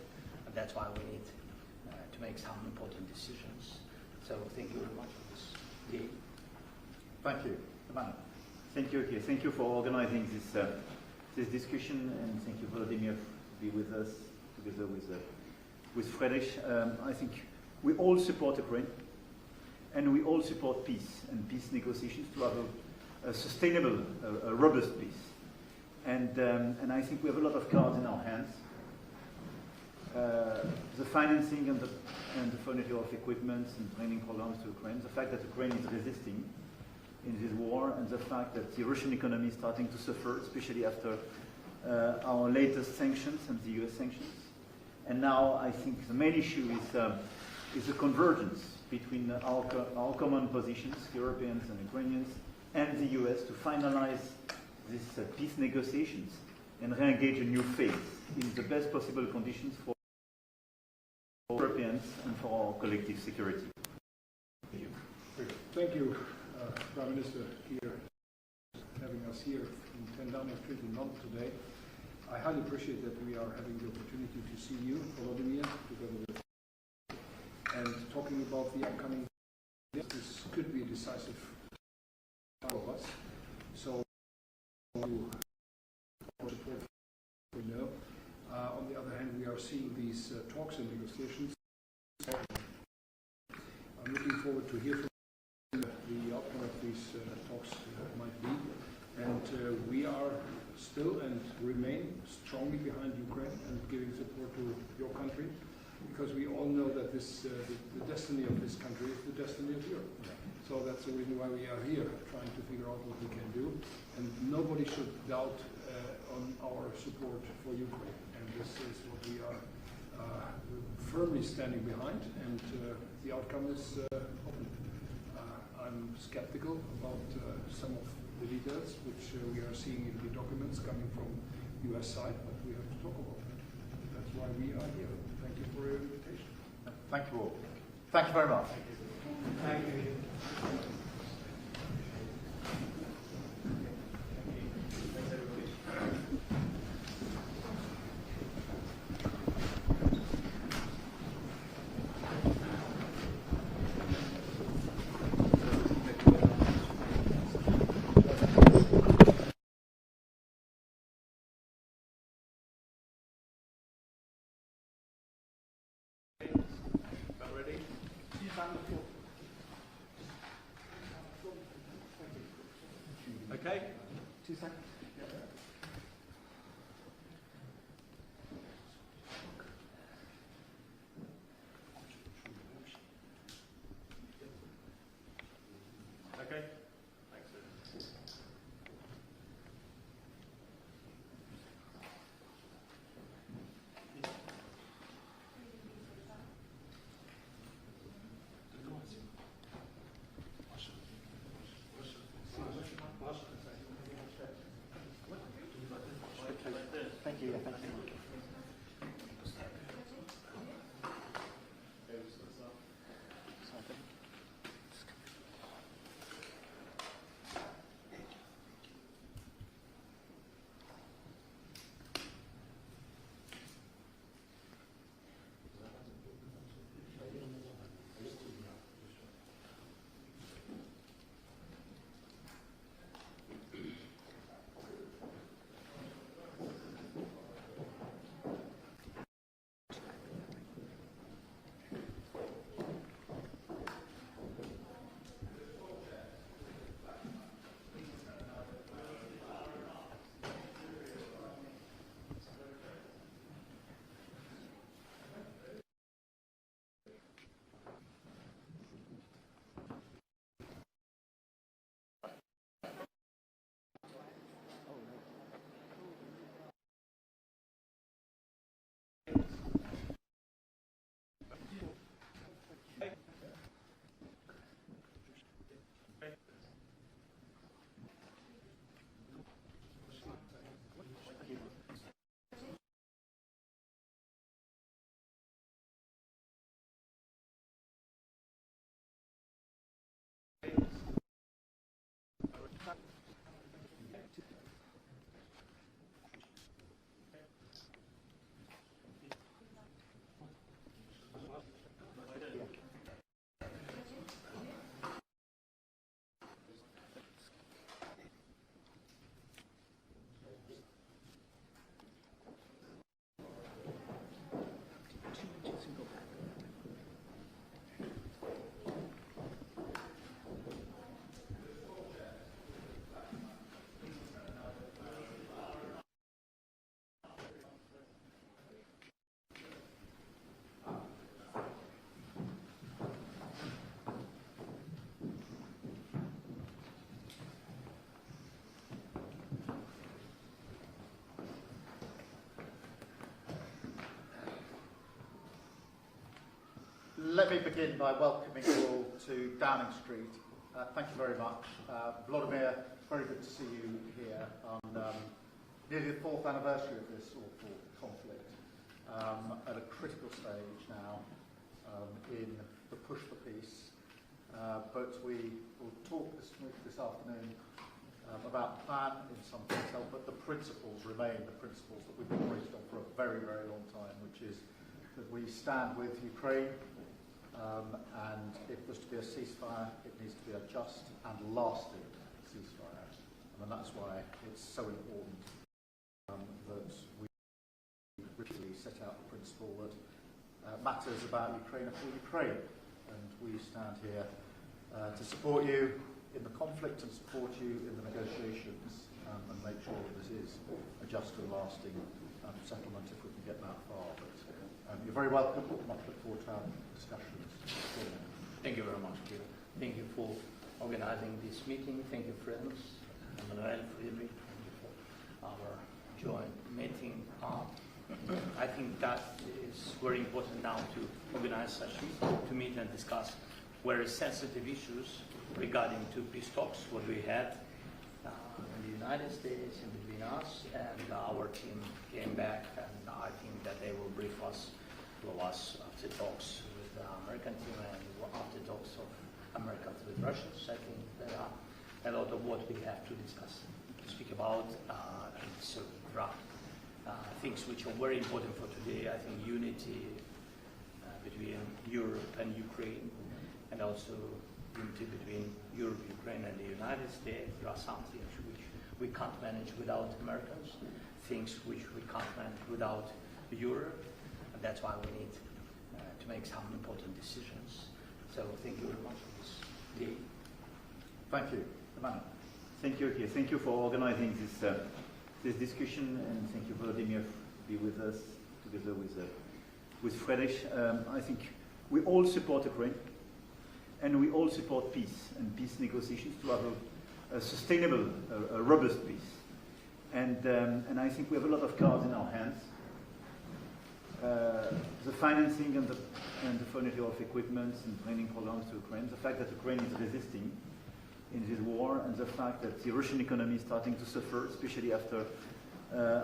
and that's why we need to make some important decisions. So thank you very much for this day. Thank you. Thank you. Thank you for organizing this discussion, and thank you, Vladimir, to be with us together with Friedrich. I think we all support Ukraine, and we all support peace and peace negotiations to have a sustainable, a robust peace. And I think we have a lot of cards in our hands. The financing and the furniture of equipment and training programs to Ukraine, the fact that Ukraine is resisting in this war, and the fact that the Russian economy is starting to suffer, especially after our latest sanctions and the US sanctions. And now I think the main issue is the convergence between our common positions, Europeans and Ukrainians, and the US to finalize these peace negotiations and re-engage a new phase in the best possible conditions for Europeans and for our collective security. Thank you. Thank you, Prime Minister, here, having us here in 10 Downing Street in London today. I highly appreciate that we are having the opportunity to see you, Volodymyr, together with and talking about the upcoming. This could be a decisive for all of us. So, support we know. On the other hand, we are seeing these talks and negotiations. I'm looking forward to hear from the outcome of these talks might be, and we are still and remain strongly behind Ukraine and giving support to your country, because we all know that this the destiny of this country is the destiny of Europe. So that's the reason why we are here, trying to figure out what we can do, and nobody should doubt on our support for Ukraine, and this is what we are firmly standing behind, and the outcome is open. I'm skeptical about some of the details which we are seeing in the documents coming from US side, but we have to talk about that. That's why we are here. Thank you for your invitation. Thank you all. Thank you very much. Thank you. Okay, 2 seconds. Okay. let me begin by welcoming you all to Downing Street. Thank you very much. Vladimir, very good to see you here on nearly the 4th anniversary of this awful conflict, at a critical stage now in the push for peace. But we will talk this afternoon about the plan in some detail, but the principles remain the principles that we've been based on for a very, very long time, which is that we stand with Ukraine, and if there's to be a ceasefire, it needs to be a just and lasting ceasefire. And that's why it's so important that we really set out the principle that matters about Ukraine are for Ukraine. And we stand here to support you in the conflict and support you in the negotiations, and make sure that this is a just and lasting settlement if we can get that far. But you're very welcome. I look forward to our discussions. Thank you very much, Peter. Thank you for organizing this meeting. Thank you, friends. Emmanuel, Friedrich, thank you for our joint meeting. I think that is very important now to organize sessions, to meet and discuss very sensitive issues regarding to peace talks, what we had in the United States and between us, and our team came back, and I think that they will brief us after talks with the American team and after talks of Americans with Russians. I think there are a lot of what we have to discuss, to speak about, and so things which are very important for today. I think unity between Europe and Ukraine, and also unity between Europe, Ukraine, and the United States. There are some things which we can't manage without Americans, things which we can't manage without Europe, and that's why we need to make some important decisions. So thank you very much for this day. Thank you. Emmanuel. Thank you, Keir. Thank you for organizing this discussion, and thank you, Vladimir, to be with us together with Friedrich. I think we all support Ukraine, and we all support peace and peace negotiations to have a sustainable, a robust peace. And I think we have a lot of cards in our hands. The financing and the furniture of equipment and training programs to Ukraine, the fact that Ukraine is resisting in this war, and the fact that the Russian economy is starting to suffer, especially after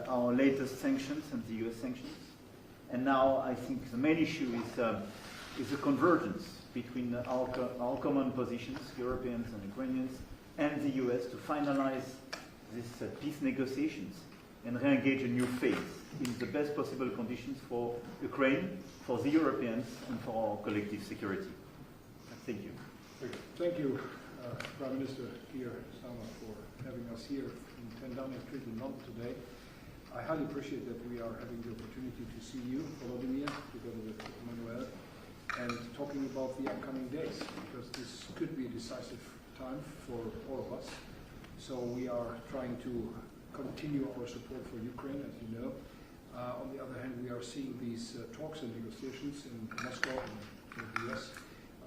our latest sanctions and the US sanctions. And now I think the main issue is the convergence between our common positions, Europeans and Ukrainians, and the US to finalize these peace negotiations and re-engage a new phase in the best possible conditions for Ukraine, for the Europeans, and for our collective security. Thank you. Thank you, Prime Minister Keir Starmer, for having us here in 10 Downing Street in London today. I highly appreciate that we are having the opportunity to see you, Volodymyr, together with Emmanuel, and talking about the upcoming days, because this could be a decisive time for all of us. So we are trying to continue our support for Ukraine, as you know. On the other hand, we are seeing these talks and negotiations in Moscow and in the US.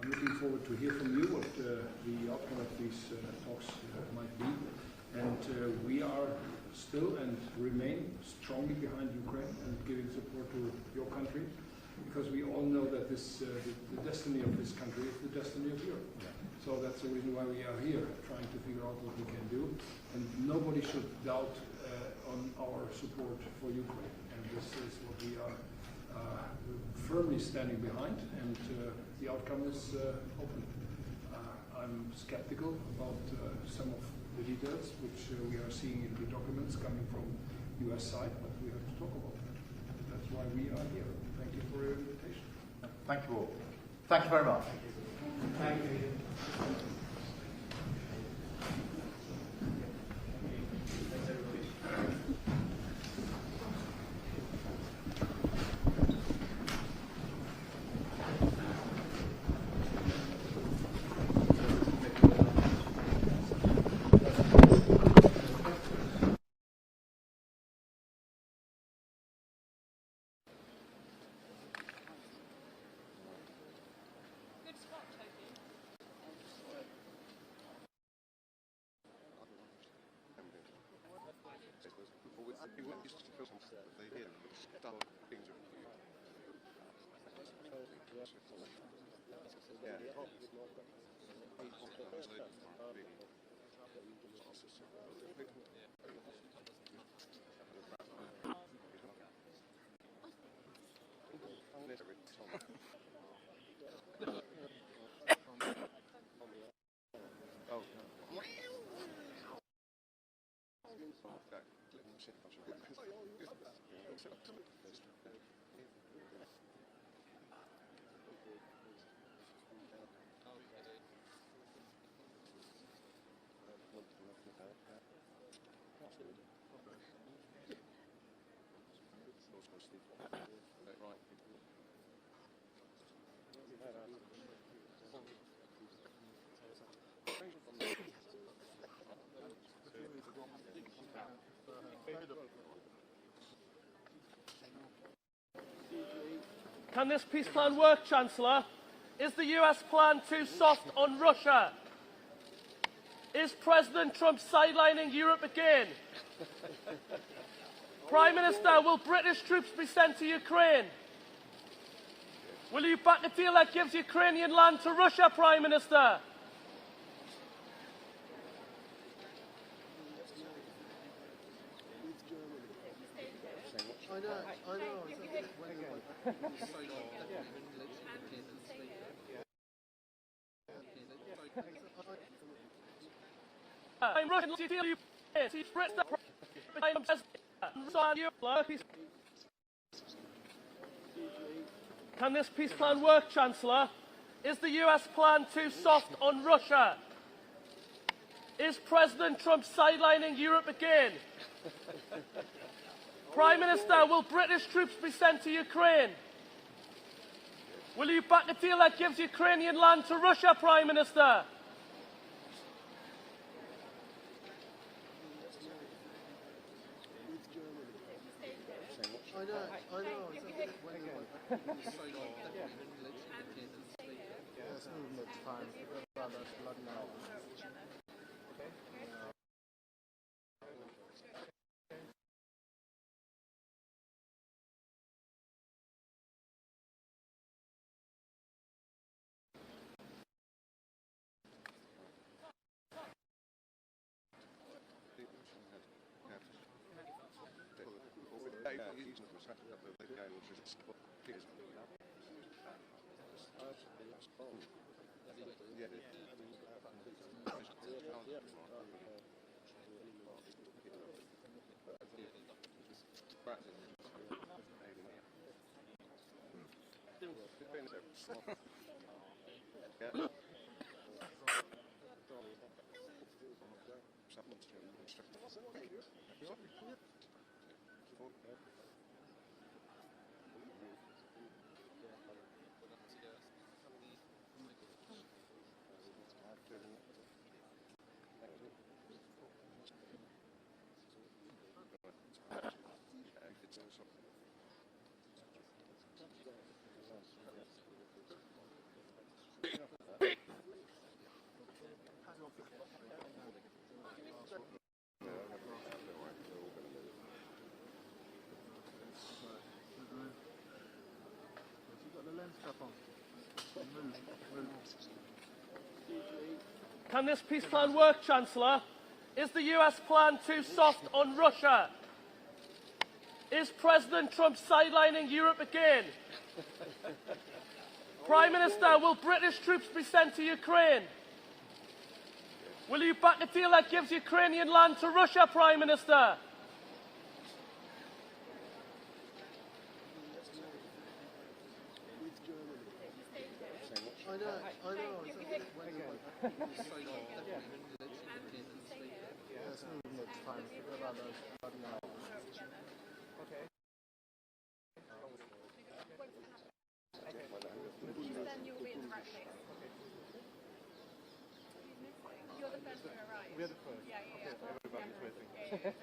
I'm looking forward to hear from you what the outcome of these talks might be. And we are still and remain strongly behind Ukraine and giving support to your country, because we all know that this, the destiny of this country is the destiny of Europe. Yeah. So that's the reason why we are here, trying to figure out what we can do. And nobody should doubt on our support for Ukraine. And this is what we are firmly standing behind, and the outcome is open. I'm skeptical about some of the details which we are seeing in the documents coming from US side, but we have to talk about that. That's why we are here. Thank you for your invitation. Thank you all. Thank you very much. Thank you. They hear dull things of you. Can this peace plan work, Chancellor? Is the US plan too soft on Russia? Is President Trump sidelining Europe again? Prime Minister, will British troops be sent to Ukraine? Will you back a deal that gives Ukrainian land to Russia, Prime Minister? Can this peace plan work, Chancellor? Is the US plan too soft on Russia? Is President Trump sidelining Europe again? Prime Minister, will British troops be sent to Ukraine? Will you back a deal that gives Ukrainian land to Russia, Prime Minister? Can this peace plan work, Chancellor? Is the US plan too soft on Russia? Is President Trump sidelining Europe again? Prime Minister, will British troops be sent to Ukraine? Will you back a deal that gives Ukrainian land to Russia, Prime Minister? Then you'll be in the right place. You're the first one to arrive. We're the first. Yeah. Everybody's waiting.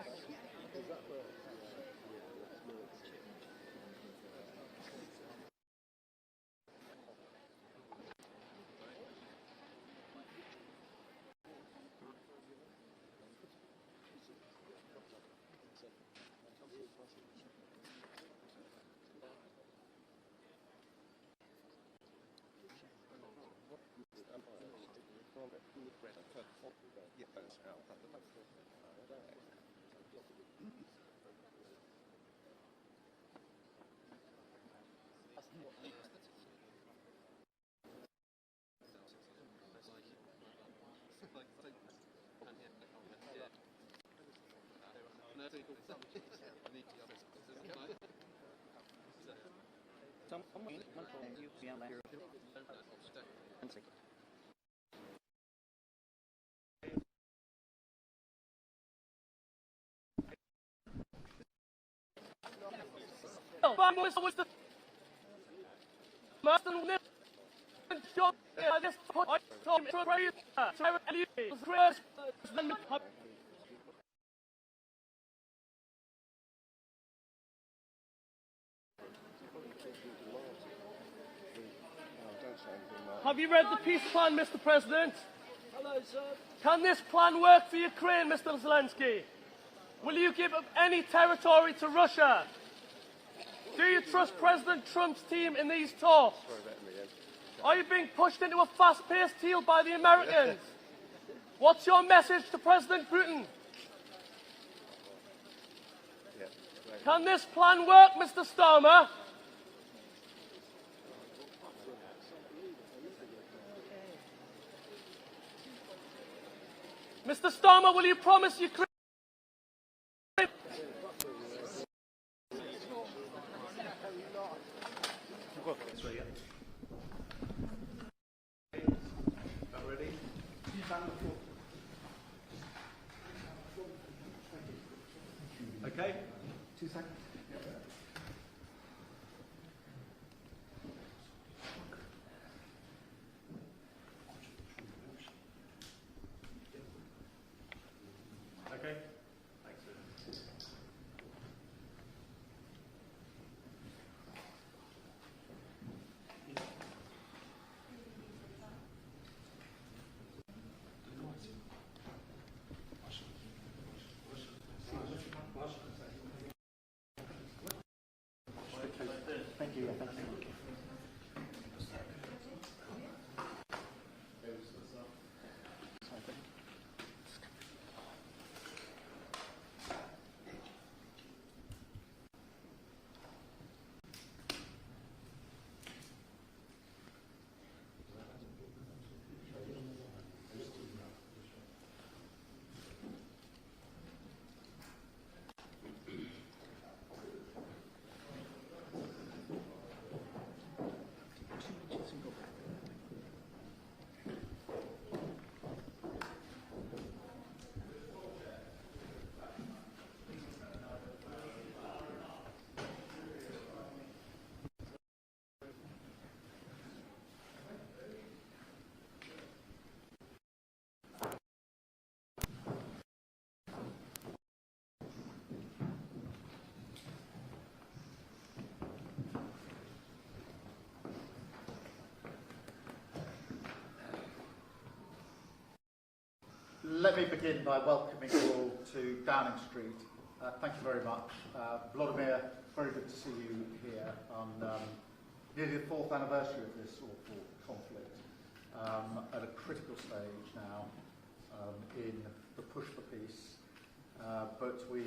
Have you read the peace plan, Mr. President? Hello, sir. Can this plan work for Ukraine, Mr. Zelensky? Will you give up any territory to Russia? Do you trust President Trump's team in these talks? Are you being pushed into a fast-paced deal by the Americans? What's your message to President Putin? Can this plan work, Mr. Starmer? Mr. Starmer, will you promise Ukraine? Okay, 2 seconds. Okay. Thanks. Thank you. Thank you. Let me begin by welcoming you all to Downing Street. Thank you very much. Vladimir, very good to see you here on nearly the 4th anniversary of this awful conflict, at a critical stage now in the push for peace, but we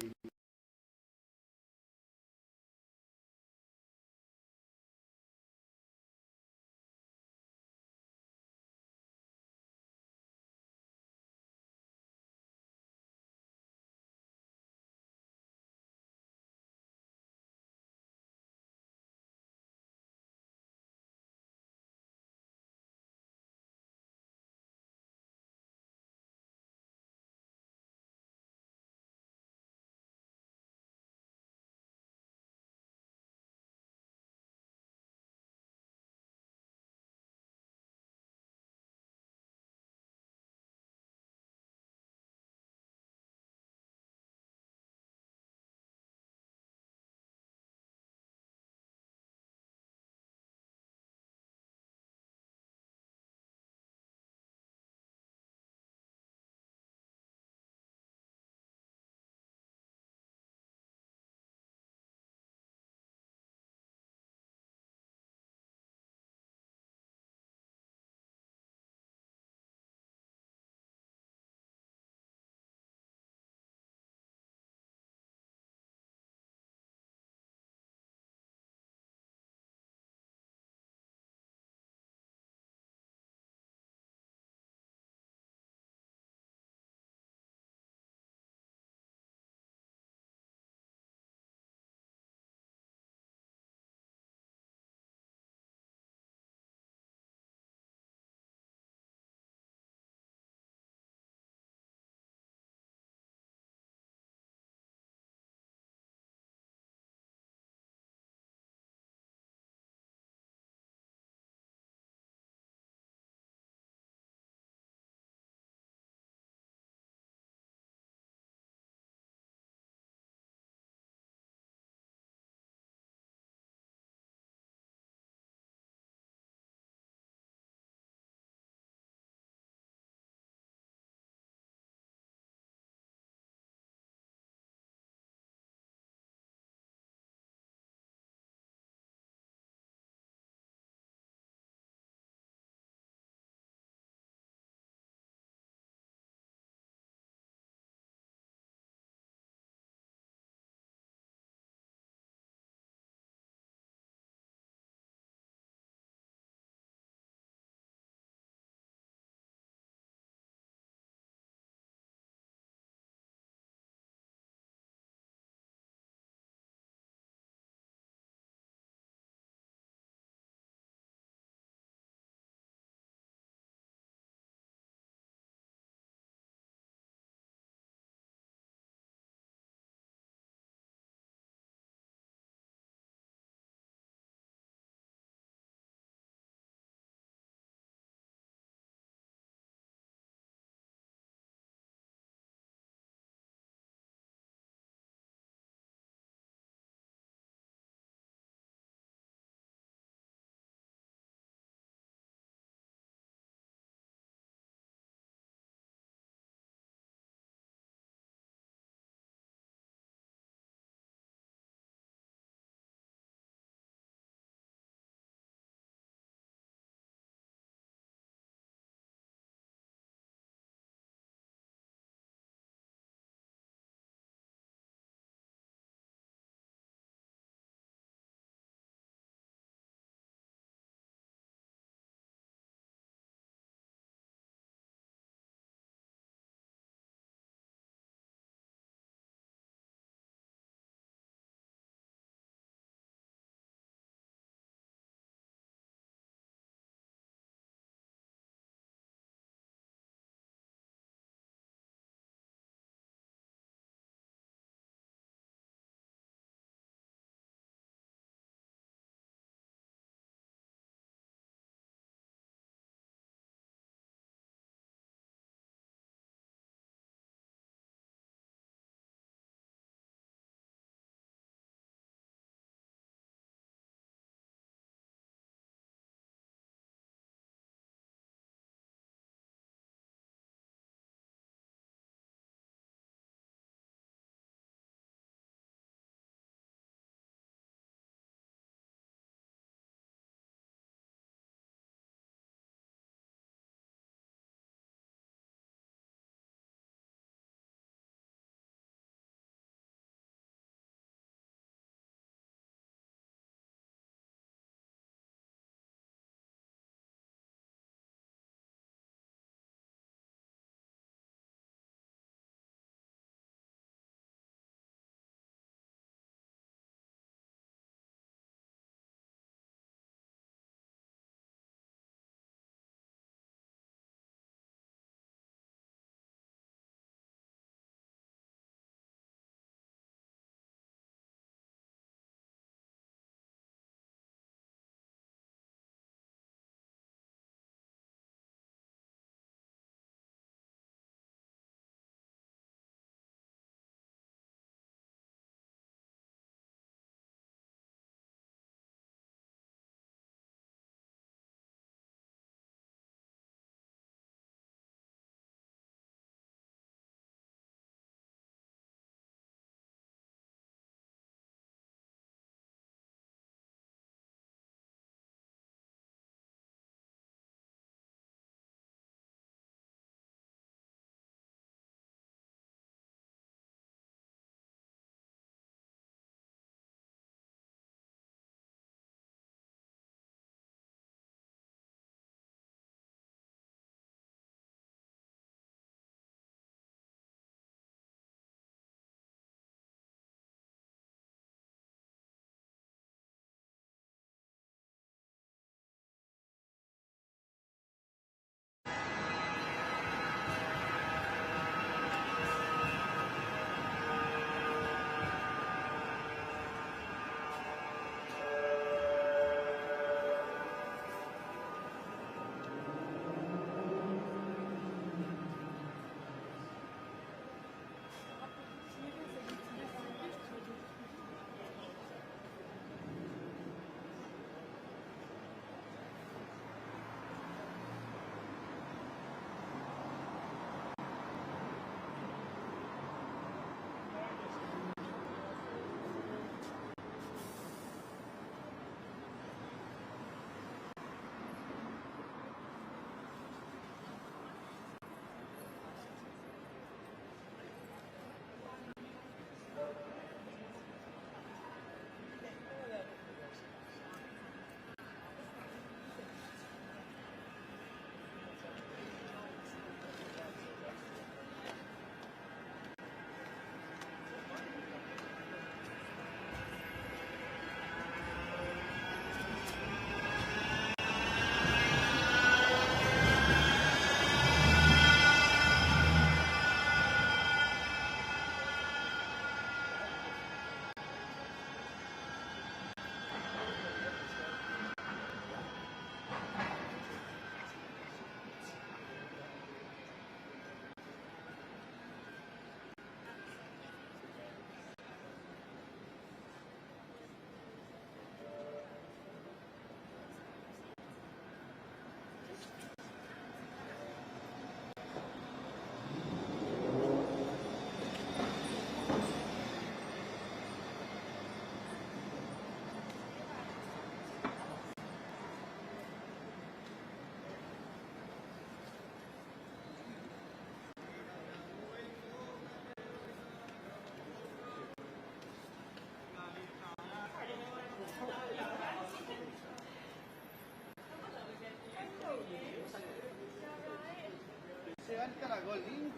Se va el caracol, ¿sí?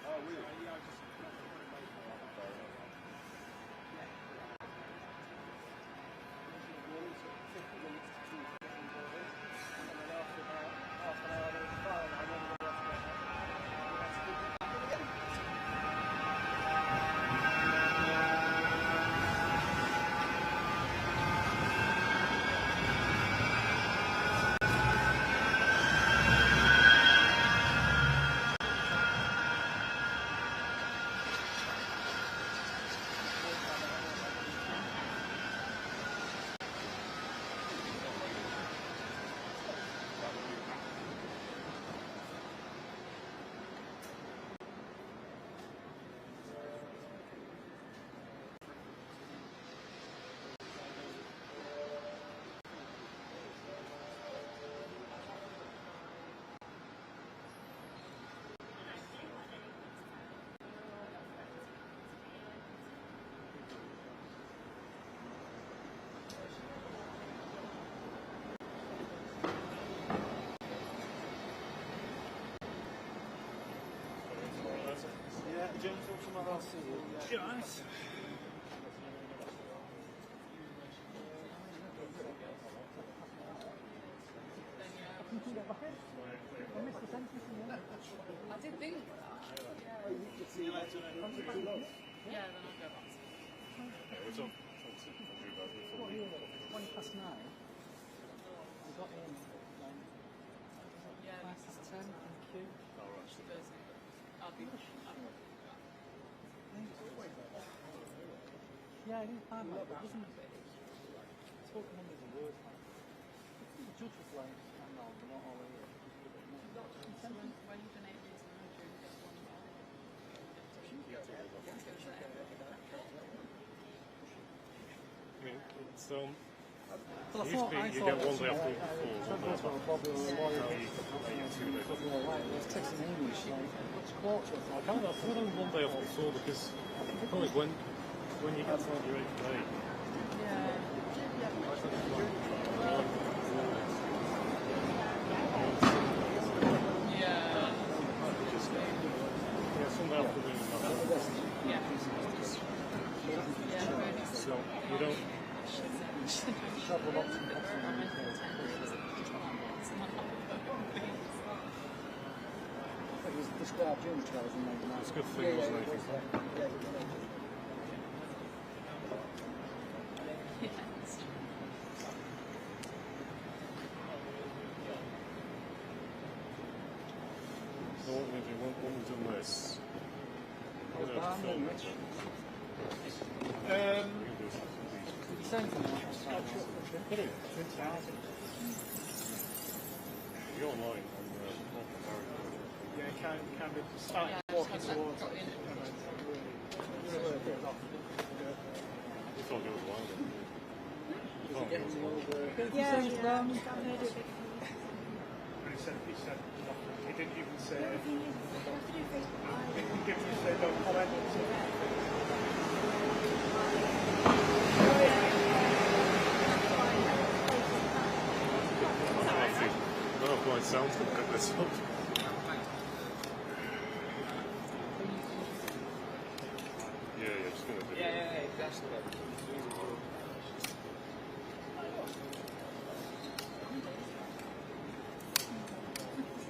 Oh, really? Yeah, I just... James or some other guys. I did think that. See you later. Yeah, then I'll go back. What's up? 9:20. We got in. Yeah, past 10. Thank you. Oh, right. She goes in. I'll be. Yeah, I didn't find that. It wasn't spoken under the word. The judge was like, hang on, we're not all here. When you've been 8 days in a row, you get one more. I mean, it's Well, I used to be you get one day off the week before. It's text in English, like, which quarter? I can't afford one day off before because the problem is when you get to your 8th day. Sunday afternoon. So you don't. Travel lots and it was described during the trials and made It's a good thing, wasn't it? So what we've done this. You're online on yeah, can be starting walking towards it. You thought it was wild. He didn't even say. He didn't even say don't comment. I don't know if my sound's going to pick this up. Yeah, just going to do it. Yeah, exactly.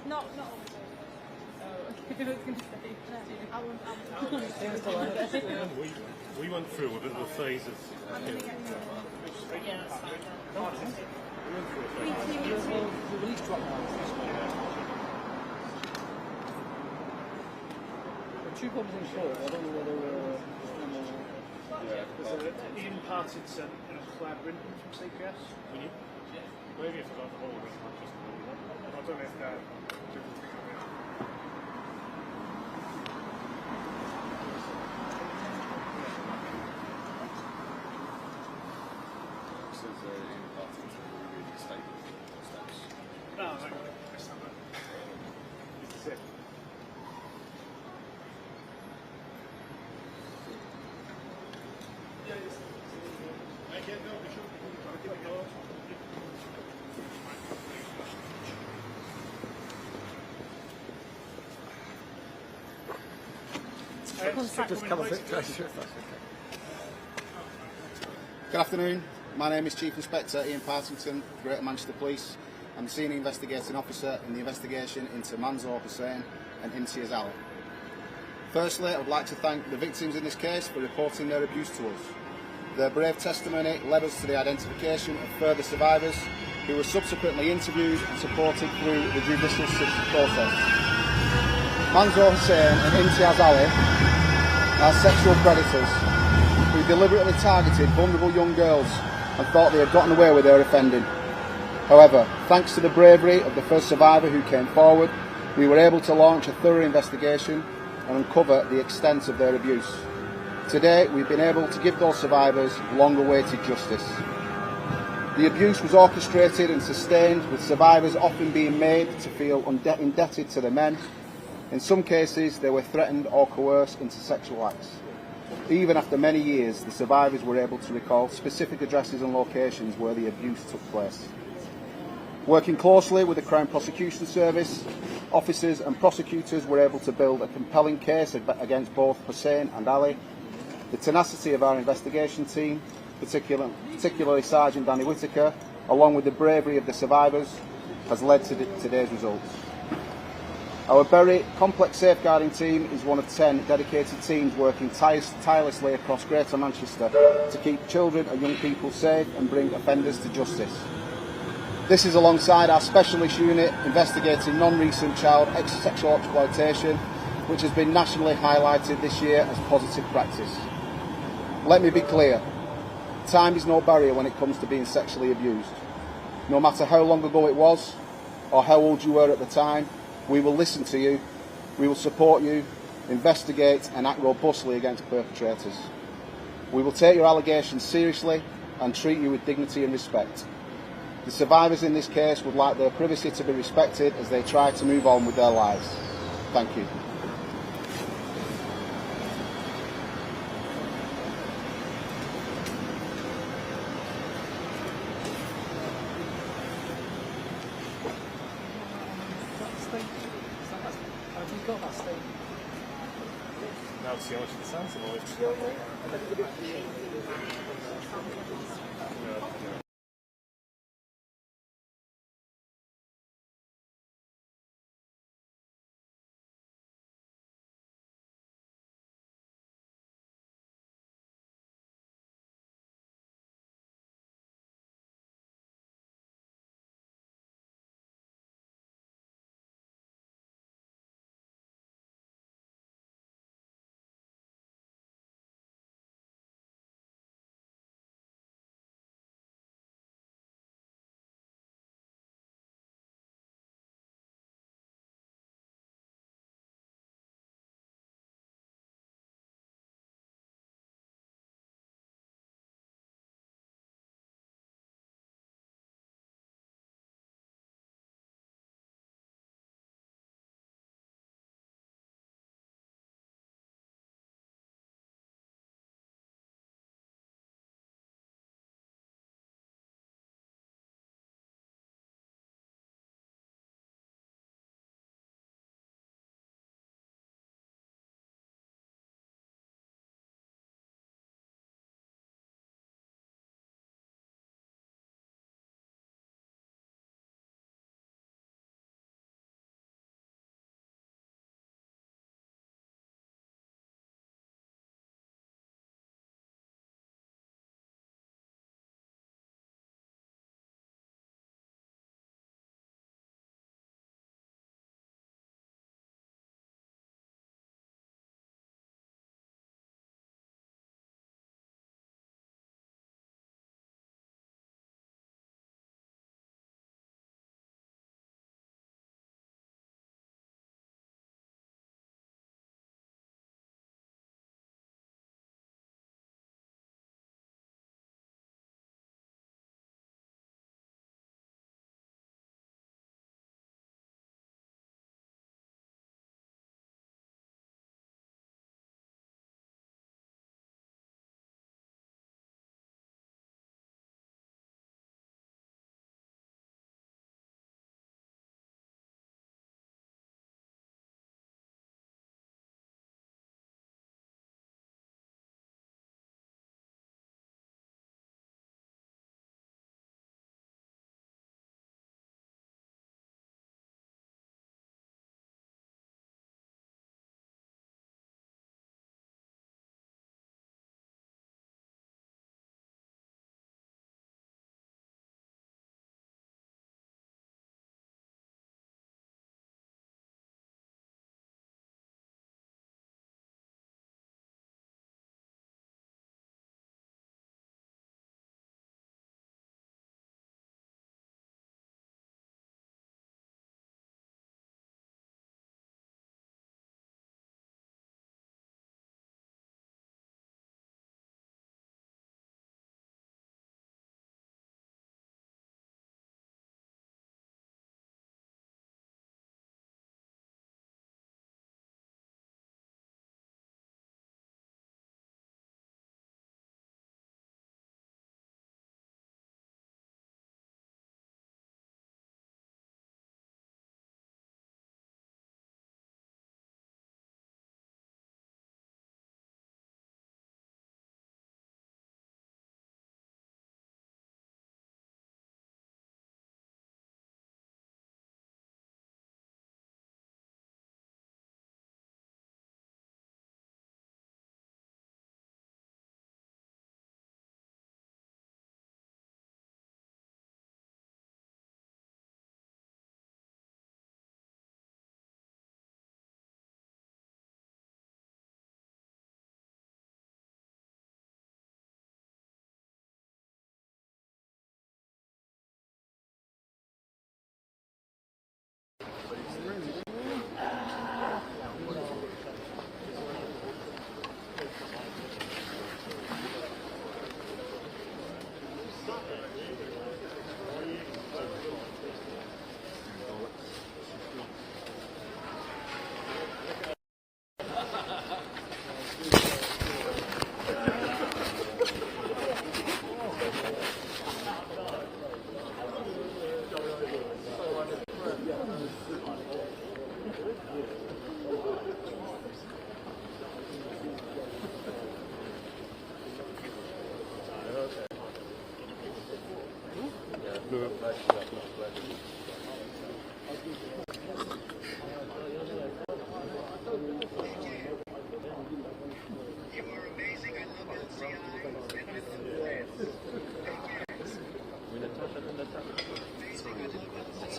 Not because it's going to say. We went through a bit of a phase of. Two problems in short. I don't know whether there's Ian Partington and Claire Brinton from CPS. Maybe if I got the whole ring, not just the one. I don't know if they're different things of it. Says Ian Partington will be really stable steps. No, I don't know. This is it. Just come a bit closer if that's okay. Good afternoon. My name is Chief Inspector Ian Partington, Greater Manchester Police. I'm the Senior Investigating Officer in the investigation into Manzoor Hussain and Imtiaz Ali. Firstly, I would like to thank the victims in this case for reporting their abuse to us. Their brave testimony led us to the identification of further survivors who were subsequently interviewed and supported through the judicial process. Manzoor Hussain and Imtiaz Ali are sexual predators who deliberately targeted vulnerable young girls and thought they had gotten away with their offending. However, thanks to the bravery of the first survivor who came forward, we were able to launch a thorough investigation and uncover the extent of their abuse. Today, we've been able to give those survivors long-awaited justice. The abuse was orchestrated and sustained, with survivors often being made to feel indebted to the men. In some cases, they were threatened or coerced into sexual acts. Even after many years, the survivors were able to recall specific addresses and locations where the abuse took place. Working closely with the Crown Prosecution Service, officers and prosecutors were able to build a compelling case against both Hussain and Ali. The tenacity of our investigation team, particularly Sergeant Danny Whitaker, along with the bravery of the survivors, has led to today's results. Our very complex safeguarding team is one of 10 dedicated teams working tirelessly across Greater Manchester to keep children and young people safe and bring offenders to justice. This is alongside our specialist unit investigating non-recent child sexual exploitation, which has been nationally highlighted this year as positive practice. Let me be clear, time is no barrier when it comes to being sexually abused. No matter how long ago it was, or how old you were at the time, we will listen to you, we will support you, investigate and act robustly against perpetrators. We will take your allegations seriously and treat you with dignity and respect. The survivors in this case would like their privacy to be respected as they try to move on with their lives. Thank you. Now see how much the sense of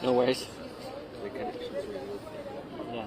No worries. Yeah.